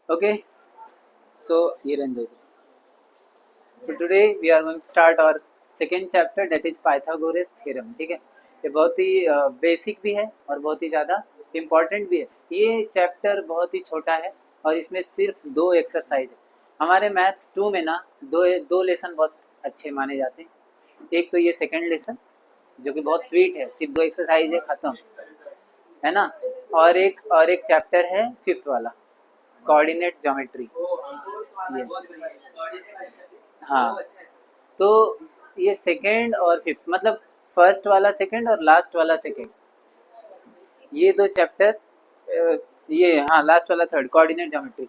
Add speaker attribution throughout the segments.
Speaker 1: Okay, so here and there. So today we are going to start our second chapter, that is Pythagoras theorem. ठीक है, ये बहुत ही basic भी है और बहुत ही ज़्यादा इम्पॉर्टेंट भी है। ये चैप्टर बहुत ही छोटा है और इसमें सिर्फ 2 एक्सरसाइज है। हमारे मैथ्स 2 में ना दो लेसन बहुत अच्छे माने जाते हैं। एक तो ये सेकंड लेसन जो कि बहुत स्वीट है, सिर्फ 2 एक्सरसाइज है, खत्म है ना। और एक चैप्टर है फिफ्थ वाला, कोऑर्डिनेट ज्योमेट्री। यस, हाँ। तो ये सेकंड और फिफ्थ, मतलब फर्स्ट वाला सेकंड और लास्ट वाला सेकंड, ये दो चैप्टर, ये हाँ लास्ट वाला third coordinate geometry,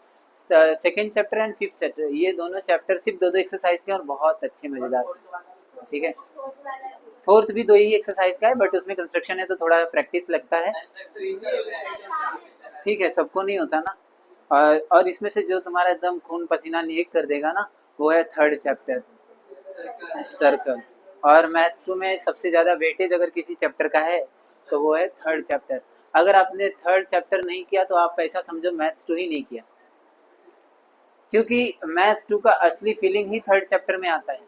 Speaker 1: second chapter and fifth chapter, ये दोनों चैप्टर सिर्फ दो एक्सरसाइज के और बहुत अच्छे मजेदार। ठीक है, फोर्थ भी 2 ही एक्सरसाइज का है, बट उसमें कंस्ट्रक्शन है तो थोड़ा प्रैक्टिस लगता है। ठीक है, सबको नहीं होता ना। और इसमें से जो तुम्हारा एकदम खून पसीना एक कर देगा ना, वो है थर्ड चैप्टर, सर्कल। और मैथ्स 2 में सबसे ज़्यादा वेटेज अगर किसी चैप्टर का है तो वो है थर्ड चैप्टर। अगर आपने थर्ड चैप्टर नहीं किया तो आप ऐसा समझो मैथ्स 2 ही नहीं किया, क्योंकि मैथ्स 2 का असली फीलिंग ही थर्ड चैप्टर में आता है।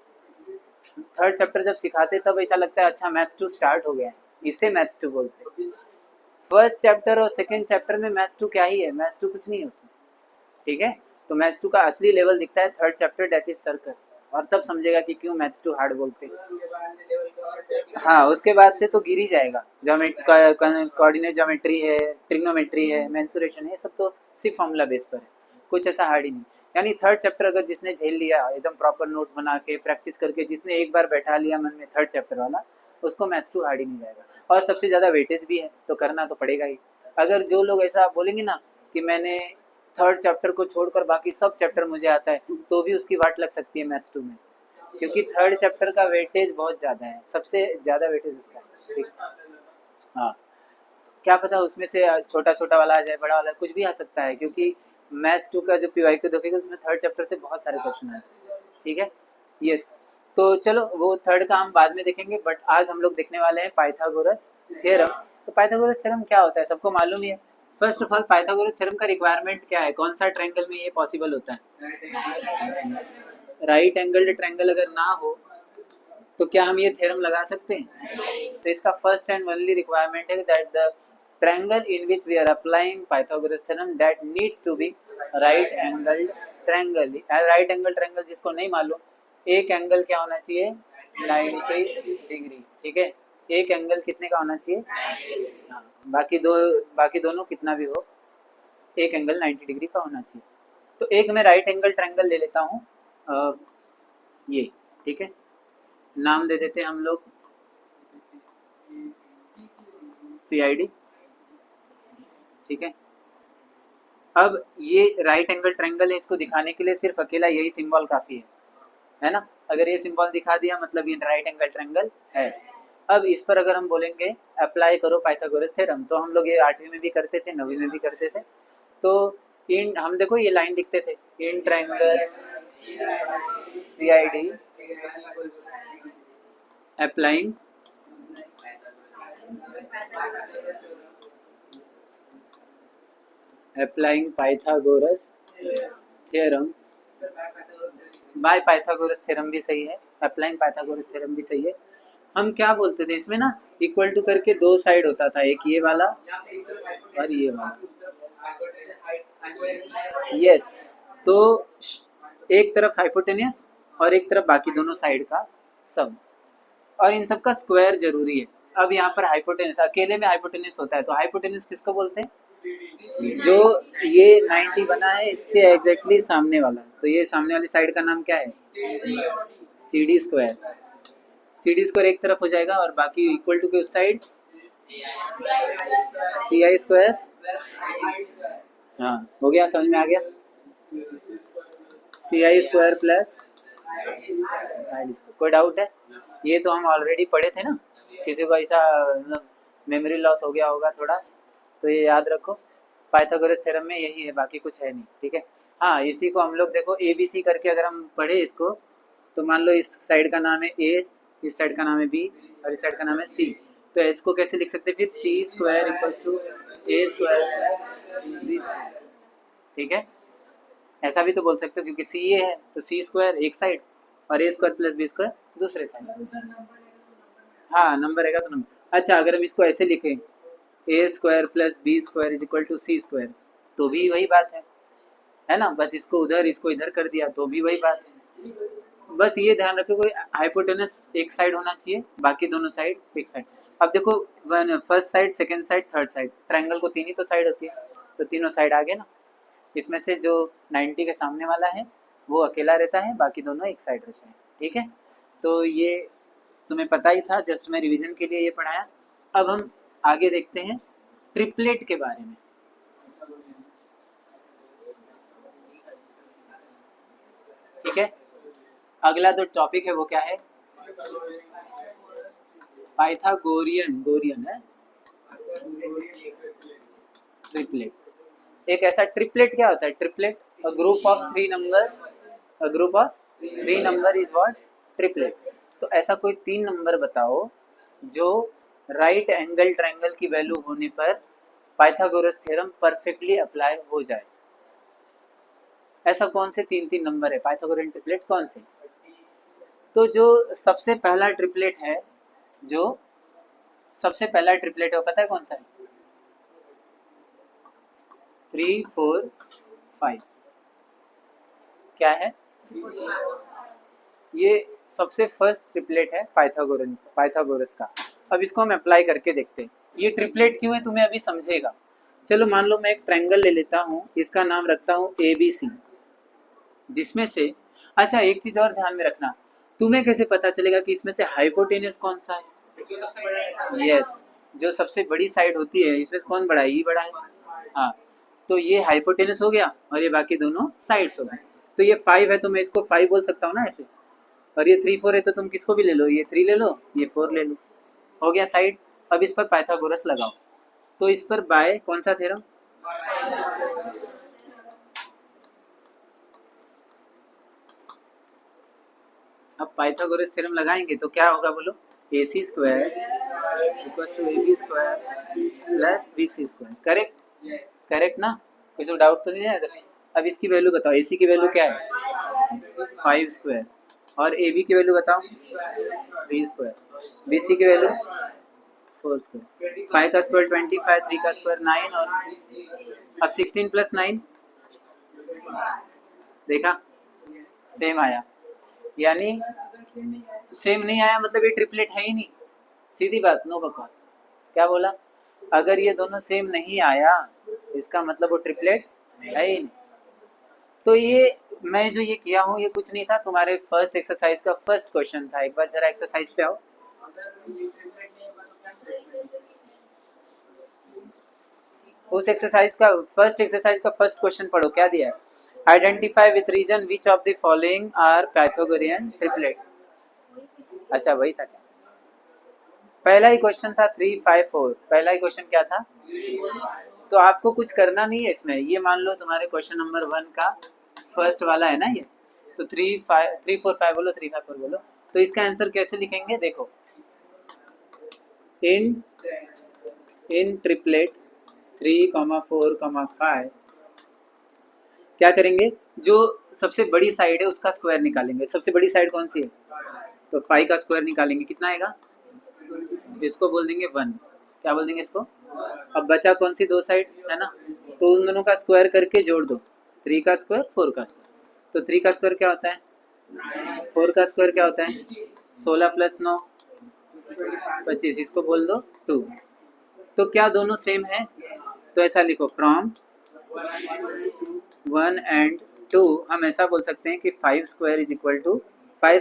Speaker 1: थर्ड चैप्टर जब सिखाते तब ऐसा लगता है अच्छा मैथ्स 2 स्टार्ट हो गया है, इसे मैथ्स 2 बोलते हैं। फर्स्ट चैप्टर और सेकेंड चैप्टर में मैथ्स 2 क्या ही है, मैथ्स 2 कुछ नहीं है उसमें। ठीक है, तो मैथ्स 2 का असली लेवल दिखता है third chapter, that is circle, और तब समझेगा कि क्यों मैथ्स 2 हार्ड बोलते हैं। हाँ, उसके बाद से तो गिर ही जाएगा। कोऑर्डिनेट ज्योमेट्री है, ट्रिग्नोमेट्री है, मेंसुरेशन है, सब तो सिर्फ फॉर्मूला बेस पर है, कुछ ऐसा हार्ड ही नहीं। यानी थर्ड चैप्टर अगर जिसने झेल लिया एकदम प्रॉपर नोट्स बना के प्रैक्टिस करके, जिसने एक बार बैठा लिया मन में थर्ड चैप्टर वाला, उसको मैथ्स 2 हार्ड ही नहीं जाएगा। और सबसे ज़्यादा वेटेज भी है तो करना तो पड़ेगा ही। अगर जो लोग ऐसा बोलेंगे ना कि मैंने थर्ड चैप्टर को छोड़कर बाकी सब चैप्टर मुझे आता है, तो भी उसकी वाट लग सकती है मैथ्स 2 में, क्योंकि थर्ड चैप्टर का वेटेज बहुत ज़्यादा है, सबसे ज़्यादा वेटेज उसका है। ठीक, हाँ। तो क्या पता उसमें से छोटा छोटा वाला आ जाए, बड़ा वाला कुछ भी आ सकता है, क्योंकि मैथ्स 2 का जो PYQ देखेगा उसमें थर्ड चैप्टर से बहुत सारे क्वेश्चन आ सकते हैं। ठीक है, यस। तो चलो वो थर्ड का हम बाद में देखेंगे, बट आज हम लोग देखने वाले हैं पाइथागोरस थ्योरम। तो पाइथागोरस थ्योरम क्या होता है सबको मालूम ही है। First of all Pythagoras theorem का रिक्वायरमेंट क्या है, कौन सा ट्रायंगल में ये पॉसिबल होता है। राइट एंगल्ड ट्रायंगल अगर ना हो तो क्या हम ये थ्योरम लगा सकते हैं। तो इसका फर्स्ट एंड ओनली रिक्वायरमेंट है that the triangle in which we are applying Pythagoras theorem that needs to be right angled triangle। Right angle triangle जिसको नहीं मालूम, एक एंगल क्या होना चाहिए, 90 डिग्री। ठीक है, एक एंगल कितने का होना चाहिए, हाँ, बाकी दोनों कितना भी हो, एक एंगल 90 डिग्री का होना चाहिए। तो एक मैं राइट एंगल ट्रायंगल ले लेता हूँ, ये। ठीक है, नाम दे देते हैं हम लोग CID। ठीक है, अब ये राइट एंगल ट्रायंगल है, इसको दिखाने के लिए सिर्फ अकेला यही सिंबल काफी है ना। अगर ये सिंबल दिखा दिया मतलब ये राइट एंगल ट्रायंगल है। अब इस पर अगर हम बोलेंगे अप्लाई करो पाइथागोरस थ्योरम, तो हम लोग ये 8वीं में भी करते थे, 9वीं में भी करते थे। तो इन हम देखो ये लाइन लिखते थे, in triangle CID applying Pythagoras theorem by Pythagoras theorem भी सही है, अप्लाइंग पाइथागोरस थ्योरम भी सही है। हम क्या बोलते थे इसमें ना, इक्वल टू करके 2 साइड होता था, एक ये वाला और ये वाला। यस, तो एक तरफ हाइपोटेनियस और एक तरफ बाकी दोनों साइड का सम, और इन सब का स्क्वायर जरूरी है। अब यहाँ पर हाइपोटेनियस, अकेले में हाइपोटेनियस होता है, तो हाइपोटेनियस किसको बोलते हैं, जो ये 90 बना है इसके एग्जैक्टली सामने वाला, तो ये सामने वाली साइड का नाम क्या है, CD स्क्वायर। CD स्क्वायर एक तरफ हो जाएगा और बाकी इक्वल टू के उस साइड CI स्क्वायर। हाँ, हो गया, समझ में आ गया। CI स्क्वायर प्लस कोई डाउट है, ये तो हम ऑलरेडी पढ़े थे ना। किसी को ऐसा मेमोरी लॉस हो गया होगा थोड़ा, तो ये याद रखो, पाइथागोरस थ्योरम में यही है, बाकी कुछ है नहीं। ठीक है, हाँ, इसी को हम लोग देखो ABC करके अगर हम पढ़े इसको, तो मान लो इस साइड का नाम है A, इस साइड का नाम है B और इस साइड का नाम है C, तो इसको कैसे लिख सकते हैं फिर, C square equals to A square plus B square. ठीक है, ऐसा भी तो बोल सकते हो क्योंकि सी ए है तो सी स्क्वायर एक साइड और a square plus b square दूसरे साइड। हाँ नंबर रहेगा तो नंबर। अच्छा अगर हम इसको ऐसे लिखें a square plus b square is equal to c square तो भी वही बात है ना, बस इसको उधर इसको इधर कर दिया तो भी वही बात है। बस ये ध्यान रखो कोई हाइपोटेनस एक साइड होना चाहिए, बाकी दोनों साइड एक साइड। अब देखो first side second side third side, triangle को तीन ही तो साइड होती है तो तीनों साइड आ गए ना। इसमें से जो 90 के सामने वाला है वो अकेला रहता है, बाकी दोनों एक साइड रहते हैं। ठीक है, तो ये तुम्हें पता ही था, जस्ट मैं रिवीजन के लिए ये पढ़ाया। अब हम आगे देखते हैं ट्रिपलेट के बारे में। ठीक है, अगला जो टॉपिक है वो क्या है? पाइथागोरियन गोरियन है ट्रिपलेट। एक ऐसा ट्रिपलेट क्या होता है? Triplet a group of three number, a group of three number is what? Triplet. तो ऐसा कोई तीन नंबर बताओ जो राइट एंगल ट्रायंगल की वैल्यू होने पर पाइथागोरस थ्योरम परफेक्टली अप्लाई हो जाए। ऐसा कौन से तीन तीन नंबर है पाइथागोरियन ट्रिपलेट, कौन से? तो जो सबसे पहला ट्रिपलेट है, जो सबसे पहला ट्रिपलेट है वो पता है कौन सा है? 3 4 5 क्या है? ये सबसे फर्स्ट ट्रिपलेट है पाइथागोरस का। अब इसको हम अप्लाई करके देखते हैं। ये ट्रिपलेट क्यों है तुम्हें अभी समझेगा। चलो मान लो मैं एक ट्रायंगल ले लेता हूँ, इसका नाम रखता हूँ ABC, जिसमें से अच्छा एक चीज और ध्यान में रखना, तुम्हें कैसे पता चलेगा कि इसमें से हाइपोटेनस कौन सा है? यस, जो सबसे बड़ी साइड होती है इसमें से कौन बड़ा है? ये बड़ा है। हाँ, तो ये हाइपोटेनस हो गया और ये बाकी दोनों साइड्स हो गए। तो ये 5 है तो मैं इसको 5 बोल सकता हूँ ना ऐसे, और ये 3 4 है तो तुम किसको भी ले लो, ये 3 ले लो ये 4 ले लो, हो गया साइड। अब इस पर पाइथागोरस लगाओ, तो इस पर बाय कौन सा थ्योरम? अब पाइथागोरस थ्योरम लगाएंगे तो क्या होगा बोलो? AC square equals to AB square plus BC square. Correct? Correct ना? कोई डाउट तो नहीं है? अब इसकी वैल्यू बताओ, AC की वैल्यू क्या है? 5 स्क्वायर, और AB की वैल्यू बताओ? 3 स्क्वायर, BC की वैल्यू 4 स्क्वायर। 5 का स्क्वायर 25, 3 का स्क्वायर 9, और अब 16 प्लस 9 देखा, सेम आया। यानी सेम नहीं आया मतलब ये ट्रिपलेट है ही नहीं, सीधी बात, नो बकवास। क्या बोला? अगर ये दोनों सेम नहीं आया इसका मतलब वो ट्रिपलेट है ही नहीं। तो ये मैं जो ये किया हूँ ये कुछ नहीं था, तुम्हारे फर्स्ट एक्सरसाइज का फर्स्ट क्वेश्चन था। एक बार जरा एक्सरसाइज पे आओ। उस एक्सरसाइज का फर्स्ट क्वेश्चन पढ़ो, क्या दिया है? Identify with reason which of the following are Pythagorean triplet. अच्छा वही था क्या? पहला ही क्वेश्चन था 3 5 4, पहला ही क्वेश्चन क्या था? तो आपको कुछ करना नहीं है इसमें, ये मान लो तुम्हारे क्वेश्चन नंबर 1 का फर्स्ट वाला है ना ये, तो 3 4 5 बोलो, 3 5 4 बोलो। तो इसका आंसर कैसे लिखेंगे देखो, इन ट्रिपलेट 3 4 5 क्या करेंगे, जो सबसे बड़ी साइड है उसका स्क्वायर निकालेंगे। सबसे बड़ी साइड कौन सी है? तो 5 का स्क्वायर निकालेंगे, कितना आएगा? इसको बोल देंगे 1। क्या बोल देंगे इसको? अब बचा कौन सी दो साइड है ना, तो उन दोनों का स्क्वायर करके जोड़ दो, 3 का स्क्वायर 4 का स्क्वायर। तो 3 का स्क्वायर क्या होता है? 4 का स्क्वायर क्या होता है? 16 प्लस 9 25, इसको बोल दो 2। तो क्या दोनों सेम है? तो ऐसा लिखो, फ्रॉम 1 एंड 2 हम ऐसा बोल सकते हैं कि 5 square is equal to 3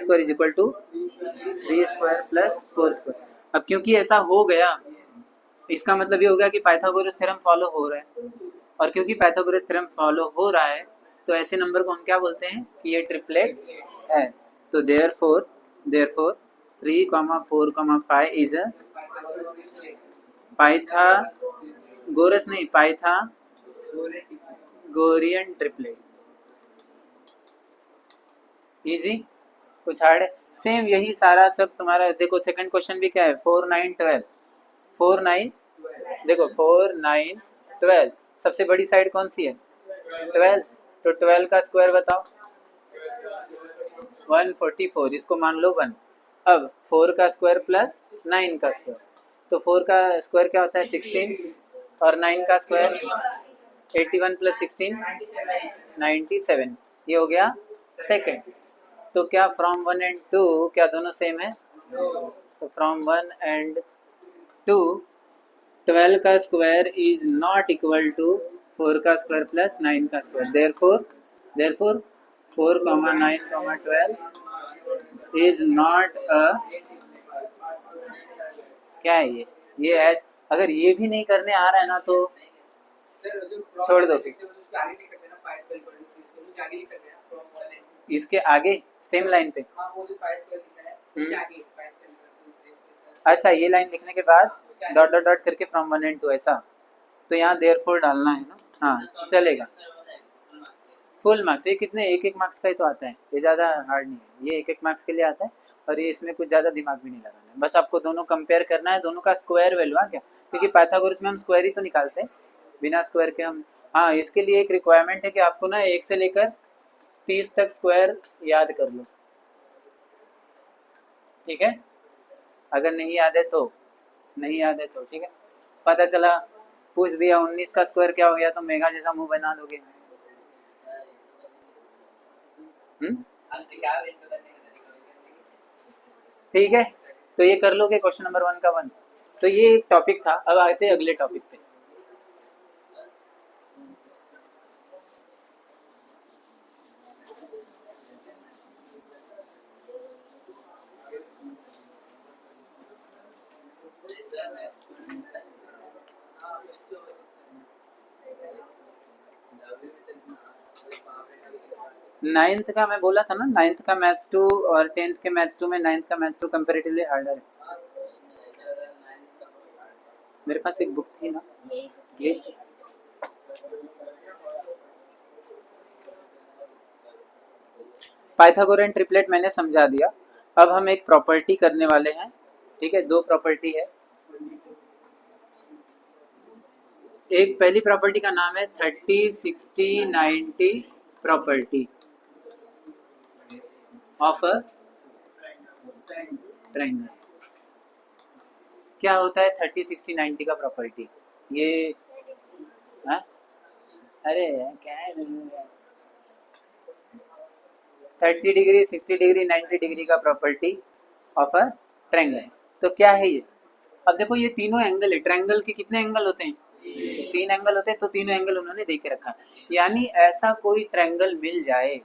Speaker 1: square plus 4 square. अब क्योंकि ऐसा हो गया इसका मतलब ये हो गया कि पाइथागोरस थ्योरम फॉलो हो रहा है, और क्योंकि पाइथागोरस थ्योरम फॉलो हो रहा है तो ऐसे नंबर को हम क्या बोलते हैं कि ये ट्रिपलेट है। तो देयरफॉर 3 4 5 इज अ पाइथागोरस नहीं, पाइथागोरियन ट्रिपलेट। इजी? कुछ हार्ड है? सेम यही सारा सब तुम्हारा। देखो सेकंड क्वेश्चन भी क्या है, 4 9 12, 4 9 देखो 4 9 12, सबसे बड़ी साइड कौन सी है? 12। तो 12 का स्क्वायर बताओ। 144, इसको मान लो 1। अब 4 का स्क्वायर प्लस 9 का स्क्वायर, तो 4 का स्क्वायर क्या होता है 16, और 9 का स्क्वायर 81 प्लस 16 97, ये हो गया सेकेंड। तो क्या फ्रॉम 1 एंड 2 क्या दोनों सेम है? तो फ्रॉम 1 एंड 2 12 का square is not equal to 4 का स्क्वायर प्लस 9 का square. Therefore 4, 9, 12 is not a, क्या है ये एस। अगर ये भी नहीं करने आ रहा है ना तो छोड़ दो फिर। इसके आगे सेम लाइन पे, अच्छा ये लाइन लिखने के बाद डॉट डॉट डॉट करके फ्रॉम 1 एंड 2 ऐसा, तो यहाँ देयरफॉर डालना है ना, हाँ चलेगा। फुल मार्क्स ये कितने, एक एक मार्क्स का ही तो आता है, ये ज़्यादा हार्ड नहीं है, ये एक एक मार्क्स के लिए आता है, और ये इसमें कुछ ज़्यादा दिमाग भी नहीं लगाना है, बस आपको दोनों कंपेयर करना है, दोनों का स्क्वायर वैल्यू। हाँ क्या, क्योंकि पाइथागोरस में हम स्क्वायर ही तो निकालते हैं, बिना स्क्वायर के हम। हाँ इसके लिए एक रिक्वायरमेंट है कि आपको ना 1 से लेकर 30 तक स्क्वायर याद कर लो, ठीक है। अगर नहीं याद है तो ठीक है। पता चला पूछ दिया 19 का स्क्वायर क्या हो गया तो मेघा जैसा मुंह बना दोगे। ठीक है, तो ये कर लोगे क्वेश्चन नंबर 1 का 1। तो ये एक टॉपिक था, अब आते हैं अगले टॉपिक पे। नाइन्थ का मैं बोला था ना, नाइन्थ का मैथ्स 2 और 10th के मैथ्स 2 में 9th का मैथ्स 2 कंपैरेटिवली हार्डर है। मेरे पास एक बुक थी ना, ये पाइथागोरन ट्रिपलेट मैंने समझा दिया। अब हम एक प्रॉपर्टी करने वाले हैं, ठीक है। दो प्रॉपर्टी है, एक पहली प्रॉपर्टी का नाम है 30, 60, 90 प्रॉपर्टी ऑफ अ ट्रायंगल। क्या होता है 30, 60, 90 का प्रॉपर्टी? ये हाँ? अरे क्या है 30 डिग्री, 60 डिग्री, 90 डिग्री का प्रॉपर्टी ऑफ अ ट्रायंगल। तो क्या है ये? अब देखो ये तीनों एंगल है, ट्रायंगल के कितने एंगल होते हैं? 3 एंगल होते हैं, तो तीनों एंगल उन्होंने दे के रखा। यानी ऐसा कोई ट्रायंगल मिल जाए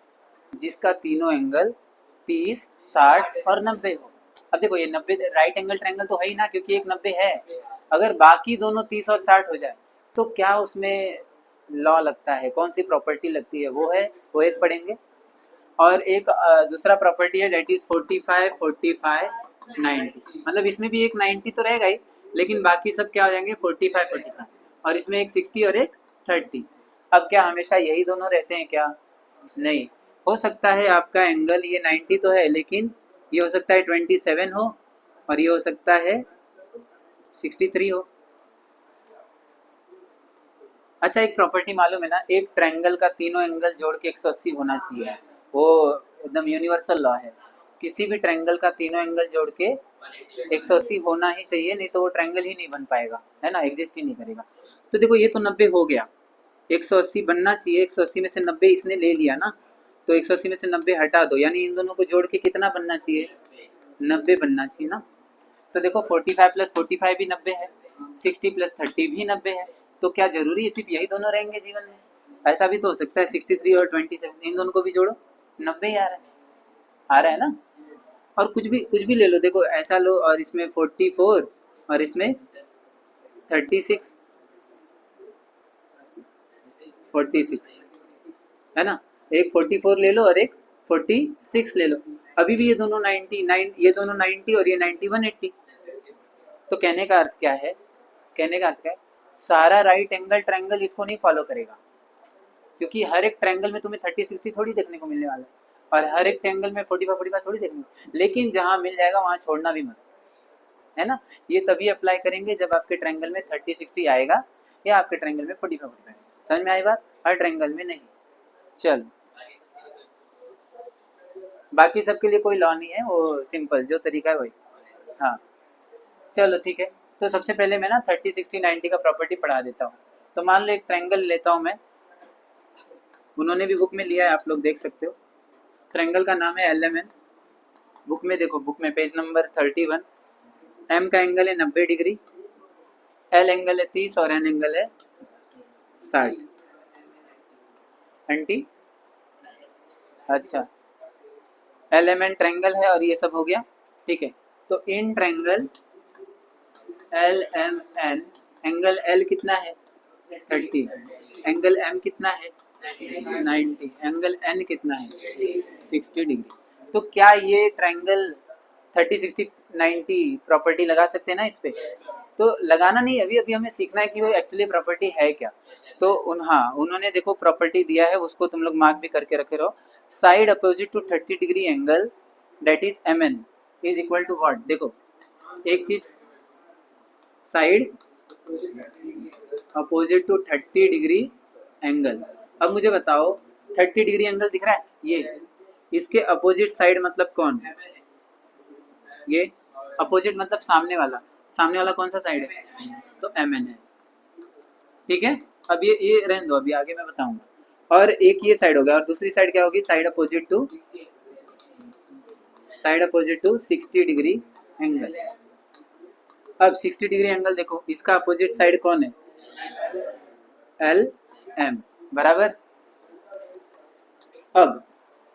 Speaker 1: जिसका तीनों एंगल 30, 60 और 90 हो। अब देखो ये 90 राइट एंगल ट्रायंगल तो है ही ना, क्योंकि एक 90 है। अगर बाकी दोनों 30 और 60 हो जाए तो क्या उसमें लॉ लगता है, कौन सी प्रॉपर्टी लगती है, वो एक पढ़ेंगे। और एक दूसरा प्रॉपर्टी है डेट इज 45, 45, 90। मतलब इसमें भी एक 90 तो रहेगा ही, लेकिन बाकी सब क्या हो जाएंगे 45, 45, और इसमें एक 60 और एक 30। अब क्या हमेशा यही दोनों रहते हैं क्या? नहीं, हो सकता है आपका एंगल ये 90 तो है, लेकिन ये हो सकता है 27 हो, और ये हो सकता है 63 हो। अच्छा एक प्रॉपर्टी मालूम है ना, एक ट्रायंगल का तीनों एंगल जोड़ के 180 होना चाहिए, वो एकदम यूनिवर्सल लॉ है। किसी भी ट्रायंगल का तीनों एंगल जोड़ के 180 होना ही चाहिए, नहीं तो वो ट्रायंगल ही नहीं बन पाएगा, है ना, एग्जिस्ट ही नहीं करेगा। तो देखो ये तो 90 हो गया, 180 बनना चाहिए, 180 में से 90 इसने ले लिया ना, तो 180 में से 90 हटा दो, यानी इन दोनों को जोड़ के कितना बनना चाहिए? 90 बनना चाहिए ना। तो देखो 45 प्लस 45 भी 90 है, 60 प्लस 30 भी 90 है। तो क्या जरूरी है सिर्फ यही दोनों रहेंगे जीवन में? ऐसा भी तो हो सकता है 63 और 27, इन दोनों को भी जोड़ो 90 ही आ रहा है ना। और कुछ भी ले लो, देखो ऐसा लो, और इसमें 44 और इसमें 36, 46 है ना, एक 44 ले लो और एक 46 ले लो। अभी भी ये दोनों 99, ये दोनों 90 और ये 91, 80। तो कहने का अर्थ क्या है, सारा राइट एंगल ट्रायंगल इसको नहीं फॉलो करेगा, क्योंकि हर एक ट्रायंगल में तुम्हें 30, 60 थोड़ी देखने को मिलने वाला है, और हर एक ट्रायंगल में 45, 45 थोड़ी देखने को। लेकिन जहां मिल जाएगा वहां छोड़ना भी मत, है ना। ये तभी अप्लाई करेंगे जब आपके ट्रायंगल में 30, 60 आएगा, या आपके ट्रायंगल में 45, 45। समझ में आई बात? हर ट्रायंगल में नहीं। चल, बाकी सबके लिए कोई लॉ नहीं है, वो सिंपल जो तरीका है वही। हाँ, चलो ठीक है। तो सबसे पहले मैं ना 30 60 90 का प्रॉपर्टी पढ़ा देता हूँ। तो मान लो एक ट्रायंगल लेता हूँ मैं, उन्होंने भी बुक में लिया है, आप लोग देख सकते हो। ट्रायंगल का नाम है LMN। बुक में देखो, बुक में पेज नंबर 31। एम का एंगल है 90 डिग्री, एल एंगल है 30 और एन एंगल है 60। एंटी, अच्छा, LMN ट्रायंगल है और ये सब हो गया, ठीक है। तो in triangle LMN, angle L कितना है 30, एंगल M कितना है 90, एंगल N कितना है 60 डिग्री। तो क्या ये ट्रायंगल 30 60 90 प्रॉपर्टी लगा सकते हैं ना इस पे? तो लगाना नहीं, अभी अभी हमें सीखना है कि वो एक्चुअली प्रॉपर्टी है क्या। तो हाँ, उन्होंने देखो प्रॉपर्टी दिया है, उसको तुम लोग मार्क भी करके रखे रहो। Side opposite to 30 degree angle that is MN is equal to what. देखो एक चीज, side opposite to 30 degree angle. अब मुझे बताओ 30 डिग्री एंगल दिख रहा है ये, इसके अपोजिट साइड मतलब कौन? ये अपोजिट मतलब सामने वाला, सामने वाला कौन सा साइड है? तो MN है, ठीक है। अब ये रहने दो, अभी आगे मैं बताऊंगा। और एक ये साइड हो गया, और दूसरी साइड क्या होगी? Side opposite to 60 degree angle. अब 60 डिग्री एंगल देखो, इसका अपोजिट साइड कौन है? LM, बराबर। अब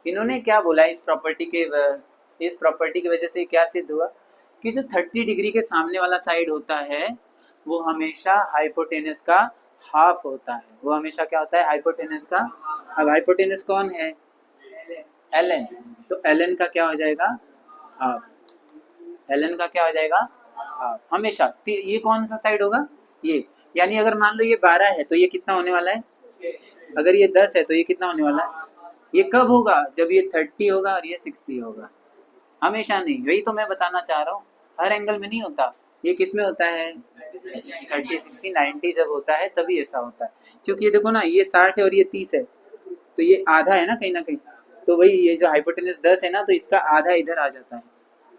Speaker 1: इन्होंने क्या बोला इस प्रॉपर्टी की वजह से क्या सिद्ध हुआ कि जो 30 डिग्री के सामने वाला साइड होता है वो हमेशा हाइपोटेनस का हाफ होता है। वो हमेशा क्या होता है? हाइपोटेनस का। अब हाइपोटेनस कौन है? LN। तो LN का क्या हो जाएगा? हाफ। LN का क्या हो जाएगा? हाफ, हमेशा। ये कौन सा साइड होगा? ये। यानी अगर मान लो ये 12 है तो ये कितना होने वाला है? अगर ये 10 है तो ये कितना होने वाला है? ये कब होगा? जब ये 30 होगा और ये 60 होगा, हमेशा नहीं। वही तो मैं बताना चाह रहा हूँ, हर एंगल में नहीं होता। ये किस में होता है? 30 60 90 जब होता है तभी ऐसा होता है। क्योंकि ये देखो ना, ये 60 है और ये 30 है, तो ये आधा है ना कहीं ना कहीं। तो वही, ये जो हाइपोटेनस 10 है ना, तो इसका आधा इधर आ जाता है।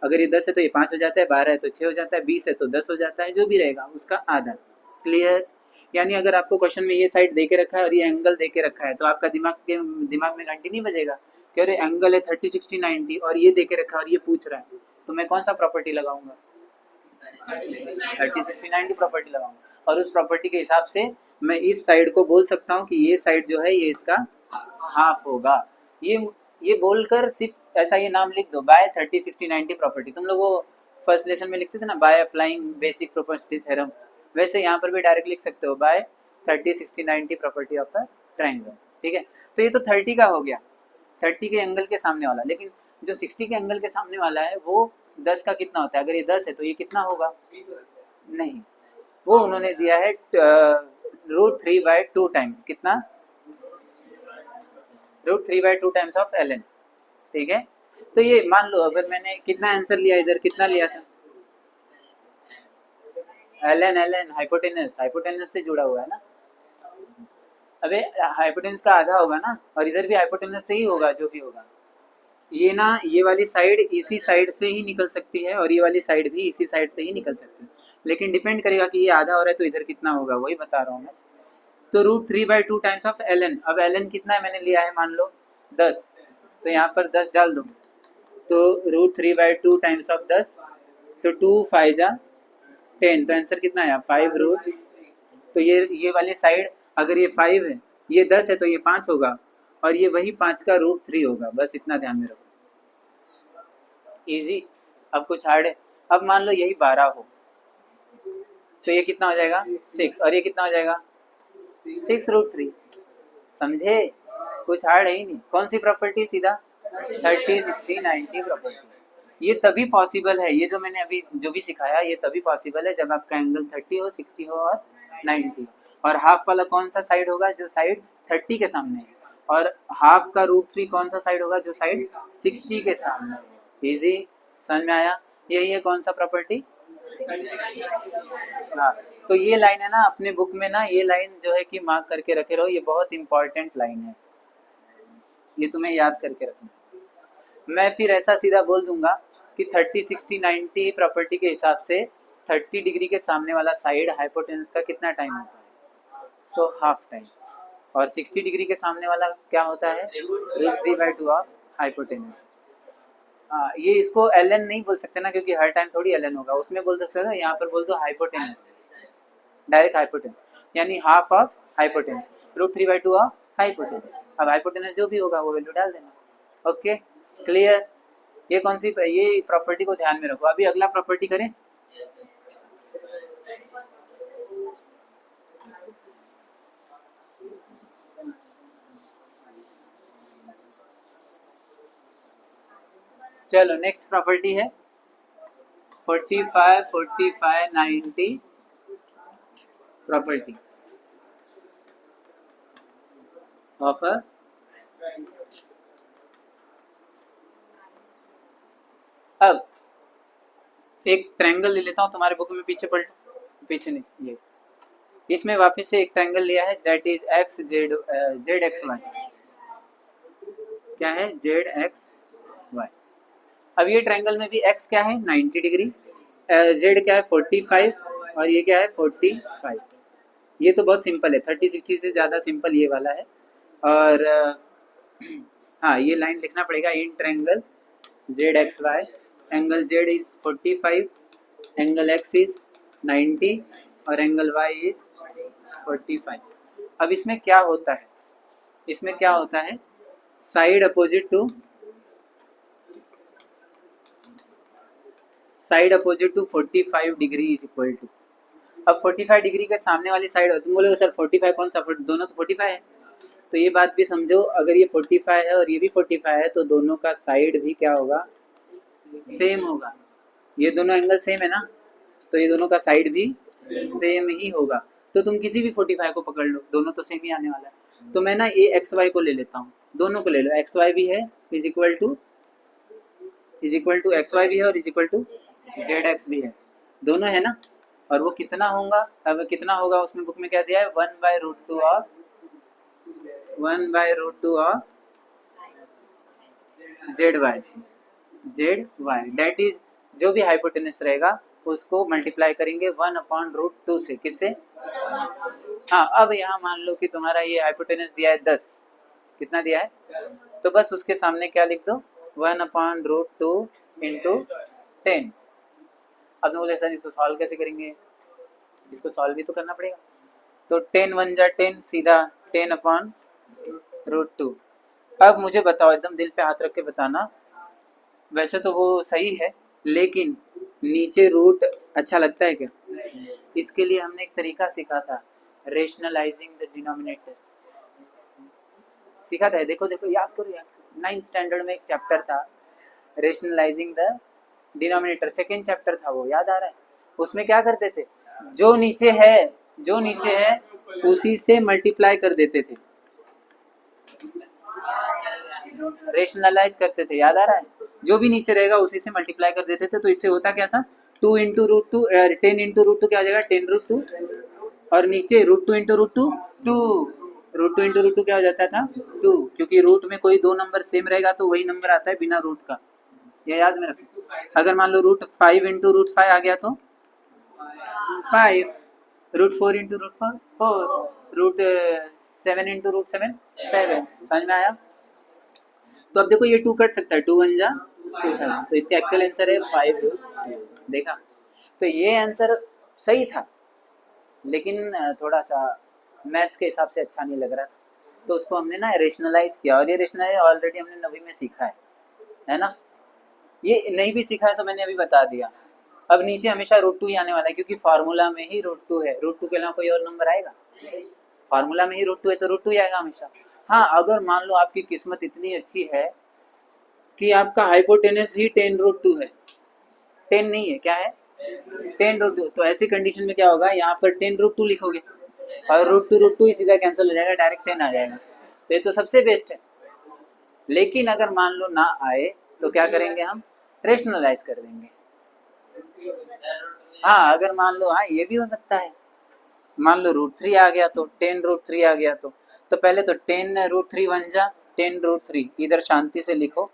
Speaker 1: अगर ये 10 है तो ये 5 हो जाता है, 12 है तो 6 हो जाता है, 20 है तो 10 हो जाता है, जो भी रहेगा उसका आधा। क्लियर? यानी अगर आपको क्वेश्चन में ये साइड दे के रखा है और ये एंगल दे के रखा है, तो आपका दिमाग में घंटी नहीं बजेगा कि अरे एंगल है 30 60 90 और ये दे के रखा है और ये पूछ रहा है, तो मैं कौन सा प्रॉपर्टी लगाऊंगा? 30 60 90 प्रॉपर्टी लगाऊंगा। और उस प्रॉपर्टी के हिसाब से मैं इस साइड को बोल सकता हूँ कि ये साइड जो है ये इसका हाफ होगा। ये बोलकर सिर्फ ऐसा ये नाम लिख दो, बाय 30 60 90 प्रॉपर्टी। तुम लोग वो फर्स्ट लेसन में लिखते थे ना, by applying basic property theorem, वैसे यहाँ पर भी डायरेक्ट लिख सकते हो, by 30 60 90 property of a triangle. ठीक है, तो ये तो 30 का हो गया, 30 के एंगल के सामने वाला। लेकिन जो 60 के एंगल के सामने वाला है वो 10 का कितना होता है? अगर ये 10 है तो ये कितना होगा? नहीं, वो उन्होंने दिया है √3/2 टाइम्स। कितना? √3/2 टाइम्स ऑफ LN। ठीक है, तो ये मान लो अगर मैंने कितना आंसर लिया, इधर कितना लिया था? LN हाइपोटेनस से जुड़ा हुआ है ना। अबे हाइपोटेनस का आधा होगा ना, और इधर भी हाइपोटेनस से ही होगा जो भी होगा। ये ना, ये वाली साइड इसी साइड से ही निकल सकती है और ये वाली साइड भी इसी साइड से ही निकल सकती है, लेकिन डिपेंड करेगा कि ये आधा हो रहा है तो इधर कितना होगा, वही बता रहा हूँ मैं। तो √3/2 टाइम्स ऑफ LN। अब LN कितना है मैंने लिया है? मान लो 10, तो यहाँ पर 10 डाल दो, तो √3/2 टाइम्स ऑफ 10, तो 2 5 जा 10, तो आंसर कितना आया? 5 तो ये वाली साइड, अगर ये 5 है, ये 10 है तो ये 5 होगा, और ये वही 5 का √3 होगा। बस इतना ध्यान में रखो, इजी। अब कुछ हार्ड है? अब मान लो यही 12 हो, तो ये कितना हो जाएगा? 6, और ये कितना हो जाएगा? 6√3। समझे? कुछ हार्ड है ही नहीं। कौन सी प्रॉपर्टी? सीधा 30 60 90 प्रॉपर्टी। ये तभी पॉसिबल है, ये जो मैंने अभी जो भी सिखाया ये तभी पॉसिबल है जब आपका एंगल 30 हो, 60 हो और 90 हो। और हाफ वाला कौन सा साइड होगा? जो साइड 30 के सामने है। और हाफ का √3 कौन सा साइड होगा? जो साइड 60 के सामने है। इजी, समझ में आया? यही है कौन सा प्रॉपर्टी? हाँ, तो ये लाइन है ना अपने बुक में ना, ये लाइन जो है कि मार्क करके रखे रहो, ये बहुत इंपॉर्टेंट लाइन है। ये तुम्हें याद करके रखना। मैं फिर ऐसा सीधा बोल दूंगा कि 30, 60, 90 प्रॉपर्टी के हिसाब से 30 डिग्री के सामने वाला साइड हाइपोटेनस का कितना टाइम होता है, तो हाफ टाइम। और 60 डिग्री के सामने वाला क्या होता है, √3/2 ऑफ हाइपोटेनस। ये इसको ln नहीं बोल सकते ना, क्योंकि हर टाइम थोड़ी ln होगा, उसमें बोल सकते ना, यहाँ पर बोल दो हाइपोटेनस, डायरेक्ट हाइपोटेनस, यानी half of hypotenuse, √3/2 of hypotenuse. अब हाइपोटेनस जो भी होगा वो वैल्यू डाल देना। Okay, clear. ये कौन सी, ये प्रॉपर्टी को ध्यान में रखो। अभी अगला प्रॉपर्टी करें। चलो नेक्स्ट प्रॉपर्टी है 45, 45, 90 प्रॉपर्टी ऑफ अ अब एक ट्रायंगल ले लेता हूँ, तुम्हारे बुक में पीछे पलटो, पीछे नहीं, ये इसमें वापस से एक ट्रायंगल लिया है, that is X Z Z X Y. क्या है, जेड एक्स वाई। अब ये ट्रायंगल में भी x क्या है 90 डिग्री, z क्या है 45 और ये क्या है 45। ये तो बहुत सिंपल है, 30, 60 से ज़्यादा सिंपल ये वाला है। और हाँ, ये लाइन लिखना पड़ेगा, in triangle Z X Y angle z is 45, angle x is 90 और एंगल y इज 45। अब इसमें क्या होता है, इसमें क्या होता है, side opposite to side opposite to 45 degree is equal to. अब 45 डिग्री के सामने वाली साइड, तुम बोलोगे सर 45 कौन सा, दोनों तो 45 है। तो ये बात भी समझो, अगर ये 45 है और ये भी 45 है तो दोनों का साइड भी क्या होगा, सेम होगा। ये दोनों एंगल सेम है ना, तो ये दोनों का साइड भी सेम ही होगा। तो तुम किसी भी 45 को पकड़ लो, दोनों तो सेम ही आने वाला है। तो मैं ना ये एक्स वाई को ले लेता हूँ, दोनों को ले लो, एक्स वाई भी है is equal to X Y भी है और is equal to Z X भी है, दोनों है ना। और वो कितना होगा, अब कितना होगा उसमें बुक में क्या दिया है, 1/√2 of Z Y that is, जो भी हाइपोटेनस रहेगा उसको मल्टीप्लाई करेंगे 1/√2 से, किससे। हाँ, अब यहाँ मान लो कि तुम्हारा ये हाइपोटेनस दिया है 10, कितना दिया है, तो बस उसके सामने क्या लिख दो, 1/√2 इंटू 10। अब बोले सर इसको सॉल्व कैसे करेंगे, इसको सॉल्व भी तो करना पड़ेगा। तो 10 1 जा 10, सीधा 10/√2। अब मुझे बताओ, एकदम दिल पे हाथ रख के बताना, वैसे तो वो सही है लेकिन नीचे रूट अच्छा लगता है क्या। इसके लिए हमने एक तरीका सीखा था, रेशनलाइजिंग द डिनोमिनेटर सीखा था। देखो देखो, याद करो 9th स्टैंडर्ड में एक चैप्टर था, rationalising the denominator, second chapter था वो, याद आ रहा है। उसमें क्या करते थे, जो नीचे है उसी से मल्टीप्लाई कर देते थे, रेशनलाइज करते थे, याद आ रहा है। जो भी नीचे रहेगा उसी से मल्टीप्लाई कर देते थे। तो इससे होता क्या था, 2 into root two 10 into root two क्या हो जाएगा 10√2, और नीचे √2 इंटू √2 2, √2 इंटू √2 क्या हो जाता था 2, क्योंकि रूट में कोई दो नंबर सेम रहेगा तो वही नंबर आता है बिना रूट का, ये याद में रखो। अगर मान लो √5 इंटू √5 आ गया तो 5, √4 इंटू √4, √7 इंटू √7 7। समझ में आया। तो अब देखो ये 2 कट सकता है, 2 1 जा 2 5, तो इसका एक्चुअल आंसर है 5√2। देखा, तो ये आंसर सही था लेकिन थोड़ा सा मैथ्स के हिसाब से अच्छा नहीं लग रहा था, तो उसको हमने ना रेशनलाइज किया। और ये रेशनलाइज ऑलरेडी हमने 9वीं में सीखा है ना। ये नहीं भी सीखा है तो मैंने अभी बता दिया। अब नीचे हमेशा √2 ही आने वाला है, क्योंकि फार्मूला में ही √2 है, √2 के अलावा कोई और नंबर आएगा, फार्मूला में ही √2 है तो √2 ही आएगा हमेशा। हाँ, अगर मान लो आपकी किस्मत इतनी अच्छी है कि आपका हाइपोटेनस ही 10√2 है, 10 नहीं है, क्या है 10√2, तो ऐसी कंडीशन में क्या होगा, यहाँ पर 10√2 लिखोगे और √2 ही सीधा कैंसिल हो जाएगा, डायरेक्ट 10 आ जाएगा, तो ये तो सबसे बेस्ट है। लेकिन अगर मान लो ना आए तो क्या करेंगे, हम रेशनलाइज कर देंगे। हाँ, अगर मान लो, हाँ ये भी हो सकता है, मान लो √3 आ गया तो 10√3 आ गया तो पहले तो 10 √3 1 जा 10√3 इधर शांति से लिखो।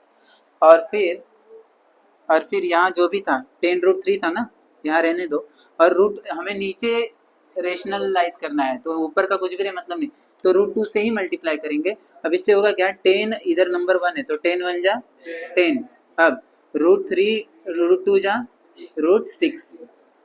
Speaker 1: और फिर यहाँ जो भी था 10√3 था ना, यहाँ रहने दो। और रूट हमें नीचे रेशनलाइज करना है, तो ऊपर का कुछ भी मतलब नहीं, तो √2 से ही मल्टीप्लाई करेंगे। अब इससे होगा क्या, 10 इधर नंबर 1 है तो 10 1 जा 10। अब √3 √2 जा √6,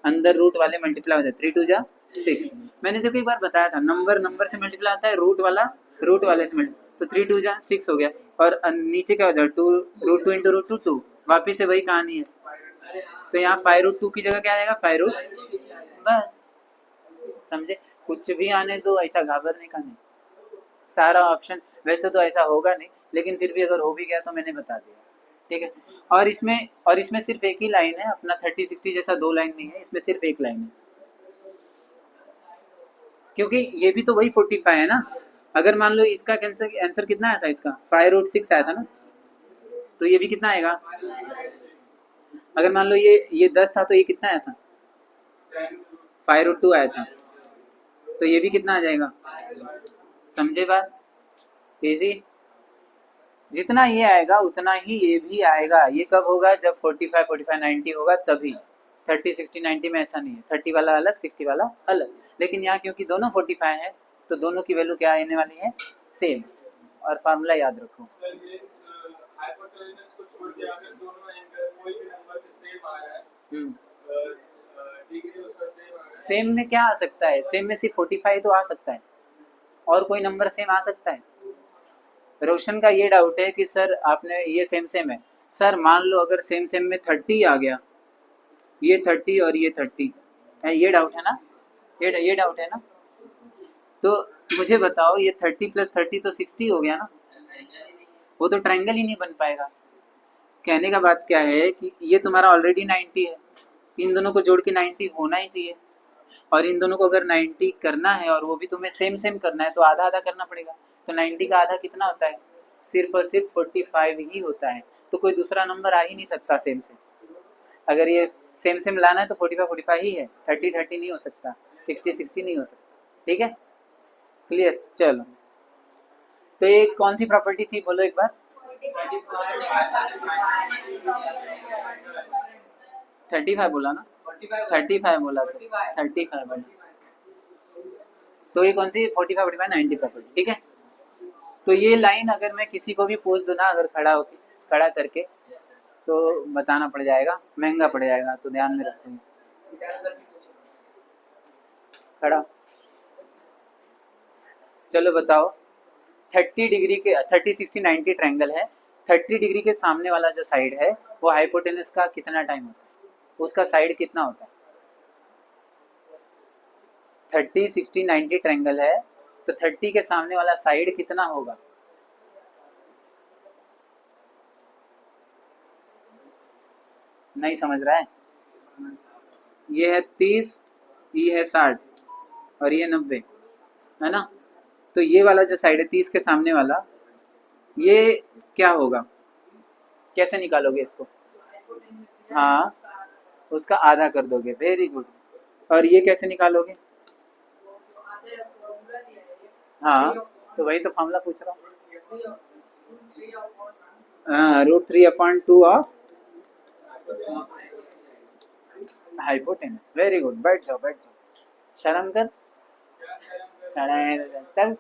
Speaker 1: अंदर रूट वाले मल्टीप्लाई हो जाए, 3 2 जा 6। मैंने देखो एक बार बताया था, नंबर से मल्टीप्लाई आता है, रूट वाले से मल्टीप्लाई, तो 3 2 जा 6 हो गया। और नीचे क्या हो जाए, √2 इंटू √2 2, वापिस से वही कहानी है। तो यहाँ 5√2 की जगह क्या आएगा, 5√, बस समझे। कुछ भी आने दो, ऐसा घाबरने का नहीं, सारा ऑप्शन। वैसे तो ऐसा होगा नहीं, लेकिन फिर भी अगर हो भी गया तो मैंने बता दिया, ठीक है। और इसमें सिर्फ एक ही लाइन है, अपना 30 60 जैसा 2 लाइन नहीं है, इसमें सिर्फ एक लाइन है, क्योंकि ये भी तो वही 45 है ना। अगर मान लो इसका आंसर कितना आया था, इसका 5√6 आया था ना, तो ये भी कितना आएगा। अगर मान लो ये 10 था तो ये कितना आया था, 5√2 आया था, तो ये भी कितना आ जाएगा। समझे बात, इजी। जितना ये आएगा उतना ही ये भी आएगा। ये कब होगा, जब 45 45 90 होगा तभी। 30 60 90 में ऐसा नहीं है, 30 वाला अलग 60 वाला अलग। लेकिन यहाँ क्योंकि दोनों 45 है तो दोनों की वैल्यू क्या आने वाली है, सेम। और फार्मूला याद रखो। सेम में क्या आ सकता है, सेम में सिर्फ 45 तो आ सकता है, और कोई नंबर सेम आ सकता है। रोशन का ये डाउट है कि सर आपने ये सेम है। सर मान लो अगर सेम में 30 आ गया, ये 30 और ये 30 है, ये डाउट है ना, ये डाउट है ना। तो मुझे बताओ, ये 30 + 30 तो 60 हो गया ना, वो तो ट्रायंगल ही नहीं बन पाएगा। कहने का बात क्या है कि ये तुम्हारा ऑलरेडी 90 है, इन दोनों को जोड़ के 90 होना ही चाहिए। और इन दोनों को अगर 90 करना है और वो भी तुम्हें सेम करना है तो आधा आधा करना पड़ेगा। तो 90 का आधा कितना होता है, सिर्फ और सिर्फ 45 ही होता है। तो कोई दूसरा नंबर आ ही नहीं सकता सेम से। अगर ये सेम लाना है तो 45 45 ही है, 30 30 नहीं हो सकता, 60 60 नहीं हो सकता। ठीक है, क्लियर। चलो, तो ये कौन सी प्रॉपर्टी थी, बोलो एक बार। 35 बोला ना, 35 बोला, तो 35 बोला। तो ये कौन सी 45 45 90 प्रॉपर्टी, ठीक है। तो ये लाइन अगर मैं किसी को भी पूछ दूँ ना, अगर खड़ा करके, तो बताना पड़ जाएगा, महंगा पड़ जाएगा, तो ध्यान में रखेंगे। खड़ा, चलो बताओ। 30 डिग्री के 30 60 90 ट्रायंगल है। 30 डिग्री के सामने वाला जो साइड है वो हाइपोटेनस का कितना टाइम होता है, उसका साइड कितना होता है। 30 60 90 ट्रायंगल है, तो 30 के सामने वाला साइड कितना होगा। नहीं समझ रहा है। ये है 30, ये है 60 और ये 90, है ना। तो ये वाला जो साइड है 30 के सामने वाला, ये क्या होगा, कैसे निकालोगे इसको। हाँ, उसका आधा कर दोगे, वेरी गुड। और ये कैसे निकालोगे। हाँ, तो वही तो फॉर्मूला पूछ रहा हूँ। हाँ, √3/2 ऑफ हाइपोटेनस। वेरी गुड, बैठ जाओ, शर्म कर, खड़ा है तब।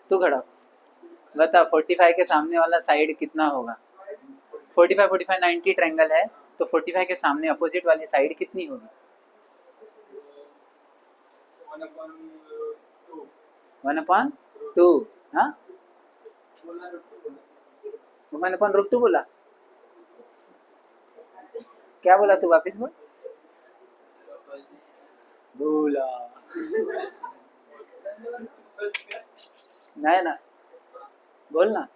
Speaker 1: तू खड़ा बता, 45 के सामने वाला साइड कितना होगा। 45 45 90 ट्रायंगल है, तो 45 के सामने अपोजिट वाली साइड कितनी होगी। 1/2। हाँ, 1/√2 बोला, क्या बोला तू, वापिस बोल। बोला नहीं ना, बोलना।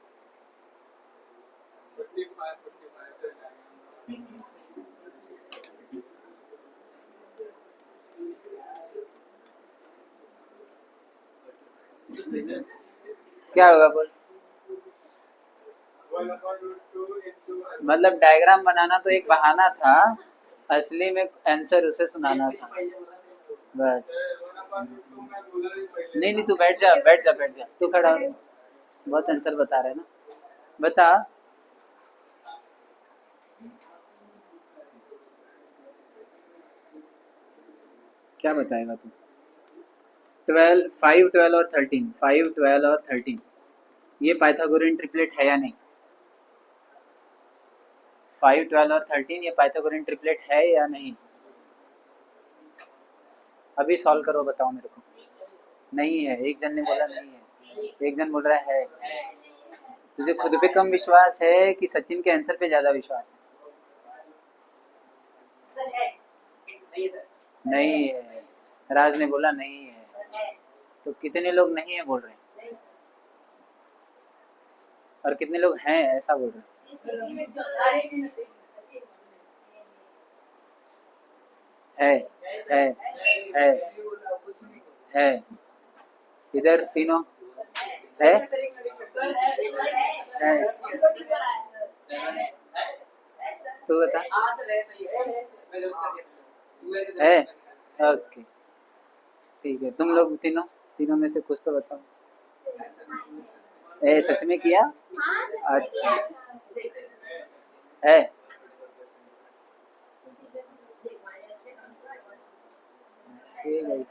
Speaker 1: क्या होगा बोल। मतलब डायग्राम बनाना तो एक बहाना था, असली में आंसर उसे सुनाना था बस। नहीं नहीं, तू बैठ जा बैठ जा बैठ जा, तू खड़ा हो। बहुत आंसर बता रहा है ना, बता। क्या बताएगा तू? 12, 5, 12 और 13, 5, 12 और 13, ये पाइथागोरियन ट्रिपलेट है या नहीं? 5, 12 और 13 ये पाइथागोरियन ट्रिपलेट है या नहीं? अभी सॉल्व करो, बताओ मेरे को। नहीं है, एक जन ने बोला नहीं है, एक जन बोल रहा है। तुझे खुद पे कम विश्वास है कि सचिन के आंसर पे ज्यादा विश्वास है? नहीं है, राज ने बोला नहीं है। तो कितने लोग नहीं है बोल रहे हैं और कितने लोग हैं ऐसा बोल रहे हैं? है है है है, इधर तीनों है है। तू बता है? ओके ठीक है, तुम लोग तीनों तीनों में से कुछ तो बताओ। ए सच में किया? अच्छा है। ठीक है,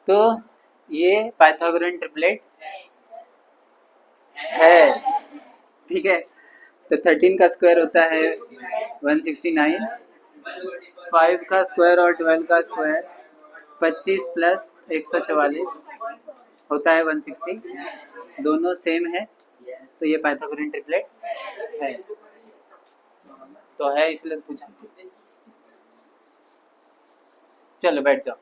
Speaker 1: तो ये पाइथागोरियन ट्रिपलेट है, ठीक है। तो 13 का स्क्वायर होता है 169, 5 का स्क्वायर और 12 का स्क्वायर 25 प्लस 144 होता है 160, दोनों सेम है, तो ये पाइथागोरियन ट्रिपलेट है। तो है इसलिए पूछा। चलो बैठ जाओ,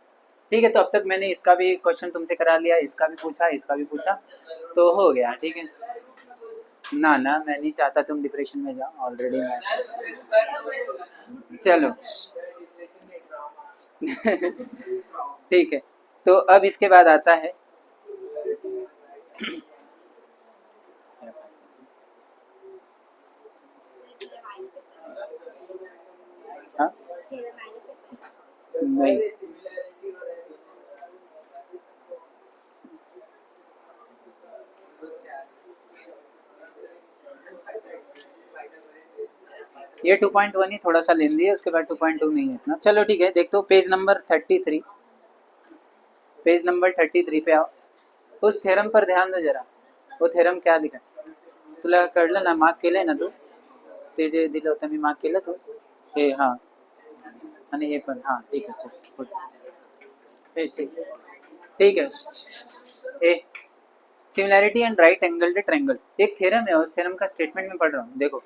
Speaker 1: ठीक है। तो अब तक मैंने इसका भी क्वेश्चन तुमसे करा लिया, इसका भी पूछा, इसका भी पूछा, तो हो गया, ठीक है ना। ना मैं नहीं चाहता तुम डिप्रेशन में जाओ, ऑलरेडी मैं। चलो ठीक है, तो अब इसके बाद आता है हाँ? नहीं, ये 2.1 ही थोड़ा सा लेंदी है, उसके बाद 2.2 नहीं है इतना। चलो ठीक है, देखते हो पेज नंबर 33, पेज नंबर 33 पे आओ, उस थ्योरम पर ध्यान दो जरा। वो थ्योरम क्या लिखा है तुला कळलं ना? मार्क केलंय ना तू? ते जे दिलं होतं मी मार्क केलं तू? हे हाँ, आणि हे पण हाँ, ठीक है चल हे ठीक है। A similarity and right angle triangle एक थ्योरम है, उस थ्योरम का स्टेटमेंट में पढ़ रहा हूँ। देखो,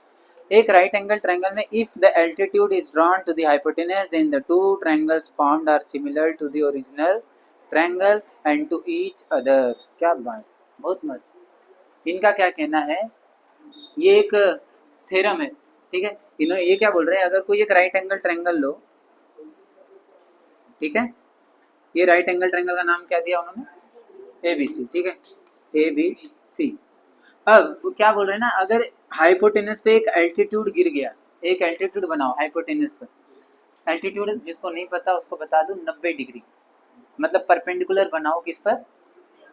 Speaker 1: एक राइट एंगल ट्रायंगल में if the altitude is drawn to the hypotenuse then the two triangles formed are similar to the original triangle and to each other. क्या बात, बहुत मस्त। इनका क्या कहना है, ये एक थ्योरम है, ठीक है। इन्होंने ये क्या बोल रहे हैं, अगर कोई एक राइट एंगल ट्रायंगल लो, ठीक है, ये राइट एंगल ट्रायंगल का नाम क्या दिया उन्होंने? ABC, ठीक है, ABC। अब वो क्या बोल रहे हैं ना, अगर हाइपोटेनस पे एक एल्टीट्यूड गिर गया, एक एल्टीट्यूड बनाओ हाइपोटेनस पर। एल्टीट्यूड जिसको नहीं पता उसको बता दूं, 90 डिग्री, मतलब परपेंडिकुलर बनाओ किस पर?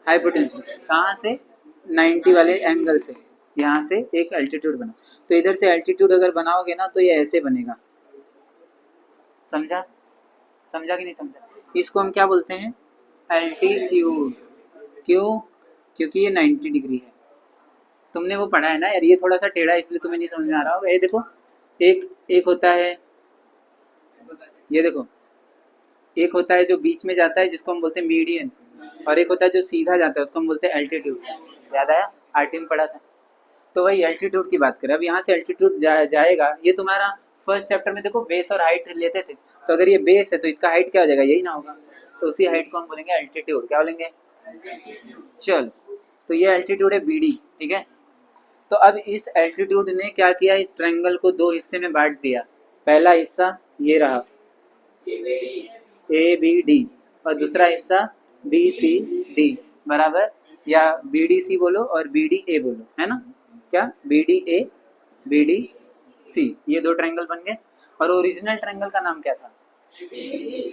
Speaker 1: हाइपोटेनस पर। कहाँ से? 90 वाले एंगल से, यहाँ से एक एल्टीट्यूड बनाओ। तो इधर से एल्टीट्यूड अगर बनाओगे ना तो ये ऐसे बनेगा, समझा? समझा कि नहीं समझा? इसको हम क्या बोलते हैं? एल्टीट्यूड। क्यों? क्योंकि ये 90 डिग्री है। तुमने वो पढ़ा है ना यार, ये थोड़ा सा टेढ़ा है इसलिए तुम्हें नहीं समझ में आ रहा होगा। ये देखो, एक एक होता है, ये देखो, एक होता है जो बीच में जाता है जिसको हम बोलते हैं मीडियन, और एक होता है जो सीधा जाता है उसको हम बोलते हैं एल्टीट्यूड। याद आया? आरटी में पढ़ा था। तो वही एल्टीट्यूड की बात करें। अब यहाँ से एल्टीट्यूड जाएगा, ये तुम्हारा फर्स्ट चैप्टर में देखो बेस और हाइट लेते थे, तो अगर ये बेस है तो इसका हाइट क्या हो जाएगा? यही ना होगा, तो उसी हाइट को हम बोलेंगे एल्टीट्यूड। क्या बोलेंगे? चलो, तो ये एल्टीट्यूड है BD, ठीक है। तो अब इस एल्टीट्यूड ने क्या किया, इस ट्रायंगल को दो हिस्से में बांट दिया। पहला हिस्सा ये रहा ABD, और दूसरा हिस्सा BCD, बराबर, या BDC बोलो और BDA बोलो, है ना? क्या? BDA, BD सी, ये दो ट्रायंगल बन गए। और ओरिजिनल ट्रायंगल का नाम क्या था?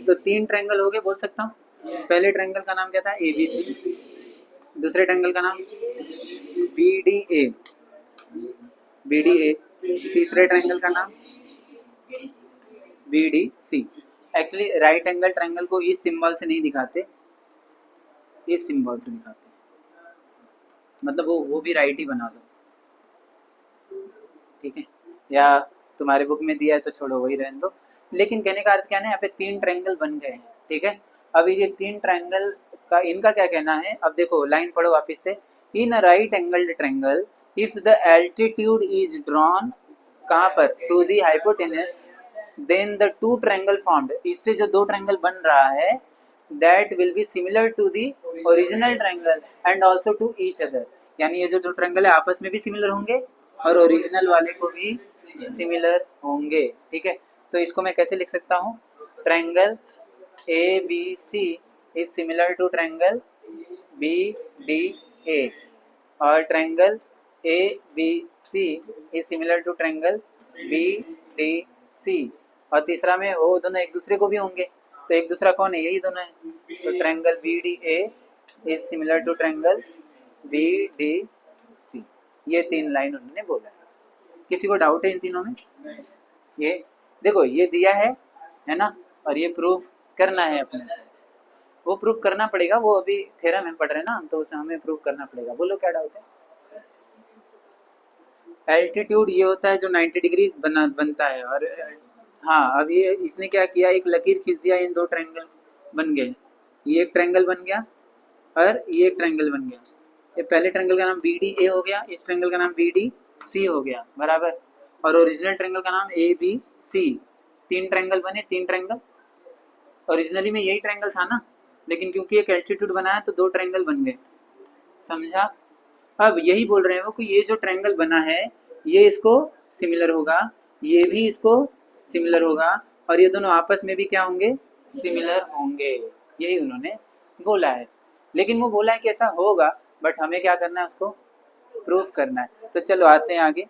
Speaker 1: तो तीन ट्रायंगल हो गए, बोल सकता हूँ। पहले ट्रायंगल का नाम क्या था? A B C. दूसरे ट्रायंगल का नाम B D A, B D A. तीसरे ट्रायंगल का नाम B D C. Actually right angle triangle को इस सिंबल से नहीं दिखाते, इस सिंबल से दिखाते, मतलब वो भी राइट ही बना दो, ठीक है। या तुम्हारे बुक में दिया है तो छोड़ो, वही रहने दो। लेकिन कहने का अर्थ क्या है ना, यहाँ पे तीन ट्रायंगल बन गए हैं, ठीक है। अभी ये तीन ट्रायंगल का इनका क्या कहना है, अब देखो लाइन पढ़ो वापस से। In a right angled triangle if the altitude is drawn, कहाँ पर? To the hypotenuse, then the two triangle formed, इससे जो दो ट्रायंगल बन रहा है, that will be similar to the original triangle and also to each other. यानी ये जो दो ट्रायंगल है आपस में भी सिमिलर होंगे और ओरिजिनल वाले को भी सिमिलर होंगे, ठीक है। तो इसको मैं कैसे लिख सकता हूँ? Triangle A B C is similar to triangle B D A, और triangle A B C is similar to triangle B D C. और तीसरा में वो दोनों एक दूसरे को भी होंगे, तो एक दूसरा कौन है? यही दोनों है। तो triangle B D A is similar to triangle B D C. ये तीन लाइन उन्होंने बोला है। किसी को डाउट है इन तीनों में? ये देखो, ये दिया है ना, और ये प्रूफ करना है अपने, वो प्रूफ करना पड़ेगा। वो अभी थ्योरम में पढ़ रहे हैं ना, तो उसे हमें प्रूफ करना पड़ेगा। बोलो क्या डाउट है? एल्टीट्यूड ये होता है जो 90 डिग्री बनता है। और हाँ, अब ये इसने क्या किया, एक लकीर खींच दिया, इन दो ट्रायंगल बन गए। ये एक ट्रायंगल बन गया और ये एक ट्रायंगल बन गया। ये पहले ट्रायंगल का नाम बी डी ए हो गया, इस ट्रायंगल का नाम बी डी सी हो गया, बराबर। और ओरिजिनल ट्रायंगल का नाम ए बी सी। तीन ट्रायंगल बने, तीन ट्रायंगल। ओरिजिनली में यही ट्रायंगल था ना, लेकिन क्योंकि एक एल्टीट्यूड बनाया तो दो ट्रायंगल बन गए, समझा? अब यही बोल रहे हैं वो कि ये जो ट्रायंगल बना है ये इसको सिमिलर होगा, ये भी इसको सिमिलर होगा, और ये दोनों आपस में भी क्या होंगे? सिमिलर होंगे। यही उन्होंने बोला है। लेकिन वो बोला है कि ऐसा होगा, बट हमें क्या करना है? उसको प्रूफ करना है। तो चलो आते हैं आगे।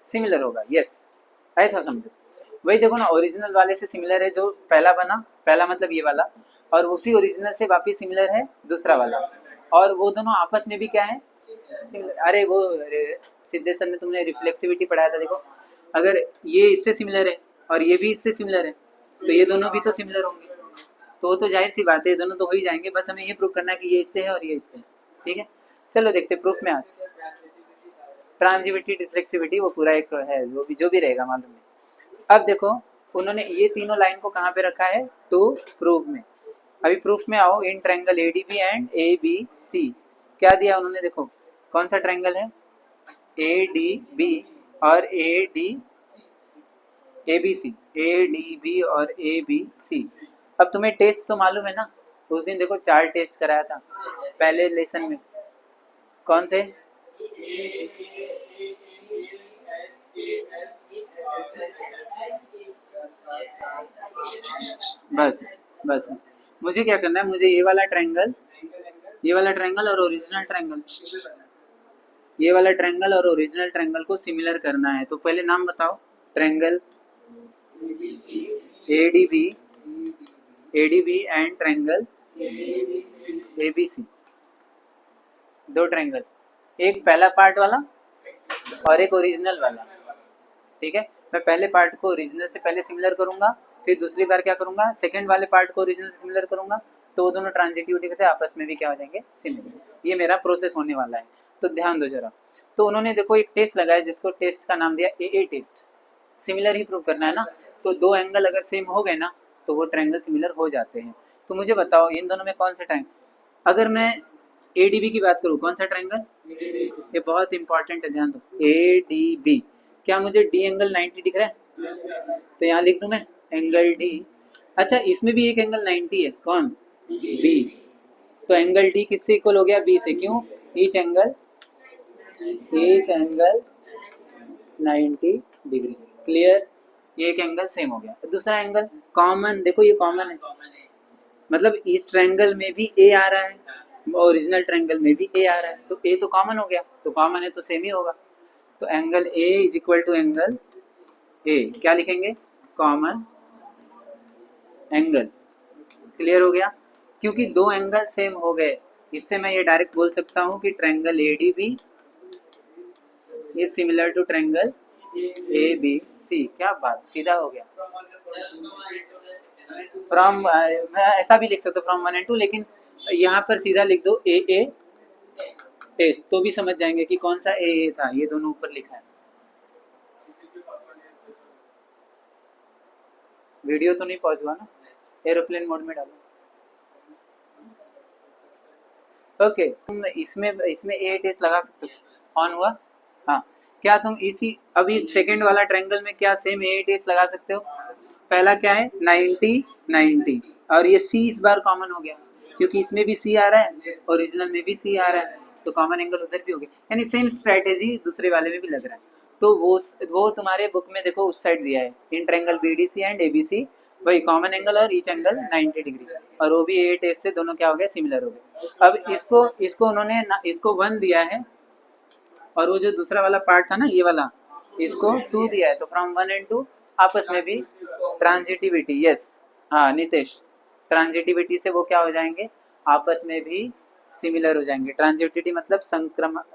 Speaker 1: सिमिलर होगा, यस, ऐसा समझो। वही देखो ना, ओरिजिनल वाले से सिमिलर है जो पहला बना, पहला मतलब ये वाला, और उसी ओरिजिनल से वापस सिमिलर है दूसरा वाला, और वो दोनों आपस में भी क्या है? सिमिलर। अरे वो सिद्धेश सर ने तुमने रिफ्लेक्सिविटी पढ़ाया था, देखो अगर ये इससे सिमिलर है और ये भी इससे सिमिलर है, तो ये दोनों भी तो सिमिलर होंगे। तो वो तो जाहिर सी बात है, दोनों तो हो ही जाएंगे। बस हमें ये प्रूव करना है कि ये इससे है और ये इससे है, ठीक है। चलो देखते प्रूफ में आते। ट्रांजिविटी, रिफ्लेक्सिविटी, वो पूरा एक है, जो भी रहेगा मालूम नहीं। अब देखो, उन्होंने ये तीनों लाइन को कहाँ पे रखा है? टू प्रूफ में। अभी प्रूफ में आओ। In triangle A D B and A B C, क्या दिया उन्होंने? देखो कौन सा ट्रायंगल है? ए डी बी और A D A B C, A D B और ए बी सी। अब तुम्हें टेस्ट तो मालूम है ना, उस दिन देखो 4 टेस्ट कराया था पहले लेसन में। कौन से? बस बस, मुझे क्या करना है? मुझे ये वाला ट्रायंगल, ये वाला ट्रायंगल और ओरिजिनल ट्रायंगल, ये वाला ट्रायंगल और ओरिजिनल ट्रायंगल को सिमिलर करना है। तो पहले नाम बताओ। Triangle ADB, ADB and triangle ABC, दो ट्रायंगल, एक पहला पार्ट वाला और एक ओरिजिनल वाला, ठीक है। मैं पहले पार्ट को ओरिजिनल से पहले सिमिलर करूंगा, फिर दूसरी बार क्या करूंगा? सेकंड वाले पार्ट को ओरिजिनल से सिमिलर करूंगा, तो वो दोनों ट्रांजिटिविटी से आपस में भी क्या हो जाएंगे? सिमिलर। ये मेरा प्रोसेस होने वाला है, तो ध्यान दो जरा। तो उन्होंने देखो एक टेस्ट लगाया, जिसको टेस्ट का नाम दिया AA टेस्ट। सिमिलर ही प्रूव करना है ना, तो दो एंगल अगर सेम हो गए ना, तो वो ट्रायंगल सिमिलर हो जाते हैं। तो मुझे बताओ इन दोनों में कौन सा ट्रायंगल, अगर मैं ADB की बात करूँ, कौन सा ट्रायंगल? ये बहुत इंपॉर्टेंट है, ध्यान दो। ADB, क्या मुझे D एंगल 90 दिख रहा है? तो यहाँ लिख दूं मैं एंगल D। अच्छा, इसमें भी एक एंगल 90 है, कौन? B। तो एंगल D किससे इक्वल हो गया? B से। क्यों? Each angle 90 degree. क्लियर? ये एक एंगल सेम हो गया। दूसरा एंगल कॉमन, देखो ये कॉमन है, मतलब इस ट्रायंगल में भी A आ रहा है ओरिजिनल ट्रायंगल में भी ए आ रहा है, तो ए तो कॉमन हो गया, तो कॉमन है तो सेम ही होगा। तो angle A is equal to angle A, क्या लिखेंगे? Common angle. क्लियर हो गया? क्योंकि दो एंगल सेम हो गए, इससे मैं ये डायरेक्ट बोल सकता हूँ कि triangle ADB is similar to triangle ABC. क्या बात, सीधा हो गया। फ्रॉम मैं ऐसा भी लिख सकता हूँ फ्रॉम 1 and 2, लेकिन यहाँ पर सीधा लिख दो ए ए टेस्ट, तो भी समझ जाएंगे कि कौन सा ए था। ये दोनों ऊपर लिखा है। वीडियो तो नहीं पॉज हुआ ना? एरोप्लेन मोड में डालो। ओके, तुम इसमें इसमें ए टेस्ट लगा सकते हो। ऑन हुआ? हाँ। क्या तुम इसी अभी सेकंड वाला ट्रायंगल में क्या सेम ए टेस्ट लगा सकते हो? पहला क्या है? 90 90, और ये सी इस बार कॉमन हो गया क्योंकि इसमें भी सी आ रहा है, ओरिजिनल में भी सी आ रहा है, तो कॉमन एंगल उधर भी हो गया। यानी सेम स्ट्रेटेजी दूसरे वाले में भी लग रहा है। तो वो तुम्हारे बुक में देखो उस साइड दिया है, in triangle BDC and ABC वही कॉमन एंगल और ईच एंगल 90 डिग्री, और वो भी ए टेस्ट से दोनों क्या हो गया? सिमिलर हो गए। अब इसको उन्होंने इसको 1 दिया है, और वो जो दूसरा वाला पार्ट था ना ये वाला, इसको 2 दिया है, तो फ्रॉम 1 and 2 आपस में भी ट्रांजिटिविटी, यस हाँ नितेश, ट्रांजिटिविटी से वो क्या हो जाएंगे? आपस में भी सिमिलर हो जाएंगे। ट्रांजिटिविटी मतलब संक्रामक,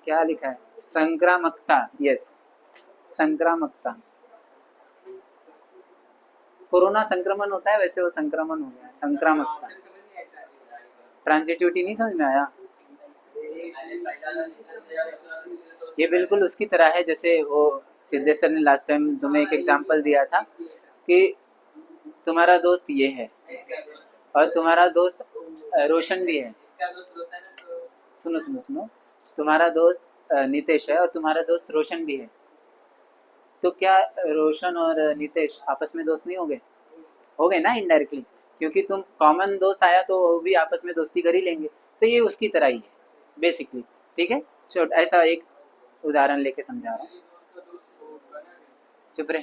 Speaker 1: क्या लिखा है? संक्रामकता, यस संक्रामकता। कोरोना संक्रमण होता है, वैसे वो संक्रमण हो गया, संक्रामकता। ट्रांजिटिविटी नहीं समझ में आया? ये बिल्कुल उसकी तरह है जैसे वो सिद्धेश्वर ने लास्ट टाइम तुम्हें एक एग्जांपल दिया था कि तुम्हारा दोस्त ये है और तुम्हारा दोस्त रोशन भी है। सुनो सुनो सुनो, तुम्हारा दोस्त नितेश है और तुम्हारा दोस्त रोशन भी है, तो क्या रोशन और नितेश आपस में दोस्त नहीं हो गए? हो गए ना इनडायरेक्टली, क्योंकि तुम कॉमन दोस्त आया तो वो भी आपस में दोस्ती कर ही लेंगे। तो ये उसकी तरह ही है बेसिकली। ठीक है, छोटा ऐसा एक उदाहरण लेके समझा रहा हूँ। चुप रहे।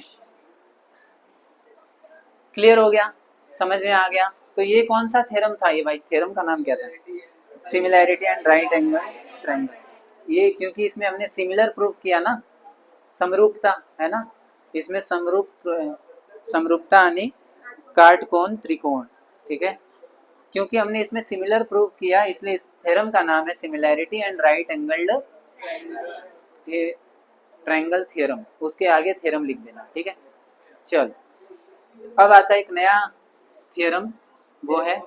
Speaker 1: क्लियर हो गया? समझ में आ गया? तो ये कौन सा थ्योरम था? ये भाई थ्योरम का नाम क्या था? Similarity and right angle triangle. ये क्योंकि इसमें हमने सिमिलर प्रूव किया ना, समरूपता है ना, इसमें समरूपता यानी काटकोण त्रिकोण। ठीक है, क्योंकि हमने इसमें सिमिलर प्रूव किया इसलिए इस थ्योरम का नाम है similarity and right angled triangle theorem. उसके आगे थ्योरम लिख देना। ठीक है, चल अब आता है एक नया थ्योरम, वो है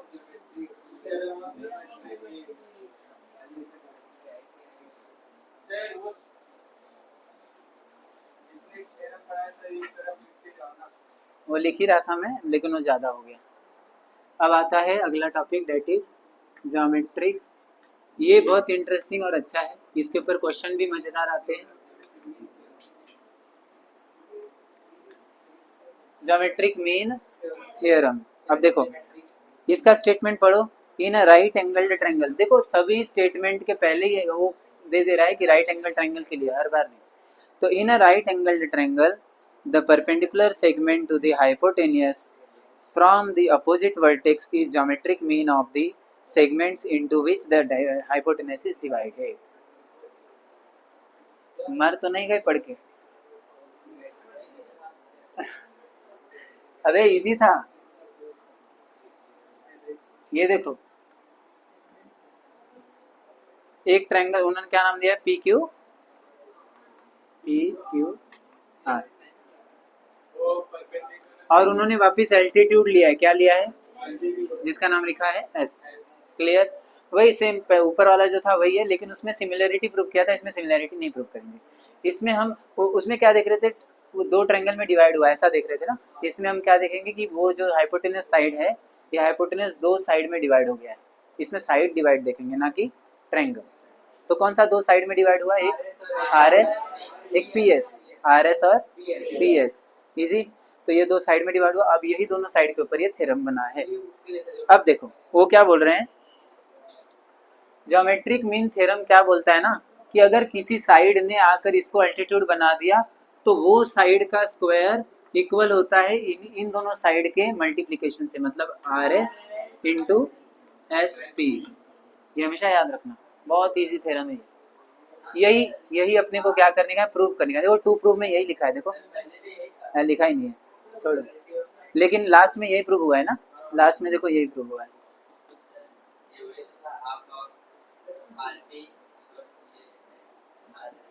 Speaker 1: वो लिख ही रहा था मैं, लेकिन वो ज़्यादा हो गया। अब आता है अगला टॉपिक, डेट इज ज्योमेट्रिक। ये बहुत इंटरेस्टिंग और अच्छा है, इसके ऊपर क्वेश्चन भी मजेदार आते हैं। Geometric mean theorem. अब देखो इसका स्टेटमेंट पढ़ो, इन अ राइट एंगल्ड ट्रायंगल। देखो सभी स्टेटमेंट के पहले ही वो दे रहा है कि राइट एंगल ट्रायंगल के लिए, हर बार नहीं। तो in a right angled triangle the perpendicular segment to the hypotenuse from the opposite vertex is geometric mean of the segments into which the hypotenuse is divided. मर तो नहीं गए पढ़ के? अबे इजी था। ये देखो एक ट्रायंगल उन्होंने क्या नाम दिया? पी क्यू आर, और उन्होंने वापस एल्टीट्यूड लिया है। क्या लिया है? जिसका नाम लिखा है एस। क्लियर? वही सेम ऊपर वाला जो था वही है, लेकिन उसमें सिमिलरिटी प्रूव किया था, इसमें सिमिलरिटी नहीं प्रूव करेंगे। इसमें हम उसमें क्या देख रहे थे? वो दो ट्रायंगल में डिवाइड हुआ ऐसा देख रहे थे ना। इसमें हम क्या देखेंगे कि वो जो हाइपोटेनस साइड है, ये हाइपोटेनस दो साइड में डिवाइड हो गया है। इसमें साइड डिवाइड देखेंगे ना कि ट्रायंगल। तो कौन सा दो साइड में डिवाइड हुआ? एक आर एस, एक पी एस। आर एस और पी एस, इजी। तो ये दो साइड में डिवाइड हुआ। अब यही दोनों साइड के ऊपर ये थ्योरम बना है। अब देखो वो क्या बोल रहे हैं, ज्योमेट्रिक मीन थ्योरम क्या बोलता है ना, कि अगर किसी साइड ने आकर इसको अल्टीट्यूड बना दिया तो वो साइड का स्क्वायर इक्वल होता है इन दोनों साइड के मल्टीप्लिकेशन से, मतलब are S into S P. ये हमेशा याद रखना, बहुत इजी थ्योरम है। यही यही अपने को क्या करने का है, प्रूव करने का। देखो टू प्रूव में यही लिखा है, देखो लिखा ही नहीं है, छोड़ो। लेकिन लास्ट में यही प्रूव हुआ है ना, लास्ट में देखो यही प्रूव हुआ है।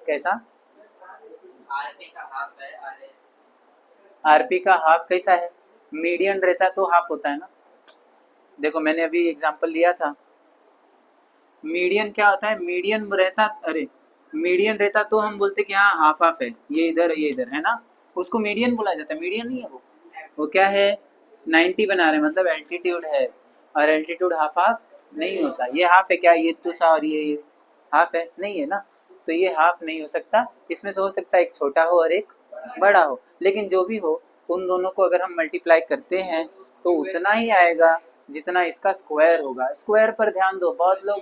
Speaker 1: कैसा? आरपी का हाफ कैसा है? मीडियन रहता तो हाफ होता है ना। देखो मैंने अभी एग्जांपल लिया था, मीडियन क्या होता है, मीडियन रहता, अरे मीडियन रहता तो हम बोलते कि हाँ हाफ हाफ है, ये इधर है ना, उसको मीडियन बोला जाता है। मीडियन नहीं है वो क्या है, 90 बना रहे, मतलब एल्टीट्यूड है, और एल्टीट्यूड हाफ हाफ नहीं होता। ये हाफ है क्या, ये तो सा और ये हाफ है, नहीं है ना, तो ये हाफ नहीं हो सकता। इसमें से हो सकता है एक छोटा हो और एक बड़ा हो, लेकिन जो भी हो उन दोनों को अगर हम मल्टीप्लाई करते हैं तो उतना ही आएगा जितना इसका स्क्वायर होगा। स्क्वायर पर ध्यान दो, बहुत लोग,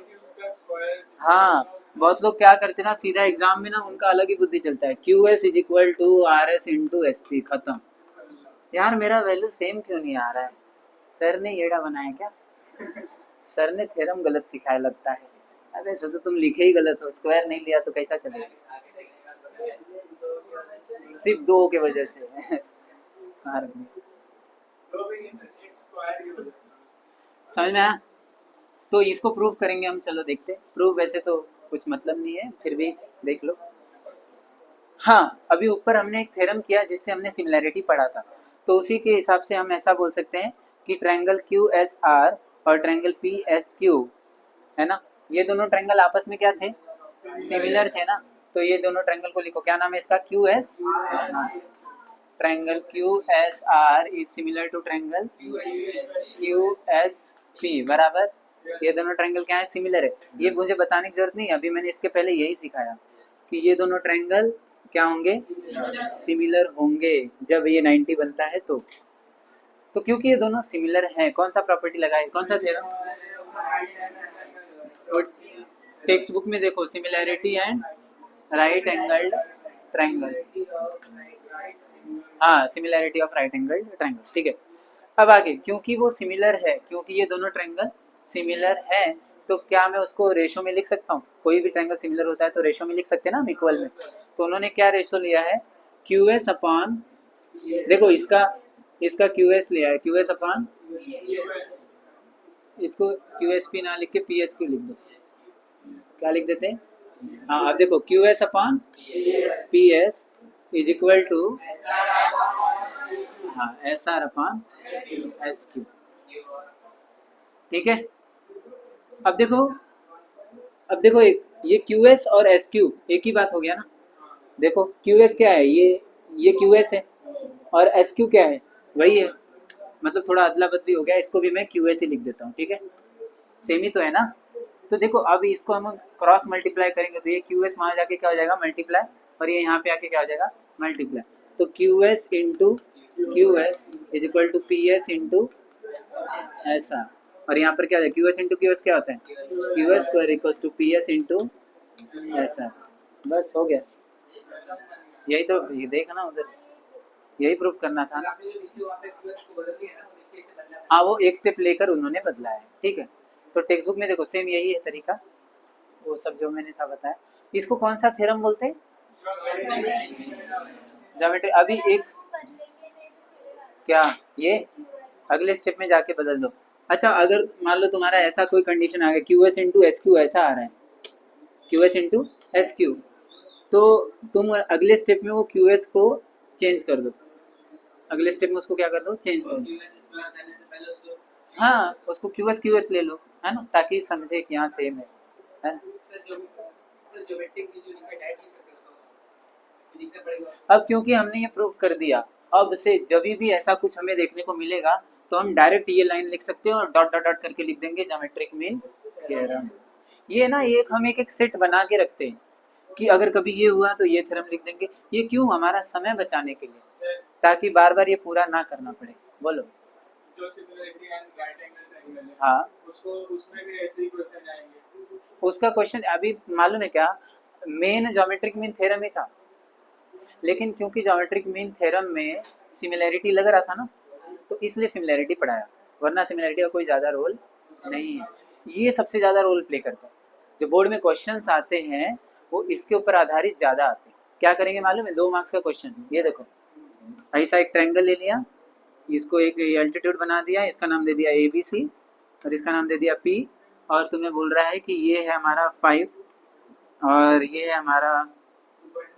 Speaker 1: हाँ बहुत लोग क्या करते हैं ना, सीधा एग्जाम में ना उनका अलग ही बुद्धि चलता है, Q S is equal to R S into S P, खत्म। यार मेरा वैल्यू सेम क्यों नहीं आ रहा है, सर ने येड़ा बनाया क्या, सर ने थ्योरम गलत सिखाया लगता है। अबे सोचो तुम लिखे ही गलत हो, स्क्वायर नहीं लिया तो कैसा चलेगा, सिर्फ दो के वजह से। समझ में आया? तो इसको प्रूव करेंगे हम, चलो देखते हैं। प्रूव वैसे तो कुछ मतलब नहीं है, फिर भी देख लो। हाँ अभी ऊपर हमने एक थ्योरम किया जिससे हमने सिमिलैरिटी पढ़ा था, तो उसी के हिसाब से हम ऐसा बोल सकते हैं कि ट्रायंगल क्यू एस आर और ट्रायंगल पी एस क्यू है ना, ये दोनों ट्रायंगल आपस में क्या थे, सिमिलर थे ना। तो ये दोनों ट्रायंगल को लिखो, क्या नाम है इसका, Q S, triangle Q S R is similar to triangle Q S P, बराबर। ये दोनों ट्रायंगल क्या है, सिमिलर है। ये मुझे बताने की जरूरत नहीं है, अभी मैंने इसके पहले यही सिखाया कि ये दोनों ट्रायंगल क्या होंगे, सिमिलर होंगे जब ये 90 बनता है तो क्योंकि ये दोनों सिमिलर हैं, कौन सा प्रॉपर्टी लगाए, कौन सा थ्योरम, तो टेक्स्ट बुक में देखो, similarity and right angled triangle, हाँ similarity of right angled triangle, ठीक है। अब आगे, क्योंकि वो सिमिलर है, क्योंकि ये दोनों ट्रायंगल सिमिलर है, तो क्या मैं उसको रेशो में लिख सकता हूँ, कोई भी ट्रायंगल सिमिलर होता है तो रेशो में लिख सकते हैं ना हम, इक्वल में। तो उन्होंने क्या रेशो लिया है, क्यू एस अपॉन, देखो इसका क्यू एस लिया है, क्यू एस अपॉन, इसको क्यू एस पी ना लिख के पी एस क्यू लिख दो, क्या लिख देते हैं, हाँ अब देखो Q S upon P S is equal to, हाँ S R upon S Q, ठीक है। अब देखो एक ये क्यू एस और एस क्यू एक ही बात हो गया ना। देखो क्यू एस क्या है, ये क्यू एस है, और एस क्यू क्या है, वही है, मतलब थोड़ा अदला बदली हो गया, इसको भी मैं क्यू एस ही लिख देता हूँ, ठीक है, सेम ही तो है ना। तो देखो अब इसको हम क्रॉस मल्टीप्लाई करेंगे तो ये क्यू एस वहाँ जाके क्या हो जाएगा, मल्टीप्लाई, और ये यहाँ पे आके क्या हो जाएगा, मल्टीप्लाई। तो Q S into Q S is equal to P S into S R, और यहाँ पर क्या होता है, Q S into Q S क्या होता है, Q S square equals to P S into S R, बस हो गया। यही तो, ये देखना उधर, यही प्रूफ करना था ना। हाँ वो एक स्टेप लेकर उन्होंने बदला है, ठीक है। तो टेक्स्ट बुक में देखो सेम यही है तरीका, वो सब जो मैंने था बताया। इसको कौन सा थ्योरम बोलते हैं, ज्योमेट्री। अभी एक क्या, ये अगले स्टेप में जाके बदल दो। अच्छा अगर मान लो तुम्हारा ऐसा कोई कंडीशन आ गया, Q S into S Q ऐसा आ रहा है, Q S into S Q, तो तुम अगले स्टेप में वो क्यू एस को चेंज कर दो, अगले स्टेप में उसको क्या कर दो, चेंज कर दो, हाँ उसको क्यू एस ले लो, है ना, ताकि समझे कि यहाँ सेम है ना। अब क्योंकि हमने ये प्रूव कर दिया, अब से जब भी ऐसा कुछ हमें देखने को मिलेगा तो हम डायरेक्ट ये लाइन लिख सकते हैं और डॉट डॉट डॉट करके लिख देंगे ज्योमेट्रिक मीन थ्योरम। ये ना एक हम एक सेट बना के रखते हैं कि अगर कभी ये हुआ तो ये थ्योरम लिख देंगे। ये क्यों, हमारा समय बचाने के लिए, ताकि बार बार ये पूरा ना करना पड़े। बोलो जो similarity and right angle triangle है, हाँ उसको उसमें भी ऐसे ही क्वेश्चन आएंगे। उसका क्वेश्चन अभी मालूम है क्या, मेन ज्योमेट्रिक मीन थ्योरम ही था, लेकिन क्योंकि ज्योमेट्रिक मीन थ्योरम में सिमिलैरिटी लग रहा था ना, तो इसलिए सिमिलैरिटी पढ़ाया, वरना सिमिलैरिटी का कोई ज़्यादा रोल नहीं है। ये सबसे ज़्यादा रोल प्ले करता है। जो बोर्ड में क्वेश्चंस आते हैं वो इसके ऊपर आधारित ज़्यादा आते हैं। क्या करेंगे मालूम है? 2 मार्क्स का क्वेश्चन, ये देखो, ऐसा एक ट्रायंगल ले लिया, इसको एक एल्टीट्यूड बना दिया, इसका नाम दे दिया ABC और इसका नाम दे दिया P, और तुम्हें बोल रहा है कि ये है हमारा 5 और ये है हमारा,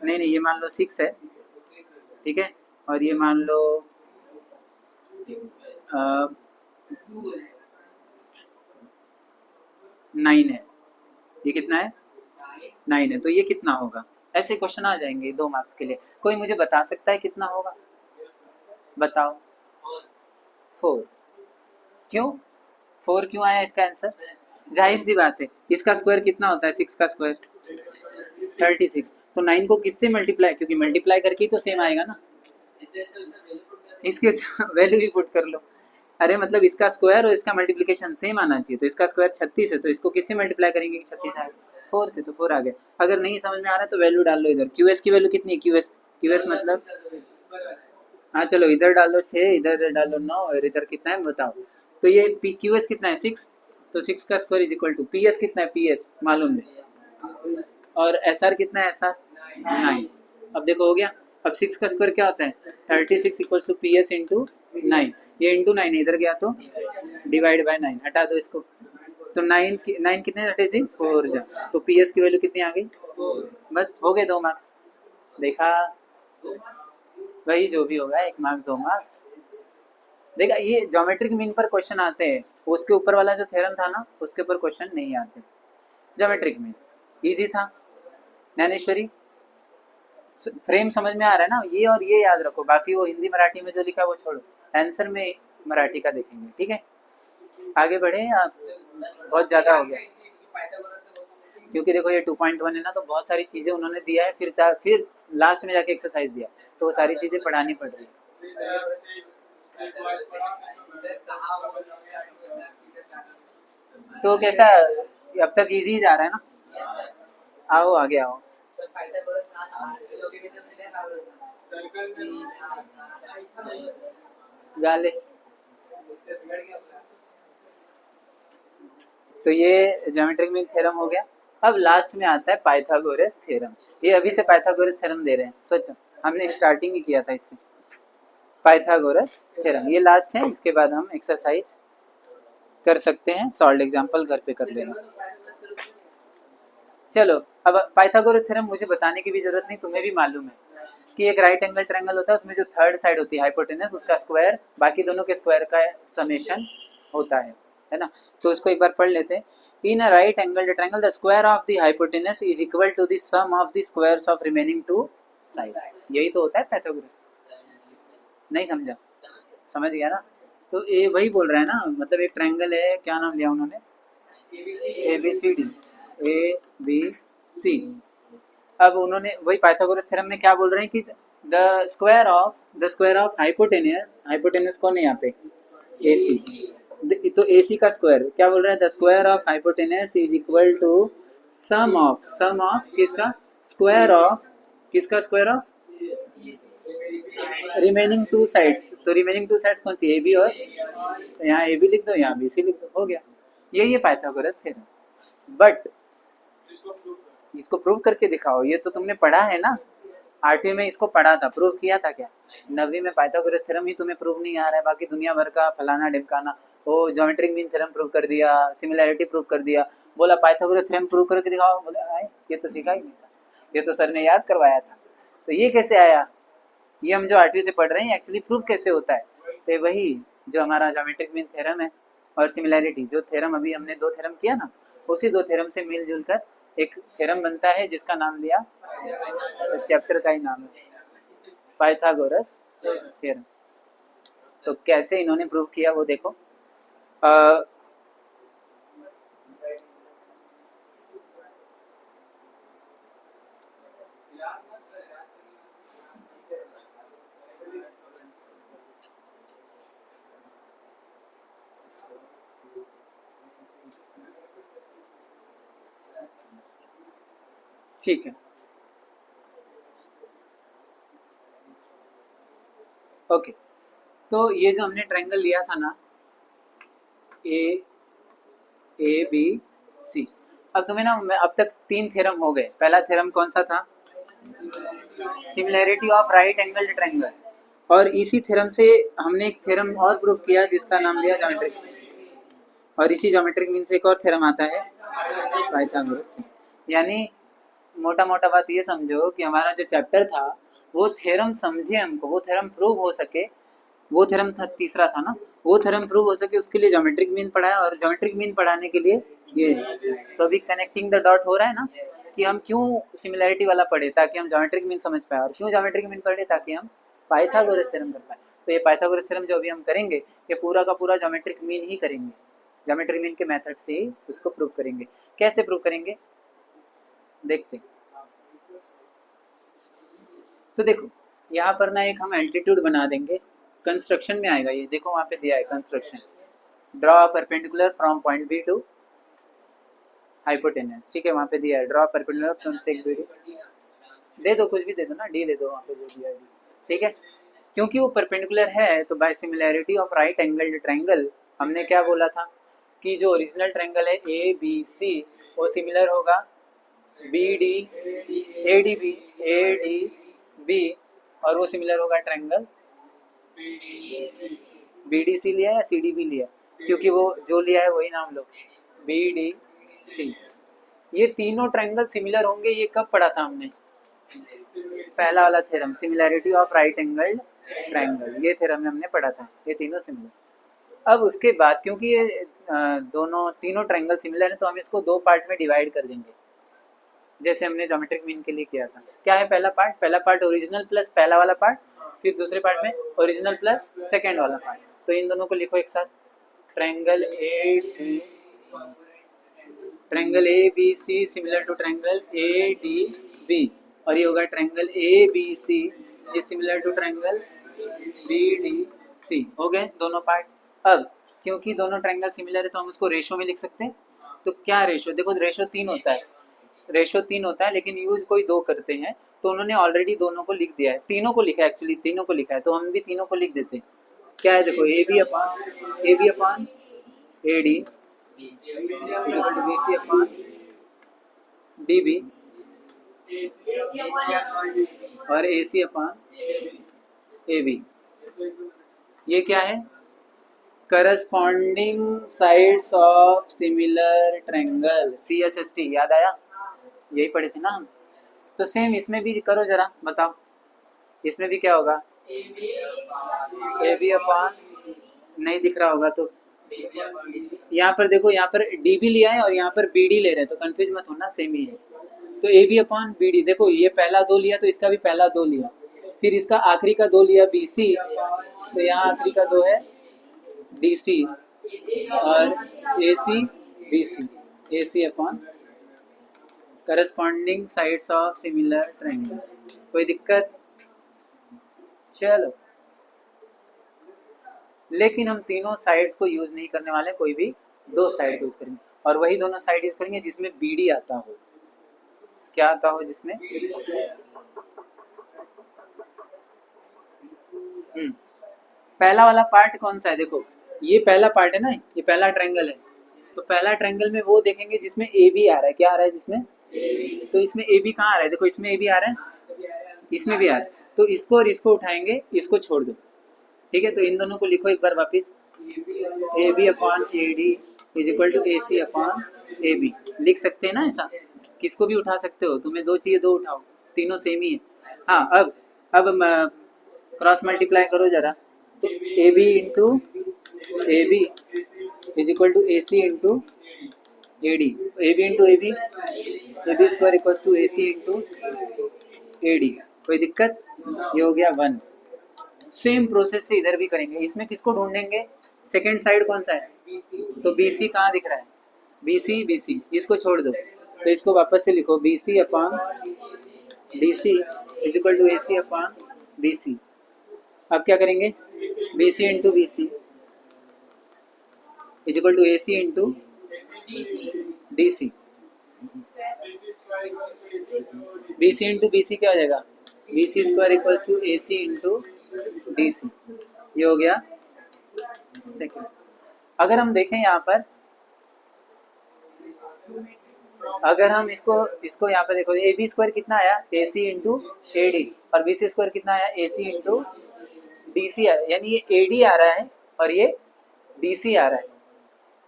Speaker 1: नहीं ये मान लो 6 है, ठीक है, और ये मान लो 9 है। ये कितना है? 9 है। तो ये कितना होगा? ऐसे क्वेश्चन आ जाएंगे 2 मार्क्स के लिए। कोई मुझे बता सकता है कितना होगा? बताओ। 4। क्यों 4 क्यों आया इसका आंसर? जाहिर सी बात है, इसका स्क्वायर कितना होता है? 6 का स्क्वायर 36। तो 9 को किससे मल्टीप्लाई, क्योंकि मल्टीप्लाई करके ही तो सेम आएगा ना, इसके वैल्यू भी पुट कर लो। अरे मतलब इसका स्क्वायर और इसका मल्टीप्लिकेशन सेम आना चाहिए, तो इसका स्क्वायर 36 है, तो इसको किससे मल्टीप्लाई करेंगे कि 36 आएगा? 4 से, तो 4 आ गया। अगर नहीं समझ में आ रहा है तो वैल्यू डाल लो इधर। QS की वैल्यू कितनी है? QS मतलब, हाँ चलो इधर डालो 6, इधर डालो 9 और इधर कितना है बताओ। तो ये QS कितना है? 6। तो 6 का square is equal to PS कितना है? PS मालूम है। और SR कितना है? SR 9। अब देखो हो गया। अब 6 का स्क्वायर क्या होता है? 36 इक्वल टू PS इंटू 9। ये इंटू 9 इधर गया तो डिवाइड बाय 9, हटा दो इसको। तो 9 कितने हटे जी? 4 जा। तो PS की वैल्यू कितनी आ गई? बस हो गए 2 मार्क्स। देखा, वही जो भी होगा 1 मार्क्स 2 मार्क्स। देखा, ये ज्योमेट्रिक मीन पर क्वेश्चन आते हैं, उसके ऊपर वाला जो थ्योरम था ना उसके ऊपर क्वेश्चन नहीं आते। ज्योमेट्रिक मीन इजी था। ज्ञानेश्वरी फ्रेम समझ में आ रहा है ना? ये और ये याद रखो, बाकी वो हिंदी मराठी में जो लिखा है वो छोड़ो, आंसर में मराठी का देखेंगे, ठीक है। आगे बढ़े, आप बहुत ज़्यादा हो गया, क्योंकि देखो ये 2.1 है ना, तो बहुत सारी चीज़ें उन्होंने दिया है, फिर लास्ट में जाके एक्सरसाइज दिया, तो वो सारी चीज़ें पढ़ानी पड़ रही है। तो कैसा, अब तक इजी जा रहा है ना? आओ आगे आओ। गाले, तो ये ज्योमेट्रिक मीन थ्योरम हो गया। अब लास्ट में आता है पाइथागोरस थ्योरम। ये अभी से पाइथागोरस थ्योरम दे रहे हैं, सोचो हमने स्टार्टिंग ही किया था इससे। पाइथागोरस थ्योरम ये लास्ट है, इसके बाद हम एक्सरसाइज कर सकते हैं, सॉल्व एग्जांपल घर पे कर लेना। चलो, अब पाइथागोरस थ्योरम मुझे बताने की भी जरूरत नहीं, तुम्हें भी मालूम है कि एक राइट एंगल ट्रायंगल होता है, उसमें जो थर्ड साइड होती है हाइपोटेनस, उसका स्क्वायर बाकी दोनों के स्क्वायर का समेशन होता है ना। तो उसको एक बार पढ़ लेते हैं। In a right angle triangle the square of the hypotenuse is equal to the sum of the squares of remaining two sides. यही तो होता है पाइथागोरस। नहीं समझा? समझ गया ना? तो ये वही बोल रहा है ना, मतलब एक ट्रायंगल है, क्या नाम लिया उन्होंने? ABCD, ABC। अब उन्होंने वही पाइथागोरस थ्योरम में क्या बोल रहे हैं कि the square of hypotenuse, hypotenuse कौन है यहाँ पे? AC। तो AC का स्क्वायर क्या बोल रहा है? The square of hypotenuse is equal to sum of किसका? स्क्वायर ऑफ किसका? Square of remaining two sides. तो रिमेनिंग टू साइड्स कौन सी? AB और, तो यहाँ AB लिख दो, यहाँ BC लिख दो, हो गया। यही है पाइथागोरस थ्योरम। बट इसको प्रूव करके दिखाओ, ये तो तुमने पढ़ा है ना, 8वीं में इसको पढ़ा था, प्रूव किया था क्या? 9वीं में पाइथागोरस थ्योरम ही तुम्हें प्रूव नहीं आ रहा है, बाकी दुनिया भर का फलाना ढिमकाना, वो ज्योमेट्रिक मीन थ्योरम प्रूव कर दिया, सिमिलैरिटी प्रूव कर दिया, बोला पाइथागोरस थ्योरम प्रूव करके दिखाओ, बोले आए ये तो सीखा ही नहीं था, ये तो सर ने याद करवाया था, तो ये कैसे आया? ये हम जो 8वीं से पढ़ रहे हैं एक्चुअली प्रूव कैसे होता है, तो वही जो हमारा ज्योमेट्रिक मीन थ्योरम है और सिमिलैरिटी, जो थ्योरम अभी हमने 2 थ्योरम किया ना, उसी 2 थ्योरम से मिलजुल कर एक थ्योरम बनता है जिसका नाम दिया, चैप्टर का ही नाम है पाइथागोरस थ्योरम। तो कैसे इन्होंने प्रूव किया वो देखो। ठीक है, ओके, तो ये जो हमने ट्रायंगल लिया था ना, ए बी सी, अब तुम्हें ना अब तक 3 थ्योरम हो गए। पहला थ्योरम कौन सा था? Similarity of right angled triangle. और इसी थ्योरम से हमने एक थ्योरम और प्रूव किया जिसका नाम दिया ज्योमेट्रिक, और इसी ज्योमेट्रिक मीन से एक और थ्योरम आता है पाइथागोरस थ्योरम। यानी मोटा मोटा बात ये समझो कि हमारा जो चैप्टर था वो थ्योरम समझे हमको, वो थ्योरम प्रूव हो सके, वो थ्योरम था तीसरा था ना, वो थ्योरम प्रूव हो सके उसके लिए ज्योमेट्रिक मीन पढ़ाया, और ज्योमेट्रिक मीन पढ़ाने के लिए ये। तो अभी कनेक्टिंग द डॉट हो रहा है ना कि हम क्यों सिमिलैरिटी वाला पढ़े, ताकि हम ज्योमेट्रिक मीन समझ पाए, और क्यों ज्योमेट्रिक मीन पढ़े, ताकि हम पाइथागोरस थ्योरम कर पाए। तो ये पाइथागोरस थ्योरम जो अभी हम करेंगे ये पूरा का पूरा ज्योमेट्रिक मीन ही करेंगे, ज्योमेट्रिक मीन के मेथड से ही उसको प्रूव करेंगे। कैसे प्रूव करेंगे देखते। तो देखो यहाँ पर ना एक हम एल्टीट्यूड बना देंगे, कंस्ट्रक्शन में आएगा ये, देखो वहाँ पे दिया है construction, draw perpendicular from point B to hypotenuse, ठीक है, वहाँ पे दिया है ड्रॉ परपेंडिकुलर फ्रॉम सेक बी डी, दे दो कुछ भी दे दो ना, डी दे दो वहाँ पे जो दिया है, ठीक है। क्योंकि वो परपेंडिकुलर है तो by similarity of right angled triangle हमने क्या बोला था कि जो ओरिजिनल ट्रायंगल है ए बी सी वो सिमिलर होगा B D A D B, और वो सिमिलर होगा ट्रायंगल बी डी सी लिया या सी डी बी लिया, क्योंकि वो जो लिया है वही नाम लो, बी डी सी। ये तीनों ट्रायंगल सिमिलर होंगे, ये कब पढ़ा था हमने? पहला वाला theorem, similarity of right angled triangle, ये थ्योरम में हमने पढ़ा था, ये तीनों सिमिलर। अब उसके बाद क्योंकि ये दोनों तीनों ट्रायंगल सिमिलर है तो हम इसको 2 पार्ट में डिवाइड कर देंगे, जैसे हमने ज्योमेट्रिक मीन के लिए किया था। क्या है पहला पार्ट? पहला पार्ट ओरिजिनल प्लस पहला वाला पार्ट, फिर दूसरे पार्ट में ओरिजिनल प्लस सेकेंड वाला पार्ट। तो इन दोनों को लिखो एक साथ, triangle A B C similar to triangle A D B, और ये होगा ट्रायंगल ए बी सी ये similar to triangle B D C. हो गए दोनों पार्ट। अब क्योंकि दोनों ट्रायंगल सिमिलर है तो हम उसको रेशो में लिख सकते हैं। तो क्या रेशो? देखो रेशो 3 होता है, रेशो 3 होता है, लेकिन यूज कोई 2 करते हैं, तो उन्होंने ऑलरेडी दोनों को लिख दिया है, तीनों को लिखा है, एक्चुअली तीनों को लिखा है, तो हम भी तीनों को लिख देते हैं। क्या है देखो, A B upon A D B C upon D B और A C upon A B. ये क्या है? Corresponding sides of similar triangle, CSST, याद आया? यही पढ़े थे ना हम। तो सेम इसमें भी करो जरा, बताओ इसमें भी क्या होगा? ए बी अपान, नहीं दिख रहा होगा तो यहाँ पर देखो, यहाँ पर डी बी लिया है और यहाँ पर बी डी ले रहे हैं, तो कंफ्यूज मत होना, सेम ही है। तो A B upon B D, देखो ये पहला 2 लिया तो इसका भी पहला 2 लिया, फिर इसका आखिरी का 2 लिया बी सी, तो यहाँ आखिरी का 2 है डी सी, और A C B C, A C upon corresponding sides of similar triangle. कोई दिक्कत? चलो, लेकिन हम तीनों साइड्स को यूज नहीं करने वाले, कोई भी 2 साइड को यूज करेंगे, और वही दोनों साइड यूज करेंगे जिसमें बी डी आता हो। क्या आता हो जिसमें? पहला वाला पार्ट कौन सा है? देखो ये पहला पार्ट है ना, ये पहला ट्रायंगल है, तो पहला ट्रायंगल में वो देखेंगे जिसमें ए बी आ रहा है। क्या आ रहा है जिसमें? तो इसमें ए बी कहाँ आ रहा है? देखो इसमें ए बी आ रहा है, इसमें भी आ रहा है, तो इसको और इसको उठाएंगे, इसको छोड़ दो, ठीक है। तो इन दोनों को लिखो एक बार वापिस, A B upon A D is equal to A C upon A B, लिख सकते हैं ना ऐसा? किसको भी उठा सकते हो, तुम्हें 2 चाहिए 2 उठाओ, तीनों सेम ही है। हाँ, अब क्रॉस मल्टीप्लाई करो जरा, तो A B into A B is equal to A C into A D, तो A B into A B square equals to A C into A D. कोई दिक्कत? ये हो गया 1। सेम प्रोसेस से इधर भी करेंगे। इसमें किसको ढूंढेंगे? सेकेंड साइड कौन सा है? तो बी सी कहाँ दिख रहा है? बी सी, इसको छोड़ दो, तो इसको वापस से लिखो, B C upon D C is equal to A C upon B C. अब क्या करेंगे? B C into B C is equal to A C into D C. B C into B C क्या हो जाएगा? B C square equals to A C into DC, ये हो गया second. अगर हम देखें यहाँ पर, अगर हम इसको इसको यहाँ पे देखो, ए बी स्क्वायर कितना आया, ए सी इंटू ए डी, और बी सी स्क्वायर कितना आया, ए सी इंटू डी सी आया, यानी ये ए डी आ रहा है और ये डी सी आ रहा है।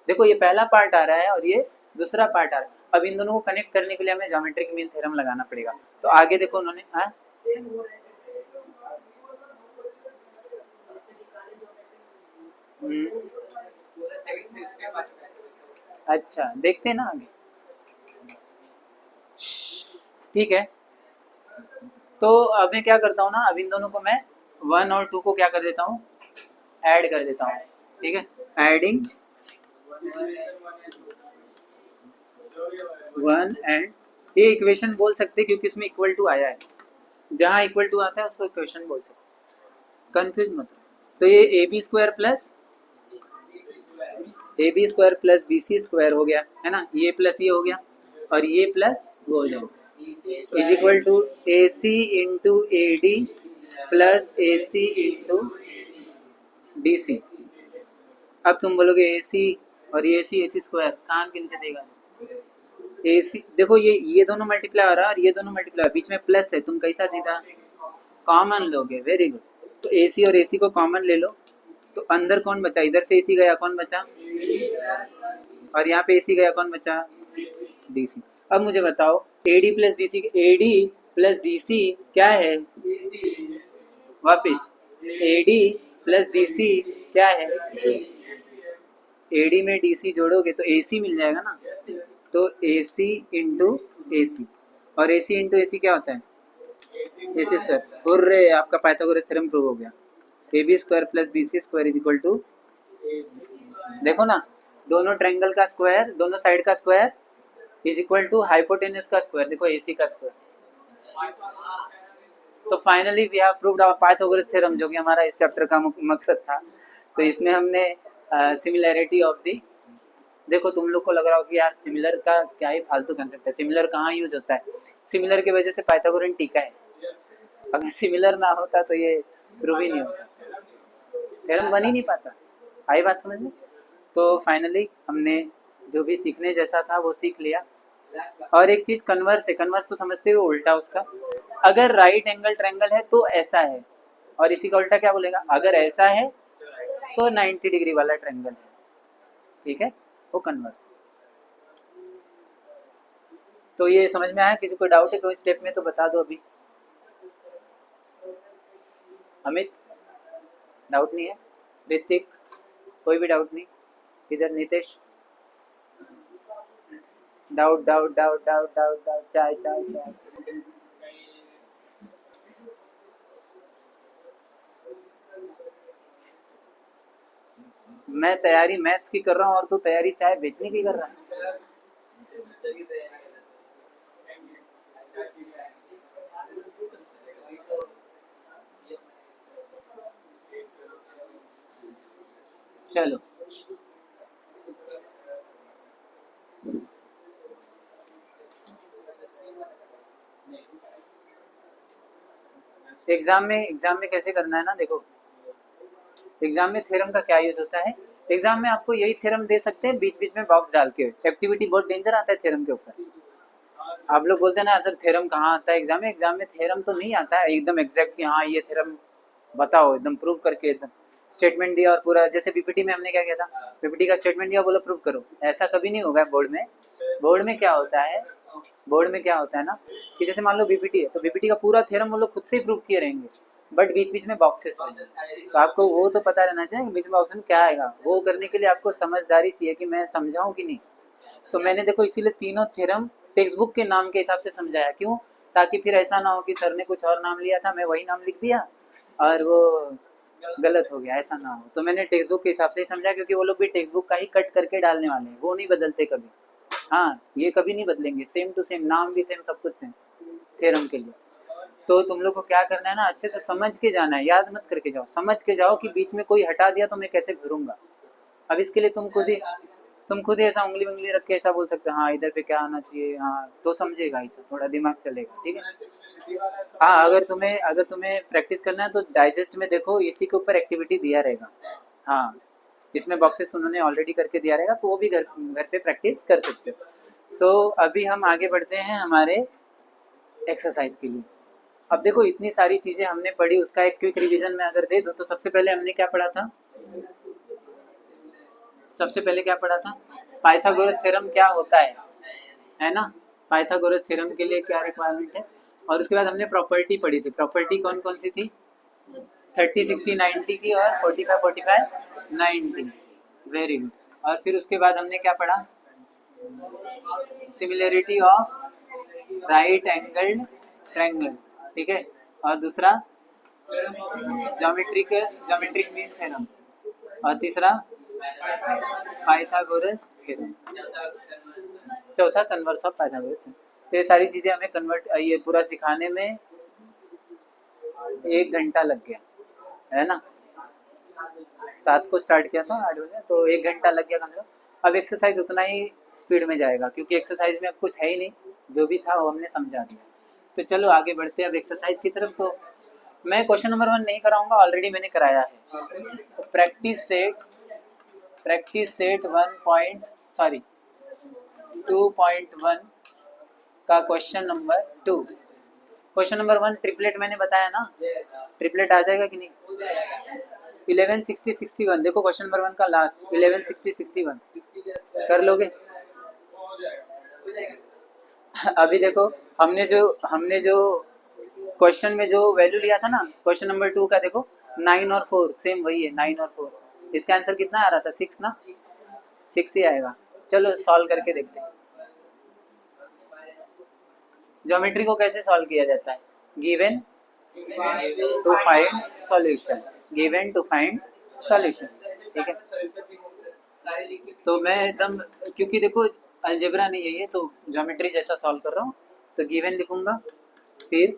Speaker 1: देखो ये पहला पार्ट आ रहा है और ये दूसरा पार्ट आ रहा है। अब इन दोनों को कनेक्ट करने के लिए हमें ज्योमेट्रिक मीन थ्योरम लगाना पड़ेगा। तो आगे देखो उन्होंने अच्छा देखते हैं ना आगे, ठीक है। तो अब मैं क्या करता हूँ ना, अब इन दोनों को मैं 1 और 2 को क्या कर देता हूँ, ऐड कर देता हूँ, ठीक है। एडिंग 1 एंड, ये इक्वेशन बोल सकते हैं क्योंकि इसमें इक्वल टू आया है, जहाँ इक्वल टू आता है उसको इक्वेशन बोल सकते हैं, कंफ्यूज मत। तो ये A B square plus B C square हो गया है ना, ये प्लस ये हो गया और ये प्लस वो हो जाएगा, is equal to A C into A D plus A C into D C. अब तुम बोलोगे ए सी और ये ए सी स्क्वायर कहाँ के नीचे देगा, ए सी देखो ये दोनों मल्टीप्लाई हो रहा है और ये दोनों मल्टीप्लाई, बीच में प्लस है, तुम कैसा देता, कॉमन लोगे, वेरी गुड। तो ए सी और ए सी को कॉमन ले लो, तो अंदर कौन बचा, इधर से ए सी गया, कौन बचा, और यहाँ पे ए सी गया, कौन बचा, डी सी। अब मुझे बताओ A D plus D C, A D plus D C क्या है, वापिस A D plus D C क्या है, ए डी में डी सी जोड़ोगे तो ए सी मिल जाएगा ना, तो ए सी इंटू ए सी, और ए सी इंटू ए सी क्या होता है, ए सी स्क्वायर। हुर्रे, आपका पाइथागोरस थ्योरम प्रूव हो गया, A B square plus B C square is equal to, देखो ना, दोनों ट्रायंगल का स्क्वायर, दोनों साइड का square is equal to hypotenuse का स्क्वायर, देखो ए सी का स्क्वायर। तो finally we have proved our Pythagoras theorem, जो कि हमारा इस चैप्टर का मकसद था। तो इसमें हमने सिमिलैरिटी ऑफ दी, देखो तुम लोग को लग रहा हो कि यार सिमिलर का क्या ही फालतू कंसेप्ट है, सिमिलर कहाँ यूज होता है, सिमिलर की वजह से पाइथागोरन टीका है, अगर सिमिलर ना होता तो ये प्रूव ही नहीं होता, थ्योरम बन ही नहीं पाता। आई बात समझ में। तो फाइनली हमने जो भी सीखने जैसा था वो सीख लिया। और एक चीज कन्वर्स है, कन्वर्स तो समझते हो, उल्टा उसका, अगर राइट एंगल ट्रायंगल है तो ऐसा है, और इसी का उल्टा क्या बोलेगा, अगर ऐसा है तो 90 डिग्री वाला ट्रायंगल है, ठीक है, वो कन्वर्स। तो ये समझ में आया, किसी को डाउट है कोई स्टेप में तो बता दो अभी। अमित डाउट नहीं है, ऋतिक कोई भी डाउट नहीं, इधर Nitesh doubt doubt doubt doubt doubt doubt, चाय चाय चाय। मैं तैयारी मैथ्स की कर रहा हूँ और तू तैयारी चाय बेचने की कर रहा है। चलो एग्जाम में कैसे करना है ना, देखो एग्जाम में थ्योरम का क्या यूज होता है, एग्जाम में आपको यही थ्योरम दे सकते हैं बीच बीच में बॉक्स डाल के, एक्टिविटी बहुत डेंजर आता है थ्योरम के ऊपर। आप लोग बोलते हैं ना सर थ्योरम कहाँ आता है एग्जाम में थ्योरम तो नहीं आता है एकदम एग्जैक्ट कि हाँ ये थ्योरम बताओ, एकदम प्रूव करके एकदम स्टेटमेंट दिया और पूरा, जैसे पीपीटी में हमने क्या किया था, पीपीटी का स्टेटमेंट दिया, बोला प्रूव करो, ऐसा कभी नहीं होगा बोर्ड में। बोर्ड में क्या होता है, बोर्ड में क्या होता है ना कि जैसे मान लो बीपीटी है तो बीपीटी का पूरा थ्योरम वो लोग खुद से ही प्रूव किए रहेंगे, बट बीच बीच में बॉक्सेस रहेंगे, तो आपको वो तो पता रहना चाहिए कि बीच में बॉक्स में क्या आएगा, वो करने के लिए आपको समझदारी चाहिए कि मैं समझाऊं कि नहीं। तो मैंने देखो इसीलिए तीनों थ्योरम टेक्स्ट बुक के नाम के हिसाब से समझाया, क्यों, ताकि फिर ऐसा ना हो कि सर ने कुछ और नाम लिया था मैं वही नाम लिख दिया और वो गलत हो गया, ऐसा ना हो। तो मैंने टेक्स्ट बुक के हिसाब से ही समझा, क्योंकि वो लोग भी टेक्स्ट बुक का ही कट करके डालने वाले हैं, वो नहीं बदलते कभी, हाँ ये कभी नहीं बदलेंगे, सेम टू सेम, नाम भी सेम, सब कुछ सेम थ्योरम के लिए। तो तुम लोग को क्या करना है ना, अच्छे से समझ के जाना है, याद मत करके जाओ, समझ के जाओ कि बीच में कोई हटा दिया तो मैं कैसे भरूंगा। अब इसके लिए तुम खुद ही ऐसा उंगली उंगली रख के ऐसा बोल सकते हो, हाँ इधर पे क्या आना चाहिए, हाँ तो समझेगा, ऐसा थोड़ा दिमाग चलेगा, ठीक है। हाँ, अगर तुम्हें प्रैक्टिस करना है तो डाइजेस्ट में देखो, इसी के ऊपर एक्टिविटी दिया रहेगा। हाँ, इसमें बॉक्सेस उन्होंने ऑलरेडी करके दिया रहेगा, तो वो भी घर घर पे प्रैक्टिस कर सकते हो। सो अभी हम आगे बढ़ते हैं हमारे एक्सरसाइज के लिए। अब देखो, इतनी सारी चीजें हमने पढ़ी, उसका एक क्विक रिवीजन में अगर दे दूं तो सबसे पहले हमने क्या पढ़ा था? सबसे पहले क्या पढ़ा था? पाइथागोरस थ्योरम क्या होता है ना? पाइथागोरस थ्योरम के लिए क्या रिक्वायरमेंट है? और उसके बाद हमने प्रॉपर्टी पढ़ी थी। प्रॉपर्टी कौन कौन सी थी? 30 60 90 की और 45 45 90। Very good. और फिर उसके बाद हमने क्या पढ़ा? Similarity of right angled triangle, ठीक है। और दूसरा ज्योमेट्रिक मीन थ्योरम। और तीसरा पाइथागोरस थ्योरम। चौथा कन्वर्स ऑफ पाइथागोरस। तो ये सारी चीजें हमें ये पूरा सिखाने में 1 घंटा लग गया, है ना? 7 को स्टार्ट किया था, 8 बजे, तो 1 घंटा लग गया कम से कम। अब एक्सरसाइज उतना ही स्पीड में जाएगा, क्योंकि एक्सरसाइज में अब कुछ है ही नहीं, जो भी था वो हमने समझा दिया। तो चलो आगे बढ़ते हैं अब एक्सरसाइज की तरफ। तो मैं क्वेश्चन नंबर 1 नहीं कराऊंगा, ऑलरेडी मैंने कराया है। प्रैक्टिस सेट 2.1 का question number 2। Question number 1 triplet मैंने बताया ना, ट्रिपलेट आ जाएगा कि नहीं? 11 60 61। देखो क्वेश्चन नंबर 1 का लास्ट 11 60 61 कर लोगे? अभी देखो, हमने जो क्वेश्चन में जो वैल्यू लिया था ना, क्वेश्चन नंबर 2 का देखो, 9 और 4 सेम वही है, 9 और 4। इसका आंसर कितना आ रहा था? 6 ना? 6 ही आएगा। चलो सॉल्व करके देखते हैं। ज्योमेट्री को कैसे सॉल्व किया जाता है? Given to find solution, given to find solution, ठीक है। तो मैं एकदम, क्योंकि देखो अलजेब्रा नहीं है ये, तो ज्योमेट्री जैसा सॉल्व कर रहा हूँ। तो गिवन लिखूंगा, फिर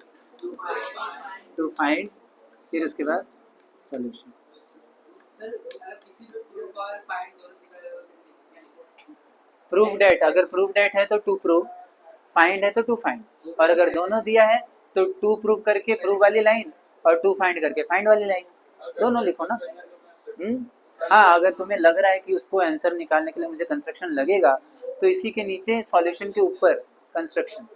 Speaker 1: टू फाइंड, फिर उसके बाद सॉल्यूशन। प्रूव डेट, अगर प्रूव डेट है तो टू प्रूव, फाइंड है तो टू फाइंड, और अगर दोनों दिया है तो टू प्रूव करके प्रूव वाली लाइन और टू फाइंड करके फाइंड वाली लाइन, दोनों लिखो ना। हाँ, अगर तुम्हें लग रहा है कि उसको आंसर निकालने के लिए मुझे कंस्ट्रक्शन लगेगा, तो इसी के नीचे सॉल्यूशन के ऊपर कंस्ट्रक्शन।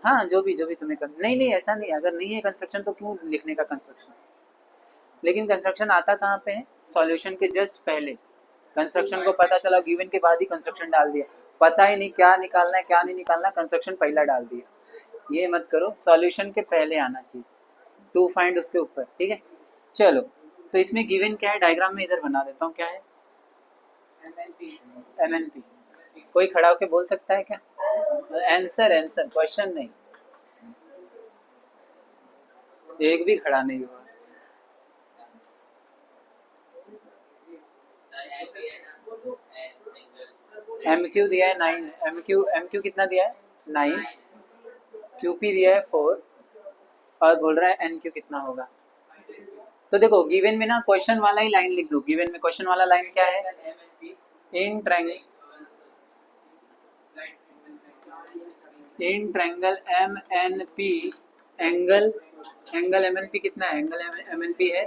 Speaker 1: हाँ, जो भी तुम्हें कर, नहीं ऐसा नहीं, अगर नहीं है कंस्ट्रक्शन तो क्यों लिखने का कंस्ट्रक्शन? लेकिन कंस्ट्रक्शन आता कहाँ पे है? सॉल्यूशन के जस्ट पहले। कंस्ट्रक्शन को पता चला, गिवन के बाद ही कंस्ट्रक्शन डाल दिया, पता ही नहीं क्या निकालना है क्या नहीं निकालना, कंस्ट्रक्शन पहला डाल दिया। ये मत करो, सॉल्यूशन के पहले आना चाहिए, टू फाइंड उसके ऊपर, ठीक है। चलो, तो इसमें गिवन क्या है, डायग्राम में इधर बना देता हूँ, क्या है? MNP। कोई खड़ा होके बोल सकता है क्या? आंसर क्वेश्चन नहीं, एक भी खड़ा नहीं हुआ। MQ दिया है 9, MQ कितना दिया है? 9। QP दिया है 4, और बोल रहा है NQ कितना होगा। तो देखो गिवन में ना क्वेश्चन वाला ही लाइन लिख दो। गिवन में क्वेश्चन वाला लाइन क्या है? In triangle MNP, angle MNP कितना है? एंगल MNP है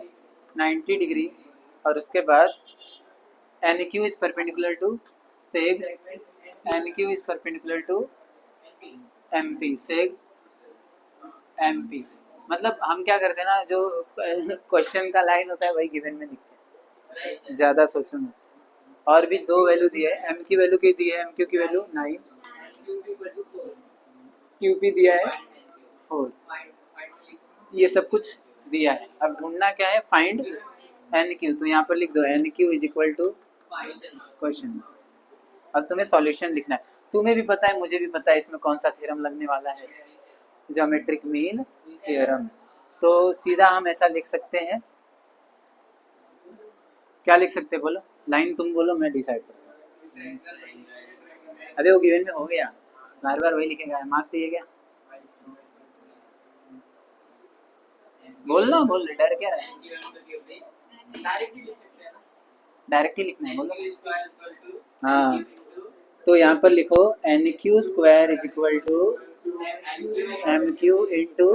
Speaker 1: 90 डिग्री, और उसके बाद NQ is perpendicular to seg, NQ is perpendicular to MP, seg MP। मतलब हम क्या करते हैं ना, जो क्वेश्चन का लाइन होता है वही गिवन में दिखता है, ज्यादा सोचो मत। और भी 2 वैल्यू दिए है, M की वैल्यू की दी है, MQ की वैल्यू 9, QP दिया है 4, ये सब कुछ दिया है। अब ढूंढना क्या है? Find NQ। तो यहाँ पर लिख दो NQ is equal to question. अब तुम्हें सॉल्यूशन लिखना है। तुम्हें भी पता है, मुझे भी पता है इसमें कौन सा थ्योरम लगने वाला है, ज्योमेट्रिक मीन थ्योरम। तो सीधा हम ऐसा लिख सकते हैं, क्या लिख सकते हैं बोलो? लाइन तुम बोलो, मैं डिसाइड करता हूँ। अरे वो गिवन में हो गया, बार बार वही लिखेगा, मार्क्स चाहिए क्या? बोलना, बोल, डर क्या रहा है? डायरेक्ट ही लिखना है, बोलो। हाँ, तो यहाँ पर लिखो NQ square is equal to M Q into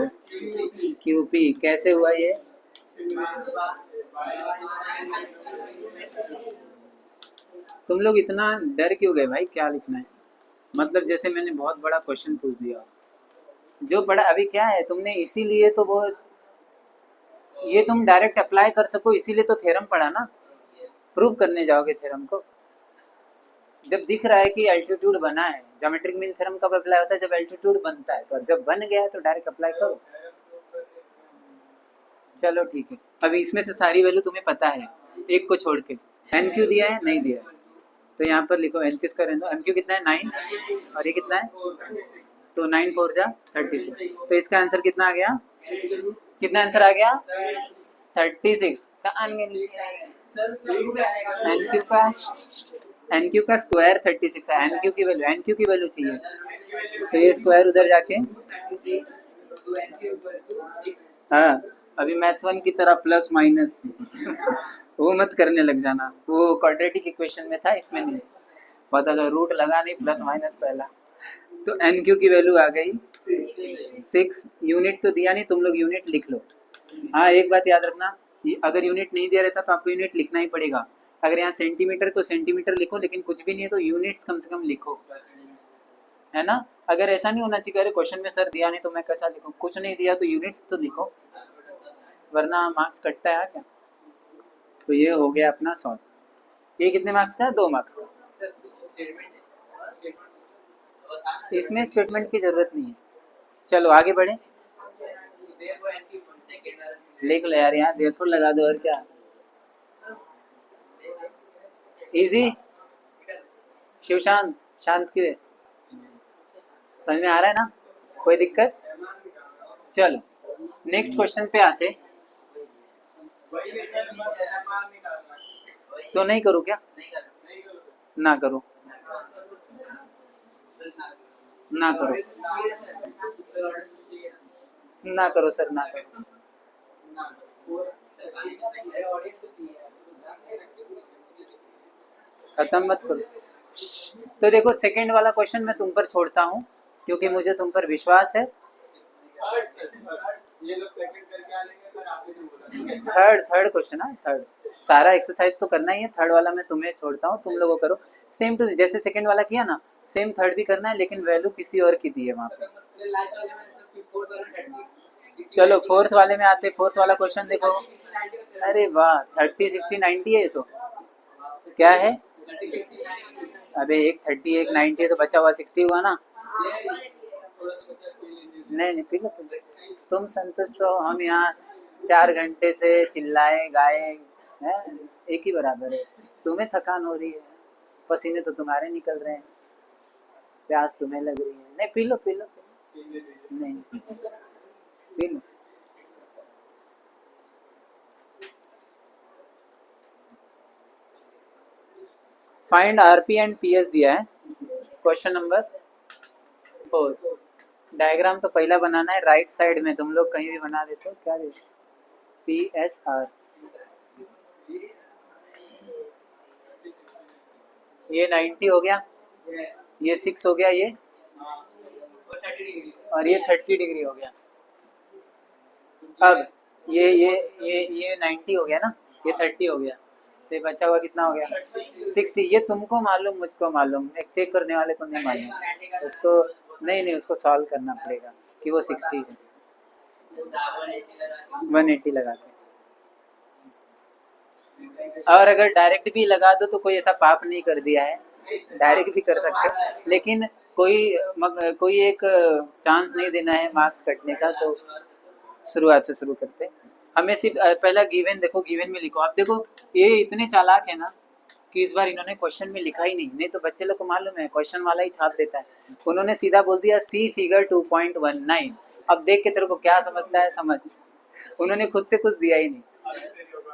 Speaker 1: Q P. कैसे हुआ ये? तुम लोग इतना डर क्यों गए भाई? क्या लिखना है? मतलब जैसे मैंने बहुत बड़ा क्वेश्चन पूछ दिया। जो पढ़ा अभी क्या है तुमने, इसीलिए तो वो ये तुम डायरेक्ट अप्लाई कर सको, इसीलिए तो थ्योरम पढ़ा ना। प्रूव करने जाओगे थ्योरम को? जब दिख रहा है कि एल्टीट्यूड बना है, ज्योमेट्रिक मीन थ्योरम कब अप्लाई होता है? जब एल्टीट्यूड बनता है। तो जब बन गया है तो डायरेक्ट अप्लाई करो। चलो ठीक है। अभी इसमें से सारी वैल्यू तुम्हें पता है, एक को छोड़ के। एन क्यू दिया है? नहीं दिया है। तो यहाँ पर लिखो एन किसका रहने दो। एम क्यू कितना है? 9। और ये कितना है? तो 9 4 जा 36। तो इसका आंसर कितना आ गया? कितना आंसर आ गया? 36 का एनक्यू का एनक्यू का स्क्वायर 36 है। एनक्यू की वैल्यू, एनक्यू की वैल्यू चाहिए, तो ये स्क्वायर उधर जाके। हाँ, अभी मैथ्स 1 की तरह प्लस माइनस वो मत करने लग जाना। वो क्वाड्रेटिक इक्वेशन में था, इसमें नहीं। पता था रूट लगा नहीं, प्लस माइनस पहला। तो एनक्यू की वैल्यू आ गई 6। यूनिट तो दिया नहीं, तुम लोग यूनिट लिख लो। हाँ, एक बात याद रखना, अगर यूनिट नहीं दिया रहता तो आपको यूनिट लिखना ही पड़ेगा। अगर यहाँ सेंटीमीटर तो सेंटीमीटर लिखो, लेकिन कुछ भी नहीं है तो यूनिट्स कम से कम लिखो, है ना। अगर ऐसा नहीं होना चाहिए अरे क्वेश्चन में सर दिया नहीं तो मैं कैसा लिखूं, कुछ नहीं दिया तो यूनिट्स तो लिखो, वरना मार्क्स कटता है क्या। तो ये हो गया अपना सॉल्व। ये कितने मार्क्स का है? 2 मार्क्स का। इसमें स्टेटमेंट की जरूरत नहीं है। चलो आगे बढ़े। लिख लो यार, यहाँ देयरफॉर लगा दो और क्या। इजी। शिव शांत, शांत क्यों है? समझ में आ रहा है ना? कोई दिक्कत? चलो नेक्स्ट क्वेश्चन पे आते। तो नहीं करूँ क्या? ना करो, ना करो, ना करो सर, ना करो। खत्म मत करो। तो देखो सेकंड वाला क्वेश्चन मैं तुम पर छोड़ता हूँ, क्योंकि मुझे तुम पर विश्वास है। थर्ड क्वेश्चन है, थर्ड। सारा एक्सरसाइज तो करना ही है, थर्ड वाला मैं तुम्हें छोड़ता हूँ, तुम लोगों करो। सेम टू जैसे सेकंड वाला किया ना, सेम थर्ड भी करना है, लेकिन वैल्यू किसी और की दी है वहाँ पे। चलो फोर्थ वाले में आते। फोर्थ वाला क्वेश्चन देखो। अरे वाह, 30 60 90 है ये तो। क्या है? अबे एक 30 एक 90 है तो बचा हुआ 60 हुआ ना। नहीं पी लो, तुम संतुष्ट रहो, हम यहाँ 4 घंटे से चिल्लाए गाए हैं, एक ही बराबर है। तुम्हें थकान हो रही है, पसीने तो तुम्हारे निकल रहे हैं, प्यास तुम्हें लग रही है। नहीं पी लो, पी लो, नहीं P low. Find RP and PS दिया है, क्वेश्चन नंबर 4। डायग्राम तो पहला बनाना है, राइट साइड में तुम लोग कहीं भी बना देते हो। क्या देते? पी एस आर, ये 90 हो गया, ये 6 हो गया, ये और ये 30 डिग्री हो गया। अब ये 90 हो गया ना, ये 30 हो गया, तो बचा हुआ कितना हो गया? 60। ये तुमको मालूम, मुझको मालूम, एक चेक करने वाले को नहीं मालूम। उसको नहीं उसको सॉल्व करना पड़ेगा कि वो 60 है। 180 लगा के, और अगर डायरेक्ट भी लगा दो तो कोई ऐसा पाप नहीं कर दिया है, डायरेक्ट भी कर सकते हो, लेकिन कोई एक चांस नहीं देना है मार्क्स कटने का। तो शुरुआत से शुरू करते। हमें सिर्फ पहला गिवन देखो, गिवन में लिखो। आप देखो ये इतने चालाक है ना कि इस बार इन्होंने क्वेश्चन में लिखा ही नहीं तो बच्चे लोग को मालूम है क्वेश्चन वाला ही छाप देता है। उन्होंने सीधा बोल दिया सी फिगर 2.19। अब देख के तेरे को क्या समझता है समझ, उन्होंने खुद से कुछ दिया ही नहीं।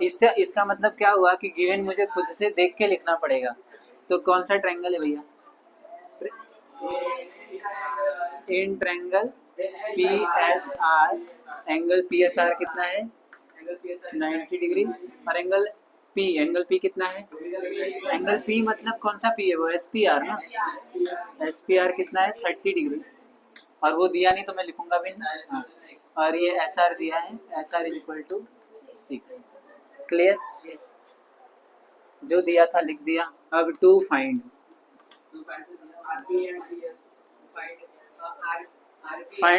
Speaker 1: इससे इसका मतलब क्या हुआ कि गिवन मुझे खुद से देख के लिखना पड़ेगा। तो कौन सा ट्रायंगल है भैया? In triangle P S R, angle P S R कितना है? 90 डिग्री। और एंगल पी कितना है? एंगल पी मतलब कौन सा पी है? वो एस पी आर ना। एस पी आर कितना है? 30 डिग्री। और वो दिया नहीं तो मैं लिखूंगा भी नहीं। हाँ। और ये एस आर दिया है, S R is equal to 6। Clear? जो दिया था लिख दिया। अब to find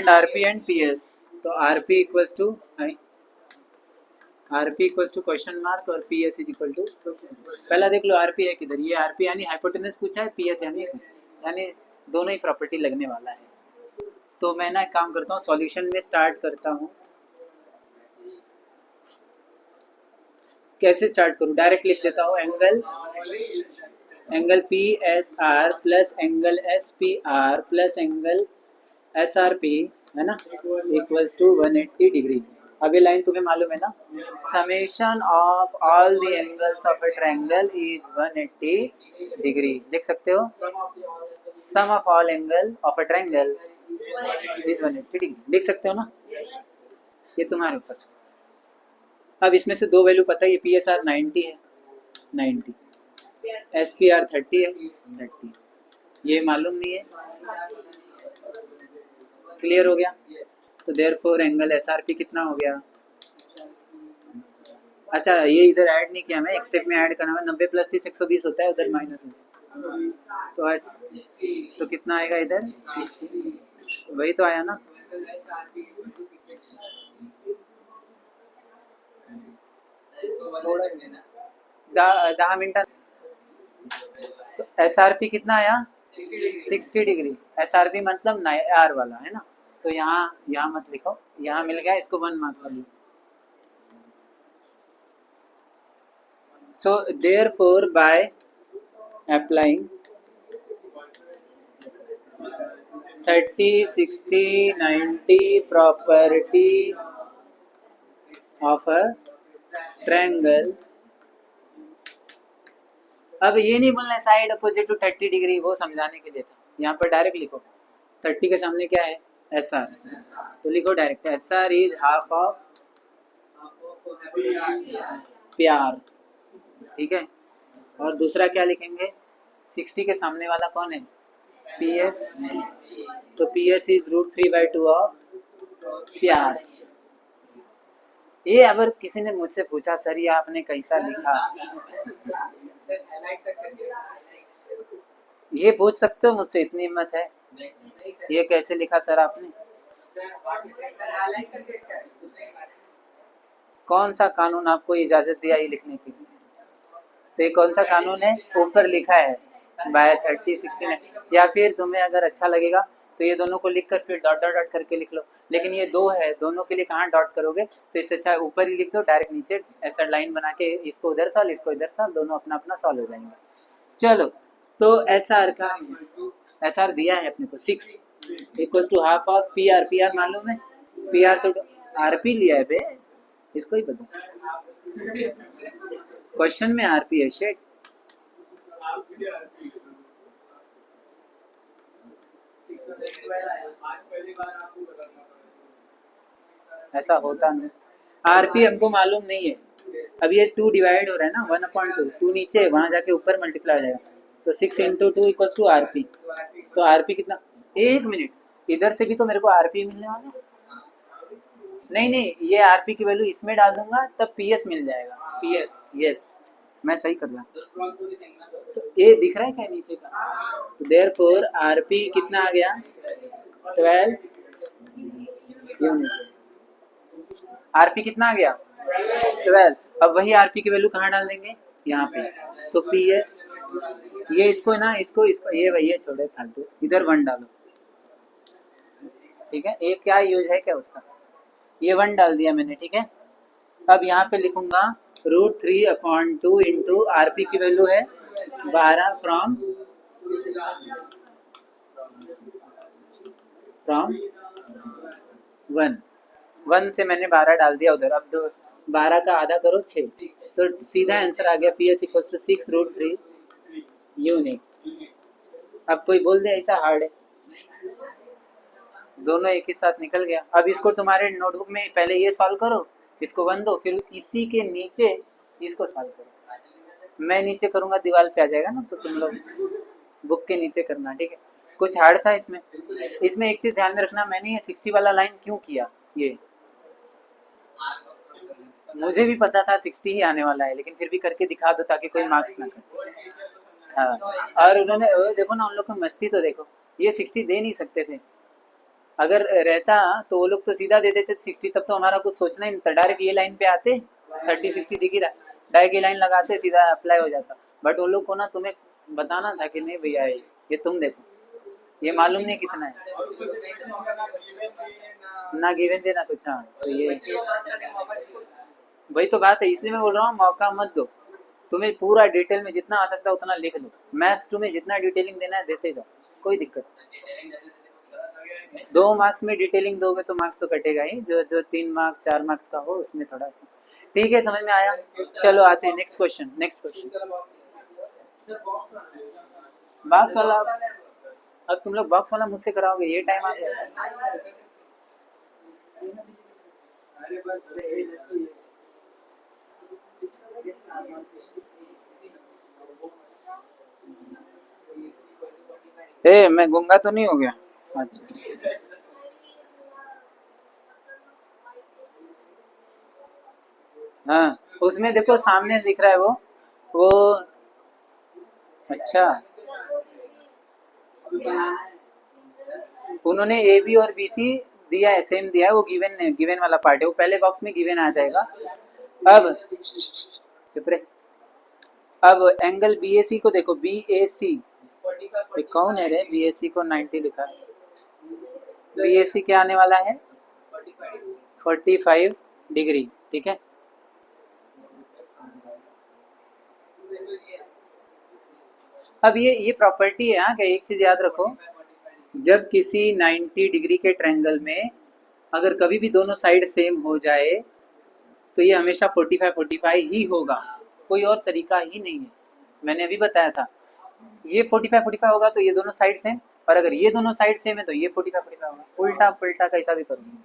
Speaker 1: RP and PS. तो RP equals to question mark और पीएस इज इक्वल टू। पहला देख लो आरपी है किधर। ये आरपी यानी हाइपोटेनस पूछा है, पीएस यानी दोनों ही प्रॉपर्टी लगने वाला है। तो मैं ना एक काम करता हूँ, सॉल्यूशन में स्टार्ट करता हूँ। कैसे स्टार्ट करूँ? डायरेक्ट लिख देता हूँ angle P S R plus angle S P R plus angle S R P, है ना, इक्वल्स टू 180 डिग्री। अब ये लाइन तुम्हें मालूम है ना, summation of all the angles of a triangle is 180 degree. लिख सकते हो, sum of all angle of a triangle is 180 degree. लिख सकते हो ना, ये तुम्हारे ऊपर। अब इसमें से दो वैल्यू पता है, ये पी एस आर 90 है, 90, एस पी आर 30 है, 30, ये मालूम नहीं है। क्लियर हो गया? तो therefore angle S R P कितना हो गया? अच्छा, ये इधर ऐड नहीं किया मैं, एक स्टेप में ऐड करना है। 90 प्लस 30 120 होता है, उधर माइनस में तो कितना आएगा इधर? 60। वही तो आया ना। थोड़ा 10 मिनट। तो एस आर पी कितना आया? 60 डिग्री। एस आर पी मतलब आर वाला है ना। तो यहाँ मत लिखो, यहाँ मिल गया, इसको 1 मार्क कर लो। So therefore by applying 30, 60, 90 property of a triangle, अब ये नहीं बोलना साइड अपोजिट टू 30 डिग्री, वो समझाने के लिए था। यहाँ पर डायरेक्ट लिखो, 30 के सामने क्या है? S are. तो लिखो direct, S R is half of प्यार। ठीक है। और दूसरा क्या लिखेंगे? 60 के सामने वाला कौन है? P S. तो पी एस इज √3/2 ऑफ प्यार। ये अगर किसी ने मुझसे पूछा सर ये आपने कैसा लिखा, ये पूछ सकते हो मुझसे, इतनी हिम्मत है? ये कैसे लिखा सर आपने? कौन सा कानून आपको इजाजत दिया ये लिखने की? तो ये कौन सा कानून है? ऊपर लिखा है बाय 30, 60। या फिर तुम्हें अगर अच्छा लगेगा तो ये दोनों को लिख कर फिर डॉट डॉट डॉट करके लिख लो। लेकिन ये दो है, दोनों के लिए कहाँ डॉट करोगे? तो इससे अच्छा ऊपर ही लिख दो डायरेक्ट, नीचे ऐसा लाइन बना के इसको उधर सॉल्व, इसको इधर सॉल्व, दोनों अपना अपना सॉल्व हो जाएंगे। चलो, तो एस आर का एस आर दिया है अपने को 6 equals to half of P R. P R मालूम है? पी आर तो आर पी लिया है बे, इसको ही पता। क्वेश्चन में आर पी है शेट। ऐसा होता नहीं, आरपी हमको मालूम नहीं है। अब ये 2 डिवाइड हो रहा है ना, 1/2, 2 नीचे, वहां जाके ऊपर मल्टीप्लाई हो जाएगा। तो 6 × 2 इक्वल्स टू आरपी। तो आरपी कितना? एक मिनट, इधर से भी तो मेरे को आरपी मिलने वाला है। नहीं, ये आरपी की वैल्यू इसमें डाल दूंगा तब पीएस मिल जाएगा। पीएस, यस, मैं सही कर रहा। तो ये दिख रहा है क्या नीचे का? तो देयरफॉर आरपी कितना आ गया? 12 यूनिट। आरपी कितना आ गया? 12। अब वही आरपी की वैल्यू कहाँ डाल देंगे? यहाँ पे। तो पीएस, ये इसको ना, इसको ये भैया छोड़े फालतू, इधर 1 डालो। ठीक है, एक क्या यूज है क्या उसका? ये 1 डाल दिया मैंने, ठीक है। अब यहाँ पे लिखूंगा √3/2 इंटू आरपी की वैल्यू है 12 फ्रॉम 1 से मैंने 12 डाल दिया उधर। अब 12 का आधा करो 6, तो सीधा आंसर आ गया पीएस इक्वल्स टू 6√3 यूनिट्स। अब कोई बोल दे ऐसा हार्ड है? दोनों एक ही साथ निकल गया। अब इसको तुम्हारे नोटबुक में पहले ये सॉल्व करो, इसको 1 दो, फिर इसी के नीचे इसको सॉल्व करो। मैं नीचे करूंगा, दीवार पे आ जाएगा ना, तो तुम लोग बुक के नीचे करना, ठीक है। कुछ हार्ड था इसमें? इसमें एक चीज ध्यान में रखना, मैंने ये 60 वाला लाइन क्यों किया, ये मुझे भी पता था 60 ही आने वाला है, लेकिन फिर भी करके दिखा दो ताकि कोई मार्क्स ना कटे। हाँ, और उन्होंने देखो ना, उन लोग को मस्ती तो देखो, ये 60 दे नहीं सकते थे। अगर रहता तो वो लोग तो सीधा दे देते 60, तब तो हमारा कुछ सोचना ही नहीं था, डायरेक्ट ये लाइन पे आते, 30 60 दिख ही रहा, डायरेक्ट ये लाइन लगाते, सीधा अप्लाई हो जाता। बट वो लोग को ना तुम्हें बताना था कि नहीं भैया ये तुम देखो, ये मालूम नहीं कितना है, ना गिवन देना कुछ। हाँ तो ये वही तो बात है, इसलिए मैं बोल रहा हूँ मौका मत दो, तुम्हें पूरा डिटेल में जितना आ सकता है उतना लिख लो। मैथ्स तुम्हें जितना डिटेलिंग देना है देते जाओ, कोई दिक्कत नहीं। 2 मार्क्स में डिटेलिंग दोगे तो मार्क्स तो कटेगा ही, जो जो 3 मार्क्स 4 मार्क्स का हो उसमें थोड़ा सा ठीक है, समझ में आया। चलो आते हैं next question. Next question box वाला, अब तुम लोग बॉक्स वाला मुझसे कराओगे, ये टाइम आ गया। ए मैं गूंगा तो नहीं हो गया? अच्छा हाँ, उसमें देखो सामने दिख रहा है वो अच्छा, उन्होंने ए बी और बी सी दिया है, सेम दिया है, वो गिवन गिवन वाला पार्ट है, वो पहले बॉक्स में गिवन आ जाएगा। अब चुप रहे। अब एंगल बी ए सी को देखो, बी ए सी कौन है रे, बी ए सी को 90 लिखा, बी ए सी क्या आने वाला है 45 डिग्री, ठीक है। अब ये प्रॉपर्टी है हाँ, कि एक चीज याद रखो, जब किसी 90 डिग्री के ट्रायंगल में अगर कभी भी दोनों साइड सेम हो जाए तो ये हमेशा 45 ही होगा, कोई और तरीका ही नहीं है। मैंने अभी बताया था, ये 45 होगा तो ये दोनों साइड सेम, और अगर ये दोनों साइड सेम है तो ये 45 होगा, उल्टा पुल्टा कैसा भी करूँगी।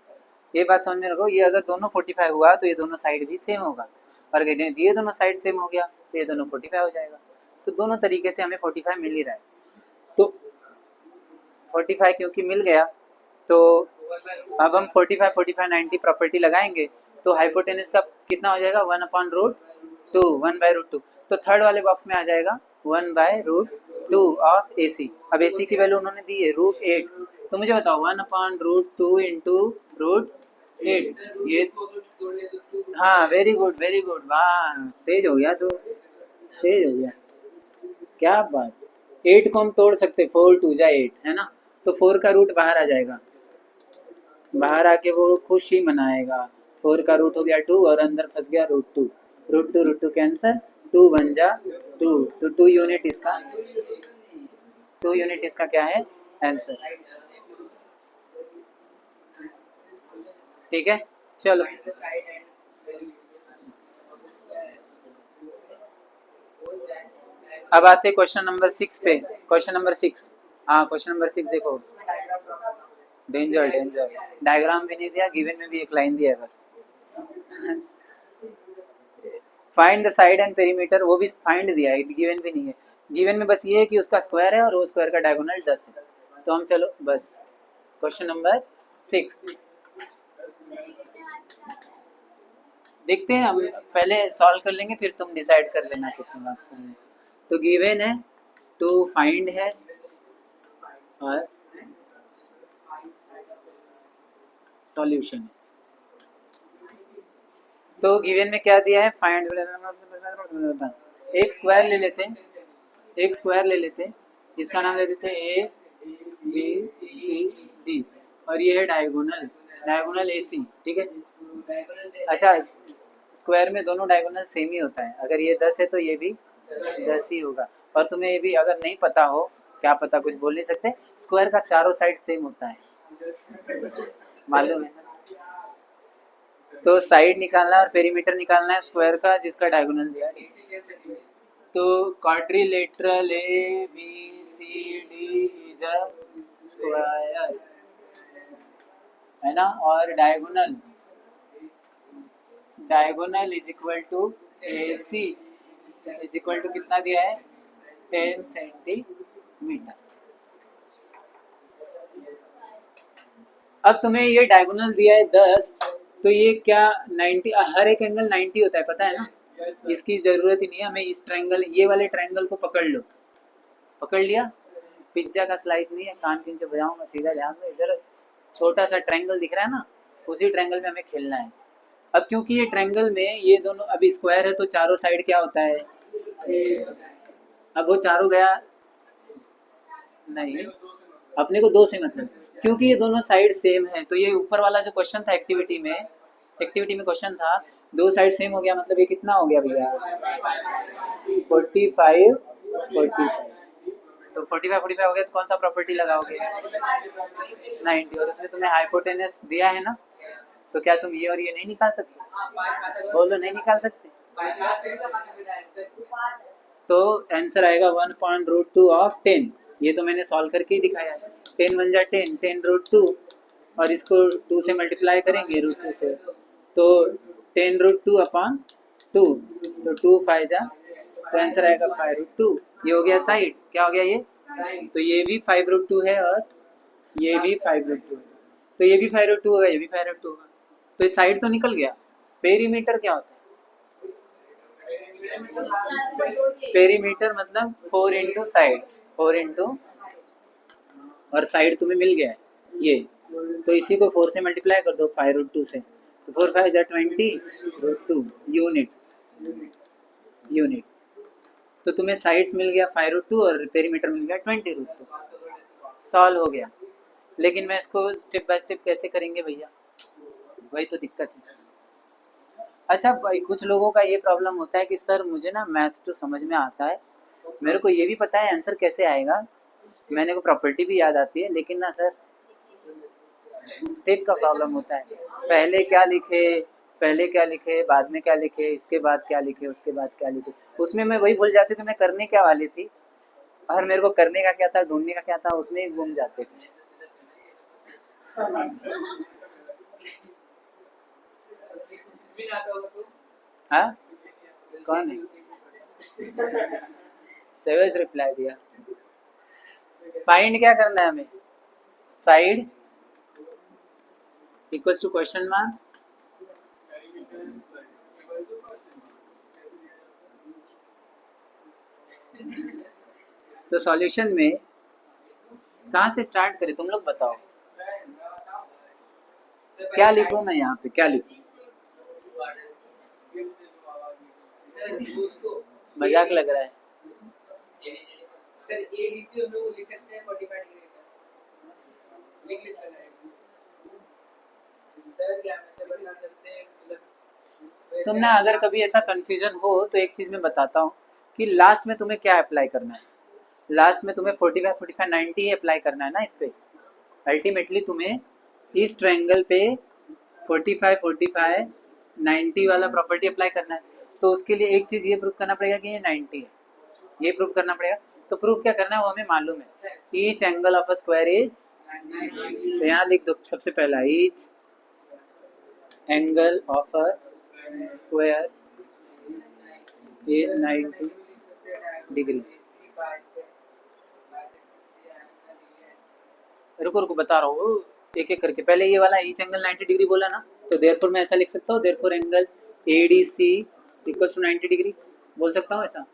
Speaker 1: ये बात समझ में रखो, ये अगर दोनों 45 हुआ तो ये दोनों साइड भी सेम होगा, और अगर ये दोनों साइड सेम हो गया तो ये दोनों 45 हो जाएगा। तो दोनों तरीके से हमें 45 मिल ही रहा है। तो 45 क्योंकि मिल गया, तो अब हम 45 90 प्रॉपर्टी लगाएंगे, तो हाइपोटेनस का कितना हो जाएगा 1/√2, 1/√2। तो थर्ड वाले बॉक्स में आ जाएगा 1/√2 ऑफ ए सी। अब ए सी की वैल्यू उन्होंने दी है √8, तो मुझे बताओ 1/√2 इंटू √8, ये हाँ वेरी गुड, वाह तेज हो गया तू, तेज हो गया, क्या बात। 8 को हम तोड़ सकते, 4 2 जा 8 है ना, तो 4 का रूट बाहर आ जाएगा, बाहर आके वो खुश ही मनाएगा। 4 का रूट हो गया 2 और अंदर फंस गया √2, √2 कैंसर, 2 बन जा 2, तो 2 यूनिट इसका, 2 यूनिट इसका क्या है आंसर, ठीक है। चलो अब आते क्वेश्चन नंबर 6 पे। क्वेश्चन नंबर 6, हाँ क्वेश्चन नंबर 6 देखो, डेंजर डेंजर, डायग्राम भी नहीं दिया, गिवन में भी एक लाइन दिया है बस। Find the side and perimeter, वो भी फाइंड दिया है, गिवन भी नहीं है। गिवन में बस ये है कि उसका स्क्वायर है और वो स्क्वायर का डायगोनल 10 है। तो हम चलो बस क्वेश्चन नंबर 6 देखते हैं, हम पहले सॉल्व कर लेंगे फिर तुम डिसाइड कर लेना कितने मार्क्स करने। तो गिवन है, टू फाइंड है, और सॉल्यूशन है। तो गिवन में क्या दिया है, फाइंड, एक स्क्वायर ले लेते हैं, एक स्क्वायर ले लेते हैं, इसका नाम ले देते हैं ए बी सी डी, और ये है डायगोनल, डायगोनल ए सी, ठीक है। अच्छा, स्क्वायर में दोनों डायगोनल सेम ही होता है, अगर ये 10 है तो ये भी 10 ही होगा। और तुम्हें ये भी अगर नहीं पता हो, क्या पता कुछ बोल नहीं सकते, स्क्वायर का चारों साइड सेम होता है, मालूम है। तो साइड निकालना और पेरीमीटर निकालना है स्क्वायर का जिसका डायगोनल दिया है। तो quadrilateral A B C D is a square, है ना, और diagonal, diagonal is equal to A C is equal to कितना दिया है 10 सेंटीमीटर। अब तुम्हें ये डायगोनल दिया है 10, तो ये क्या 90, हर एक एंगल 90 होता है, पता है ना? इसकी जरूरत ही नहीं है हमें। इस ट्रायंगल, ये वाले ट्रायंगल को पकड़ लो, पकड़ लिया। पिज्जा का स्लाइस नहीं है, कान पीन से बजाऊंगा, सीधा ध्यान दो। इधर छोटा सा ट्रायंगल दिख रहा है ना, उसी ट्रायंगल में हमें खेलना है। अब क्योंकि ये ट्रायंगल में ये दोनों अभी स्क्वायर है, तो चारों साइड क्या होता है? अब वो चारों गया नहीं, अपने को दो से मतलब, क्योंकि ये दोनों साइड सेम है। तो ये ऊपर वाला जो क्वेश्चन था एक्टिविटी में, क्वेश्चन था दो साइड सेम हो गया, मतलब ये कितना हो गया भैया? 45 45। तो 45 हो गया, तो कौन सा प्रॉपर्टी लगाओगे? 90। और उसमें तुम्हें हाइपोटेनस दिया है ना, तो क्या तुम ये और ये नहीं निकाल सकते? बोलो, नहीं निकाल सकते? तो आंसर आएगा 1.√2 ऑफ 10। ये तो मैंने सॉल्व करके ही दिखाया है। 10 1 जा 10, 10√2, और इसको 2 से मल्टीप्लाई करेंगे √2 से, तो 10√2 अपॉन 2, तो 2 5 जा, तो आंसर आएगा 5√2। ये हो गया साइड, क्या हो गया ये? तो ये भी 5√2 है, और ये भी 5√2 है, तो ये भी 5√2 होगा, ये भी 5√2 होगा। तो ये साइड तो निकल गया। पेरीमीटर क्या होता है? पेरीमीटर मतलब 4 इंटू साइड, 4 इंटू, और साइड तुम्हें मिल गया है ये, तो इसी को 4 से मल्टीप्लाई कर दो 5√2 से, तो 4 5 जा 20√2 यूनिट्स। तो तुम्हें साइड्स मिल गया 5√2 और पेरीमीटर मिल गया 20√2। सॉल्व हो गया। लेकिन मैं इसको स्टेप बाय स्टेप कैसे करेंगे भैया, वही तो दिक्कत है। अच्छा भाई, कुछ लोगों का ये प्रॉब्लम होता है कि सर मुझे ना मैथ्स तो समझ में आता है, मेरे को ये भी पता है आंसर कैसे आएगा, मैंने को प्रॉपर्टी भी याद आती है, लेकिन ना सर स्टेप का प्रॉब्लम होता है। पहले क्या लिखे, बाद में क्या लिखे, इसके बाद क्या लिखे, उसके बाद क्या लिखे, उसमें मैं वही भूल जाती हूँ कि मैं करने क्या वाली थी, और मेरे को करने का क्या था, ढूंढने का क्या था, उसमें ही घूम जाते थे। हाँ, कौन है? सेवेज रिप्लाई दिया। फाइंड क्या करना है हमें? Side equals to question mark, तो सॉल्यूशन में कहाँ से स्टार्ट करें, तुम लोग बताओ। क्या लिखूं मैं यहाँ पे, क्या लिखूं? मजाक लग रहा है। सर एडीसी हम लोग लिख सकते हैं 45 डिग्री का, लिख सकते हैं सर, क्या ऐसे बता सकते हैं? तुम ना अगर कभी ऐसा कंफ्यूजन हो तो एक चीज मैं बताता हूँ कि लास्ट में तुम्हें क्या अप्लाई करना है। लास्ट में तुम्हें 45 45 90 ही अप्लाई करना है ना इस पे। अल्टीमेटली तुम्हें इस ट्रायंगल पे 45 45 90 वाला प्रॉपर्टी अप्लाई करना है। तो उसके लिए एक चीज ये प्रूव करना पड़ेगा कि ये 90 है, ये प्रूव करना पड़ेगा। तो प्रूव क्या करना है वो हमें मालूम है, each angle of a square is, तो यहाँ लिख दो सबसे पहला, each angle of a square is 90 degree. रुको रुको बता रहा हूँ एक एक करके। पहले ये वाला ईच एंगल 90 डिग्री बोला ना, तो देयरफॉर मैं ऐसा लिख सकता हूँ, therefore angle ADC equals to 90 degree बोल सकता हूँ ऐसा।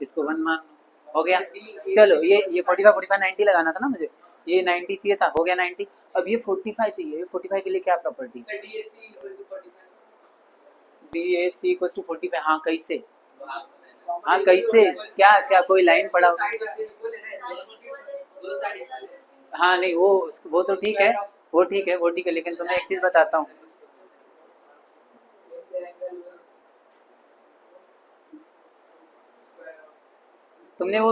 Speaker 1: इसको 1 मान हो गया। चलो ये 45 45 90 लगाना था ना मुझे, ये 90 चाहिए था, हो गया 90। अब ये 45 चाहिए, 45 के लिए क्या प्रॉपर्टी? DAC equals to 45। हाँ कैसे, हाँ कैसे, क्या क्या कोई लाइन पढ़ा? हाँ नहीं, वो तो ठीक है, वो ठीक है, वो ठीक है, लेकिन तुम्हें एक चीज बताता हूँ। तुमने वो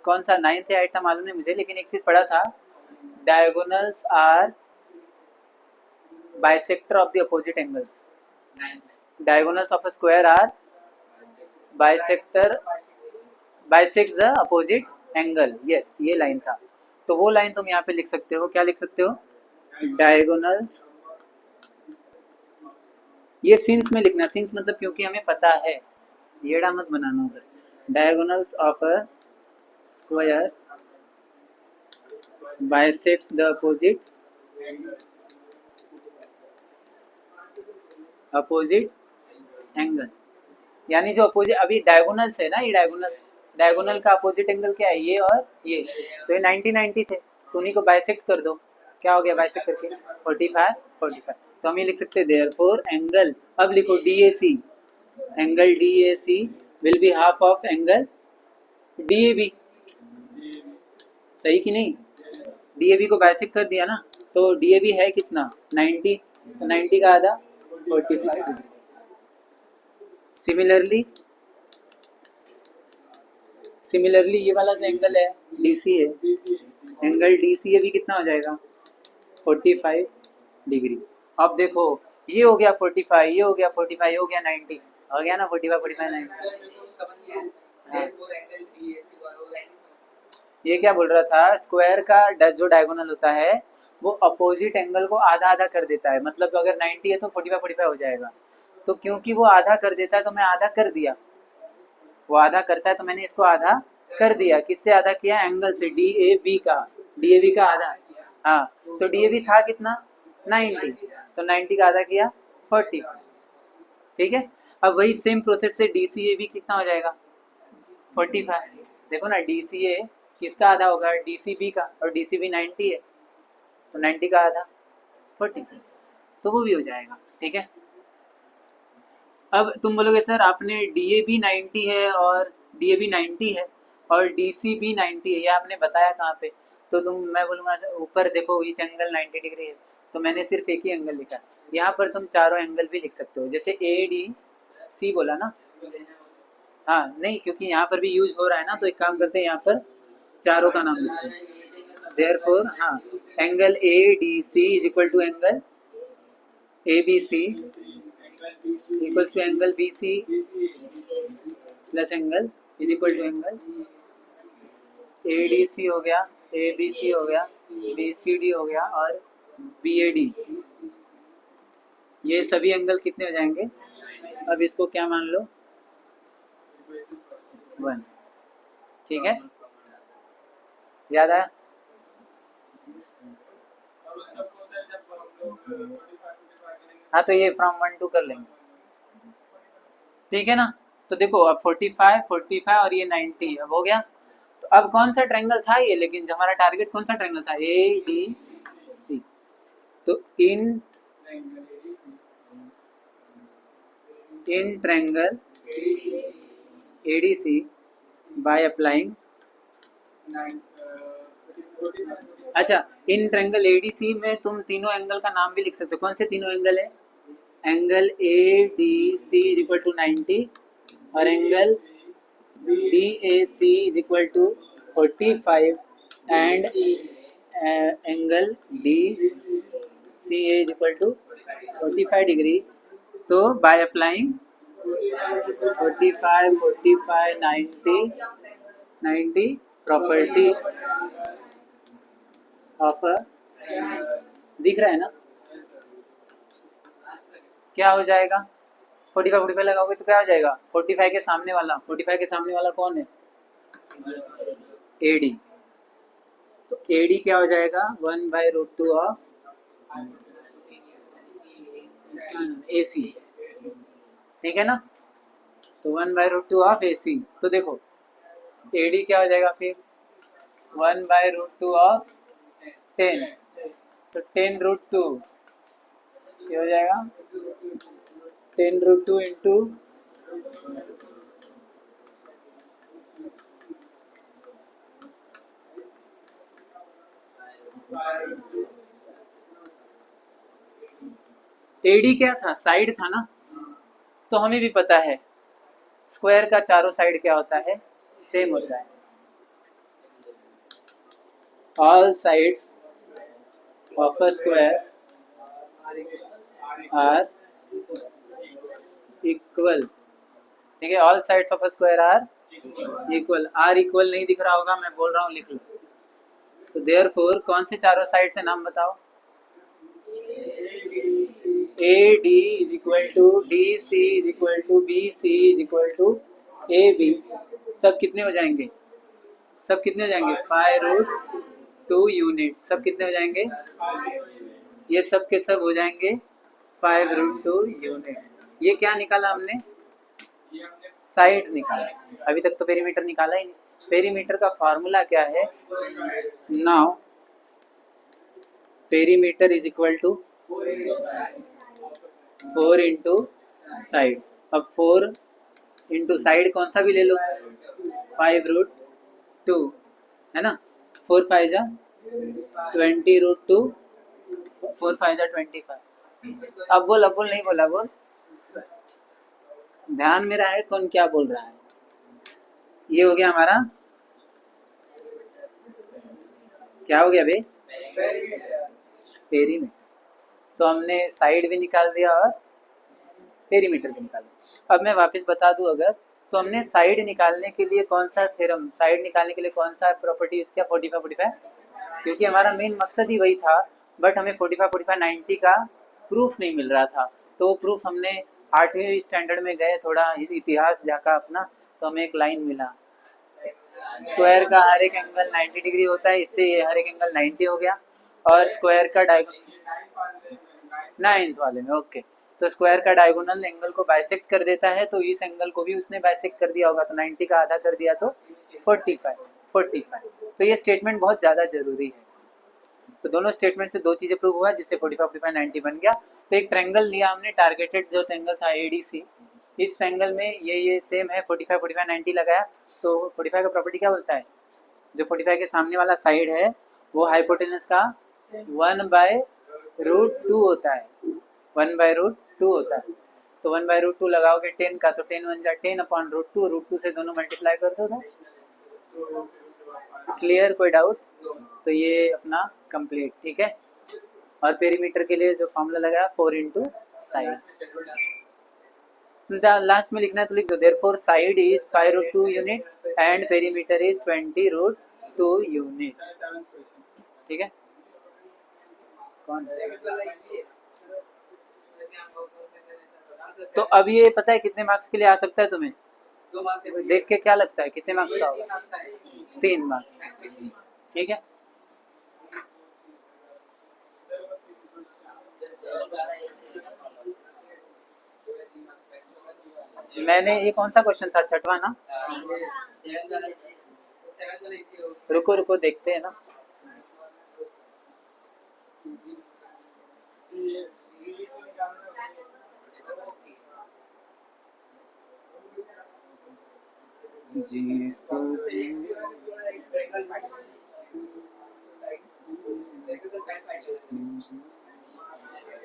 Speaker 1: कौन सा 9th या 8th था मालूम नहीं मुझे, लेकिन एक चीज पढ़ा था, diagonals are bisector of the opposite angles. Diagonals of a square are bisector, bisects the opposite angle. Yes, ये लाइन था। तो वो लाइन तुम यहाँ पे लिख सकते हो, क्या लिख सकते हो? डायगोनल्स, ये सिंस में लिखना, सिंस मतलब क्योंकि हमें पता है, येड़ा मत बनाना उधर। Diagonals of a square bisects the opposite opposite angle, यानी जो अपोजिट अभी डायगोनल से ना, ये डायगोनल का अपोजिट एंगल क्या है, ये और ये, तो ये 90-90 थे, तो उन्हीं को बाइसेक्ट कर दो, क्या हो गया बाइसेक्ट करके 45-45, तो हम ये लिख सकते हैं देयरफॉर एंगल, अब लिखो DAC, angle DAC will be half of angle DAB, सही कि नहीं, DAB को बाइसेक्ट कर दिया ना, तो DAB है कितना 90, तो 90 का आधा 45। सिमिलरली ये वाला जो एंगल है DC है, एंगल DCA भी कितना हो जाएगा 45 डिग्री। अब देखो ये हो गया 45, ये हो गया 45, ये हो गया 90, हो गया ना 45 45 90। हाँ। ये क्या बोल रहा था, स्क्वायर का जो डायगोनल होता है वो अपोजिट एंगल को आधा आधा कर देता है, मतलब अगर 90 है तो 45 45 हो जाएगा, तो क्योंकि वो आधा कर देता है तो मैं आधा कर दिया, वो आधा करता है तो मैंने इसको आधा कर दिया, किससे आधा किया, एंगल से, DAB का आधा, हाँ, तो DAB था कितना 90, तो 90 का आधा किया 40, ठीक है। अब वही सेम प्रोसेस से DCA भी कितना हो जाएगा 45, देखो ना DCA किसका आधा होगा, DCB का, और DCB 90 है, तो 90 का आधा 45, तो वो भी हो जाएगा, ठीक है। अब तुम बोलोगे सर आपने DAB 90 है और DAB 90 है और DCB 90 है, ये आपने बताया कहाँ पे, तो मैं बोलूँगा ऊपर देखो ईच एंगल 90 डिग्री है, तो मैंने सिर्फ एक ही एंगल लिखा, यहाँ पर तुम चारों एंगल भी लिख सकते हो, जैसे ADC बोला ना, हाँ नहीं क्योंकि यहाँ पर भी यूज हो रहा है ना, तो एक काम करते हैं यहाँ पर चारों का नाम लिखते हैं, देयरफॉर हाँ angle ADC is equal to angle ABC equals to angle BC plus angle is equal to angle ADC हो गया, ABC हो गया, BCD हो गया और BAD, ये सभी एंगल कितने हो जाएंगे, अब इसको क्या मान लो 1, ठीक है, याद आया। हाँ तो ये फ्रॉम 1 to कर लेंगे, ठीक है ना, तो देखो अब 45 45 और ये 90 अब हो गया, तो अब कौन सा ट्रायंगल था ये, लेकिन हमारा टारगेट कौन सा ट्रायंगल था, ADC, तो in triangle ADC by applying, अच्छा इन ट्रायंगल ADC में तुम तीनों एंगल का नाम भी लिख सकते हो, कौन से तीनों एंगल है, angle ADC is equal to 90 और angle DAC is equal to 45 and angle DCA is equal to 45 degree, तो by applying 45 45 90 90 property of a, दिख रहा है ना, क्या हो जाएगा 45 45 लगाओगे तो क्या हो जाएगा 45 के सामने वाला, 45 के सामने वाला कौन है AD, तो AD क्या हो जाएगा 1/√2 ऑफ AC, ठीक है ना, तो 1/√2 ऑफ AC, तो देखो AD क्या हो जाएगा फिर 1/√2 ऑफ 10, तो 10√2 क्या हो जाएगा 10√2 इंटू AD क्या था, साइड था ना, तो हमें भी पता है स्क्वायर का चारों साइड क्या होता है, सेम होता है, all sides of a square are equal, ठीक है, all sides of a square are equal, are equal नहीं दिख रहा होगा, मैं बोल रहा हूँ लिख लो, तो देयरफॉर कौन से चारों साइड से नाम बताओ, AD is equal to DC is equal to BC is equal to AB, सब कितने हो जाएंगे, सब कितने हो जाएंगे 5√2 यूनिट, सब कितने हो जाएंगे, ये सब के सब हो जाएंगे 5√2 यूनिट। ये क्या निकाला हमने? साइड्स निकाला। अभी तक तो पेरीमीटर निकाला ही नहीं। पेरीमीटर का फॉर्मूला क्या है? Now perimeter is equal to 4 into side. अब 4 इंटू साइड कौन सा भी ले लो, 5√2 है ना। 4 5 जा 20√2, 4 5 जा 25। अब बोल नहीं बोला, बोल। ध्यान मेरा है कौन क्या बोल रहा है। ये हो गया हमारा, क्या हो गया बे? पेरीमीटर। तो हमने साइड भी निकाल दिया और पेरीमीटर भी निकाल दिया। अब मैं वापस बता दूं, अगर तो हमने साइड निकालने के लिए कौन सा थ्योरम, साइड निकालने के लिए कौन सा प्रॉपर्टी यूज किया? 45 क्योंकि हमारा मेन मकसद ही वही था। बट हमें 45 90 का प्रूफ नहीं मिल रहा था। तो वो प्रूफ हमने 8वीं स्टैंडर्ड में गए, थोड़ा इतिहास झाका अपना, तो हमें एक लाइन मिला, स्क्वायर का हर एक एंगल 90 डिग्री होता है, इससे ये हर एक एंगल 90 हो गया। और स्क्वायर का डायगोनल 9th वाले में, ओके। तो स्क्वायर का डायगोनल एंगल को बाइसेक्ट कर देता है, तो इस एंगल को भी उसने बाइसेक्ट कर दिया होगा, तो 90 का आधा कर दिया तो 45। तो ये स्टेटमेंट बहुत ज़्यादा जरूरी है। तो दोनों स्टेटमेंट से दो चीज़ें प्रूव हुआ, जिससे 45 90 बन गया। तो एक ट्रायंगल लिया हमने, टारगेटेड जो ट्रायंगल था ADC, इस ट्रायंगल में ये सेम है, 45 90 लगाया। तो 45 का प्रॉपर्टी क्या बोलता है? जो 45 के सामने वाला साइड है वो हाइपोटेनस का 1/√2 होता है, 1/√2 होता है। तो 1/√2 लगाओगे 10 का, तो 10 बन जाए 10/√2, √2 से दोनों मल्टीप्लाई कर दो। क्लियर? कोई डाउट? तो ये अपना कंप्लीट, ठीक है। और पेरीमीटर के लिए जो फॉर्मूला लगाया 4 इंटू साइड, लास्ट में लिखना है तो लिख दो, therefore side is 5√2 unit and perimeter is 20√2 units. ठीक है। कौन? तो अब ये पता है कितने मार्क्स के लिए आ सकता है तुम्हें? 2 मार्क्स। देख के क्या लगता है कितने मार्क्स का होगा? 3 मार्क्स। ठीक है। मैंने ये कौन सा क्वेश्चन था, छठवां ना? रुको देखते हैं ना। जी तो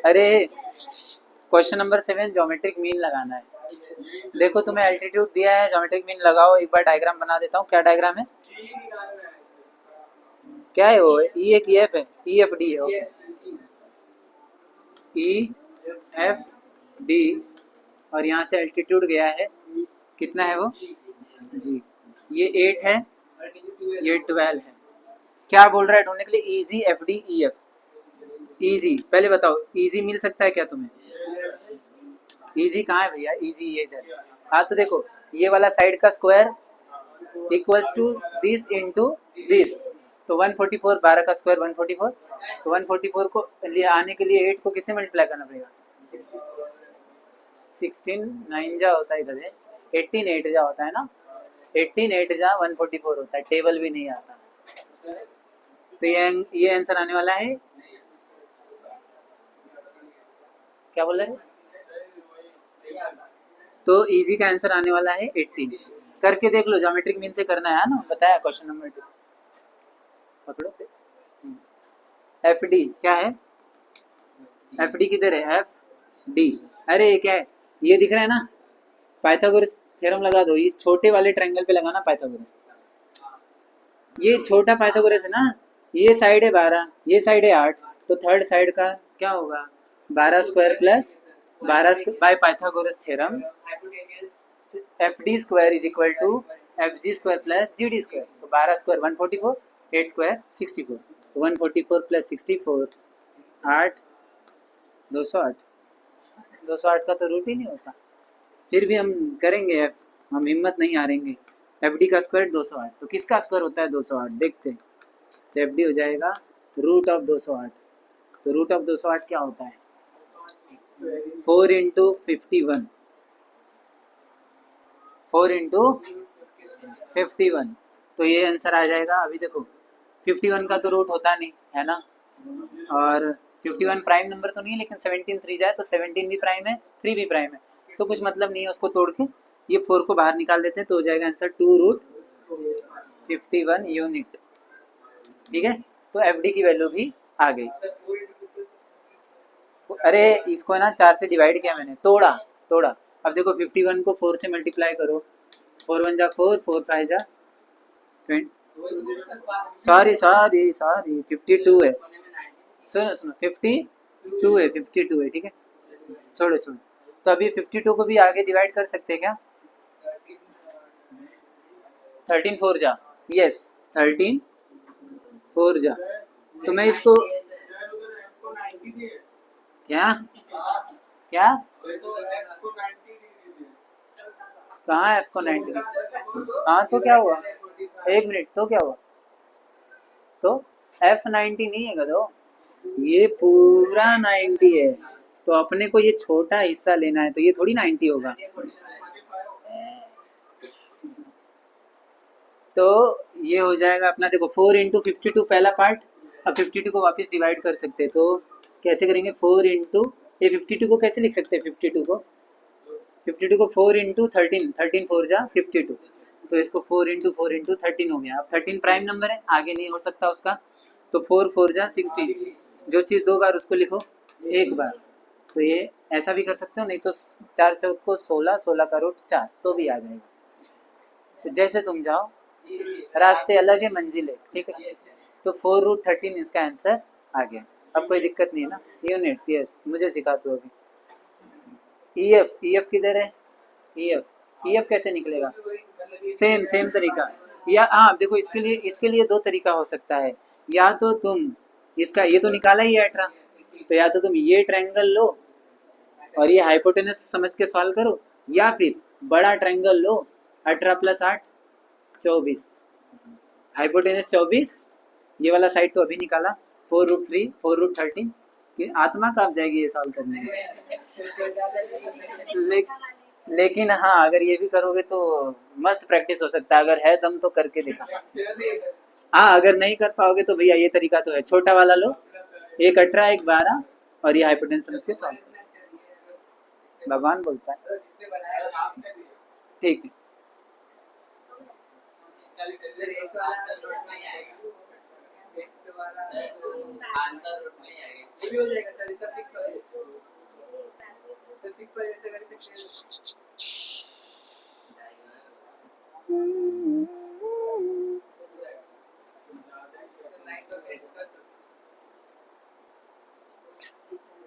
Speaker 1: अरे क्वेश्चन नंबर 7 ज्योमेट्रिक मीन लगाना है। देखो तुम्हें एल्टीट्यूड दिया है, ज्योमेट्रिक मीन लगाओ। एक बार डायग्राम बना देता हूँ। क्या डायग्राम है? क्या है वो? ई एक EF है, EFD है। Okay, EFD। और यहाँ से एल्टीट्यूड गया है, कितना है वो? जी, ये 8 है, ये 12 है। क्या बोल रहा है ढूंढने के लिए? Easy FD EF। इजी, पहले बताओ इजी मिल सकता है क्या तुम्हें? इजी कहाँ है भैया? इजी ये इधर। हाँ तो देखो, ये वाला साइड का square equals to this into this. तो 144, 12 का स्क्वायर 144। तो 144 को लिए आने के लिए 8 को किससे मल्टीप्लाई करना पड़ेगा? 16 9 जा होता है इधर, 18 8 जा होता है ना। 18 8 जा 144 होता है, टेबल भी नहीं आता। तो ये आंसर आने वाला है, क्या बोल रहे हैं? तो इजी का आंसर आने वाला है 18। करके देख लो, ज्योमेट्रिक मीन से करना है ना, बताया क्वेश्चन नंबर 2। पकड़ो। FD क्या है? FD किधर है? FD, अरे क्या है ये? दिख रहा है ना? पाइथागोरस थ्योरम लगा दो, इस छोटे वाले ट्रायंगल पे लगाना पाइथागोरस। ये छोटा पाइथागोरस है ना, ये साइड है 12, ये साइड है 8, तो थर्ड साइड का क्या होगा? 12 square plus 12 by Pythagoras theorem FD square is equal to FG square plus GD square. तो 12 स्क्वायर 144, 8 स्क्वायर 64। तो 144 प्लस 64 8, 208। 208 का तो रूट ही नहीं होता। फिर भी हम करेंगे, हम हिम्मत नहीं हारेंगे। FD का स्क्वायर 208, तो किसका स्क्वायर होता है 208? देखते हैं। तो FD हो जाएगा रूट ऑफ 208। तो रूट ऑफ 208 क्या होता है? 4 इंटू 51, 4 इंटू 51, तो ये आंसर आ जाएगा। अभी देखो 51 का तो रूट होता नहीं है ना, और 51 प्राइम नंबर तो नहीं है, लेकिन 17 3 जाए तो 17 भी प्राइम है, 3 भी प्राइम है, तो कुछ मतलब नहीं है उसको तोड़ के ये 4 को बाहर निकाल देते हैं, तो हो जाएगा आंसर 2 रूट 51 यूनिट। ठीक है, तो एफ डी की वैल्यू भी आ गई। अरे इसको ना 4 से डिवाइड किया मैंने, तोड़ा तोड़ा। अब देखो 51 को 4 से मल्टीप्लाई करो, 4 1 जा 4, 4 5 जा 20, सॉरी सॉरी सॉरी 52 है, सुनो सुनो 52 है, 52 है, ठीक है, छोड़ो छोड़ो। तो अभी 52 को भी आगे डिवाइड कर सकते हैं क्या? 13 4 जा, यस 13 4 जा, तो मैं इसको क्या क्या कहाँ एफ को 90, हाँ तो क्या हुआ, एक मिनट, तो क्या हुआ, तो एफ 90 नहीं है गधो, ये पूरा 90 है, तो अपने को ये छोटा हिस्सा लेना है, तो ये थोड़ी 90 होगा। तो ये हो जाएगा अपना, देखो 4 इंटू 52 पहला पार्ट, अब 52 को वापस डिवाइड कर सकते हैं, तो कैसे करेंगे, 4 इंटू ये 52 को कैसे लिख सकते हैं, 52 को 4 इंटू 13, 13 4 जा 52, तो इसको 4 इंटू 13 हो गया। अब 13 प्राइम नंबर है, आगे नहीं हो सकता उसका, तो 4 4 जा 16, जो चीज़ 2 बार उसको लिखो 1 बार, तो ये ऐसा भी कर सकते हो, नहीं तो 4 चौक को 16, 16 का रूट 4, तो भी आ जाएगा। तो जैसे तुम जाओ, रास्ते अलग है, मंजिल है, ठीक है, तो 4 रूट 13 इसका आंसर आ गया। अब कोई दिक्कत नहीं है ना, यूनिट्स, यस मुझे सिखा दो अभी। ईएफ किधर है, ईएफ कैसे निकलेगा, सेम तरीका, या हाँ देखो इसके लिए दो तरीका हो सकता है, या तो तुम इसका ये तो निकाला ही है 18, तो या तो तुम ये ट्रायंगल लो और ये हाइपोटेनस समझ के सॉल्व करो, या फिर बड़ा ट्रायंगल लो, 18 प्लस 8 24, हाइपोटेनस 24, ये वाला साइड तो अभी निकाला, 4 रूट 3 4 रूट 13, कि आत्मा कांप जाएगी ये सॉल्व करने में। लेकिन हाँ अगर ये भी करोगे तो मस्त प्रैक्टिस हो सकता है, अगर है दम तो करके दिखा। हाँ अगर नहीं कर पाओगे तो भैया ये तरीका तो है, छोटा वाला लो, एक 18 एक 12 और ये हाइपोटेनस समझ के सॉल्व, भगवान बोलता है, ठीक है।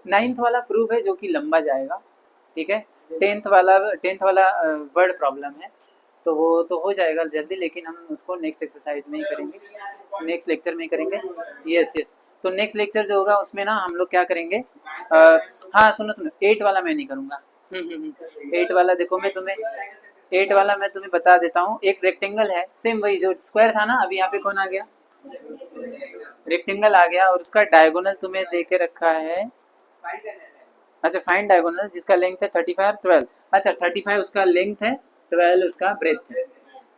Speaker 1: नाइन्थ वाला प्रूफ है जो कि लंबा जाएगा, ठीक है, टेंथ वाला वर्ड प्रॉब्लम है, तो वो तो हो जाएगा जल्दी, लेकिन हम उसको नेक्स्ट एक्सरसाइज में ही करेंगे, नेक्स्ट लेक्चर में ही करेंगे, यस। तो नेक्स्ट लेक्चर जो होगा उसमें ना हम लोग क्या करेंगे, हाँ सुनो 8 वाला मैं नहीं करूँगा, 8 वाला देखो मैं तुम्हें 8 वाला मैं तुम्हें बता देता हूँ, एक रेक्टेंगल है, सेम वही जो स्क्वायर था ना, अभी यहाँ पे कौन आ गया, रेक्टेंगल आ गया, और उसका डायगोनल तुम्हें दे के रखा है, अच्छा फाइंड डायगोनल जिसका लेंथ है 35 12, अच्छा 35 उसका लेंथ है, 12 उसका ब्रेथ है,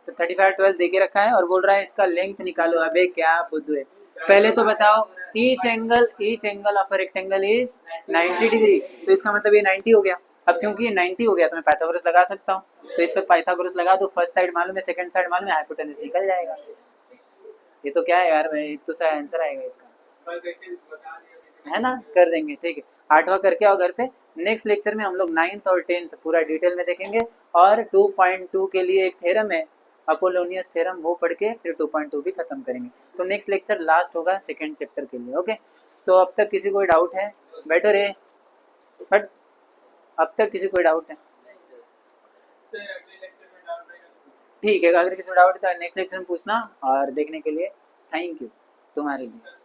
Speaker 1: तो 35 12 दे के रखा है, और बोल रहा है इसका लेंथ निकालो। अबे क्या बुद्धू है, पहले तो बताओ each angle of a rectangle is 90 degree, तो इसका मतलब ये 90 हो गया। अब क्योंकि ये 90 हो गया तो मैं पाइथागोरस लगा सकता हूँ, तो इस पर पाइथागोरस लगा दो, फर्स्ट साइड मालूम है, सेकंड साइड मालूम है, हाइपोटेनस निकल जाएगा। ये तो क्या है यार भाई, तो सा आंसर आएगा इसका, है ना, कर देंगे, ठीक है। 8वां करके आओ घर पे, नेक्स्ट लेक्चर में हम लोग 9th और 10th पूरा डिटेल में देखेंगे, और 2.2 के लिए एक थ्योरम है अपोलोनियस थ्योरम, वो पढ़ के फिर 2.2 भी खत्म करेंगे। तो नेक्स्ट लेक्चर लास्ट होगा सेकंड चैप्टर के लिए, ओके। सो अब तक किसी कोई डाउट है, बैठो रे, बट अब तक किसी कोई डाउट है, ठीक है, अगर किसी को डाउट है तो नेक्स्ट लेक्चर में पूछना, और देखने के लिए थैंक यू तुम्हारे लिए।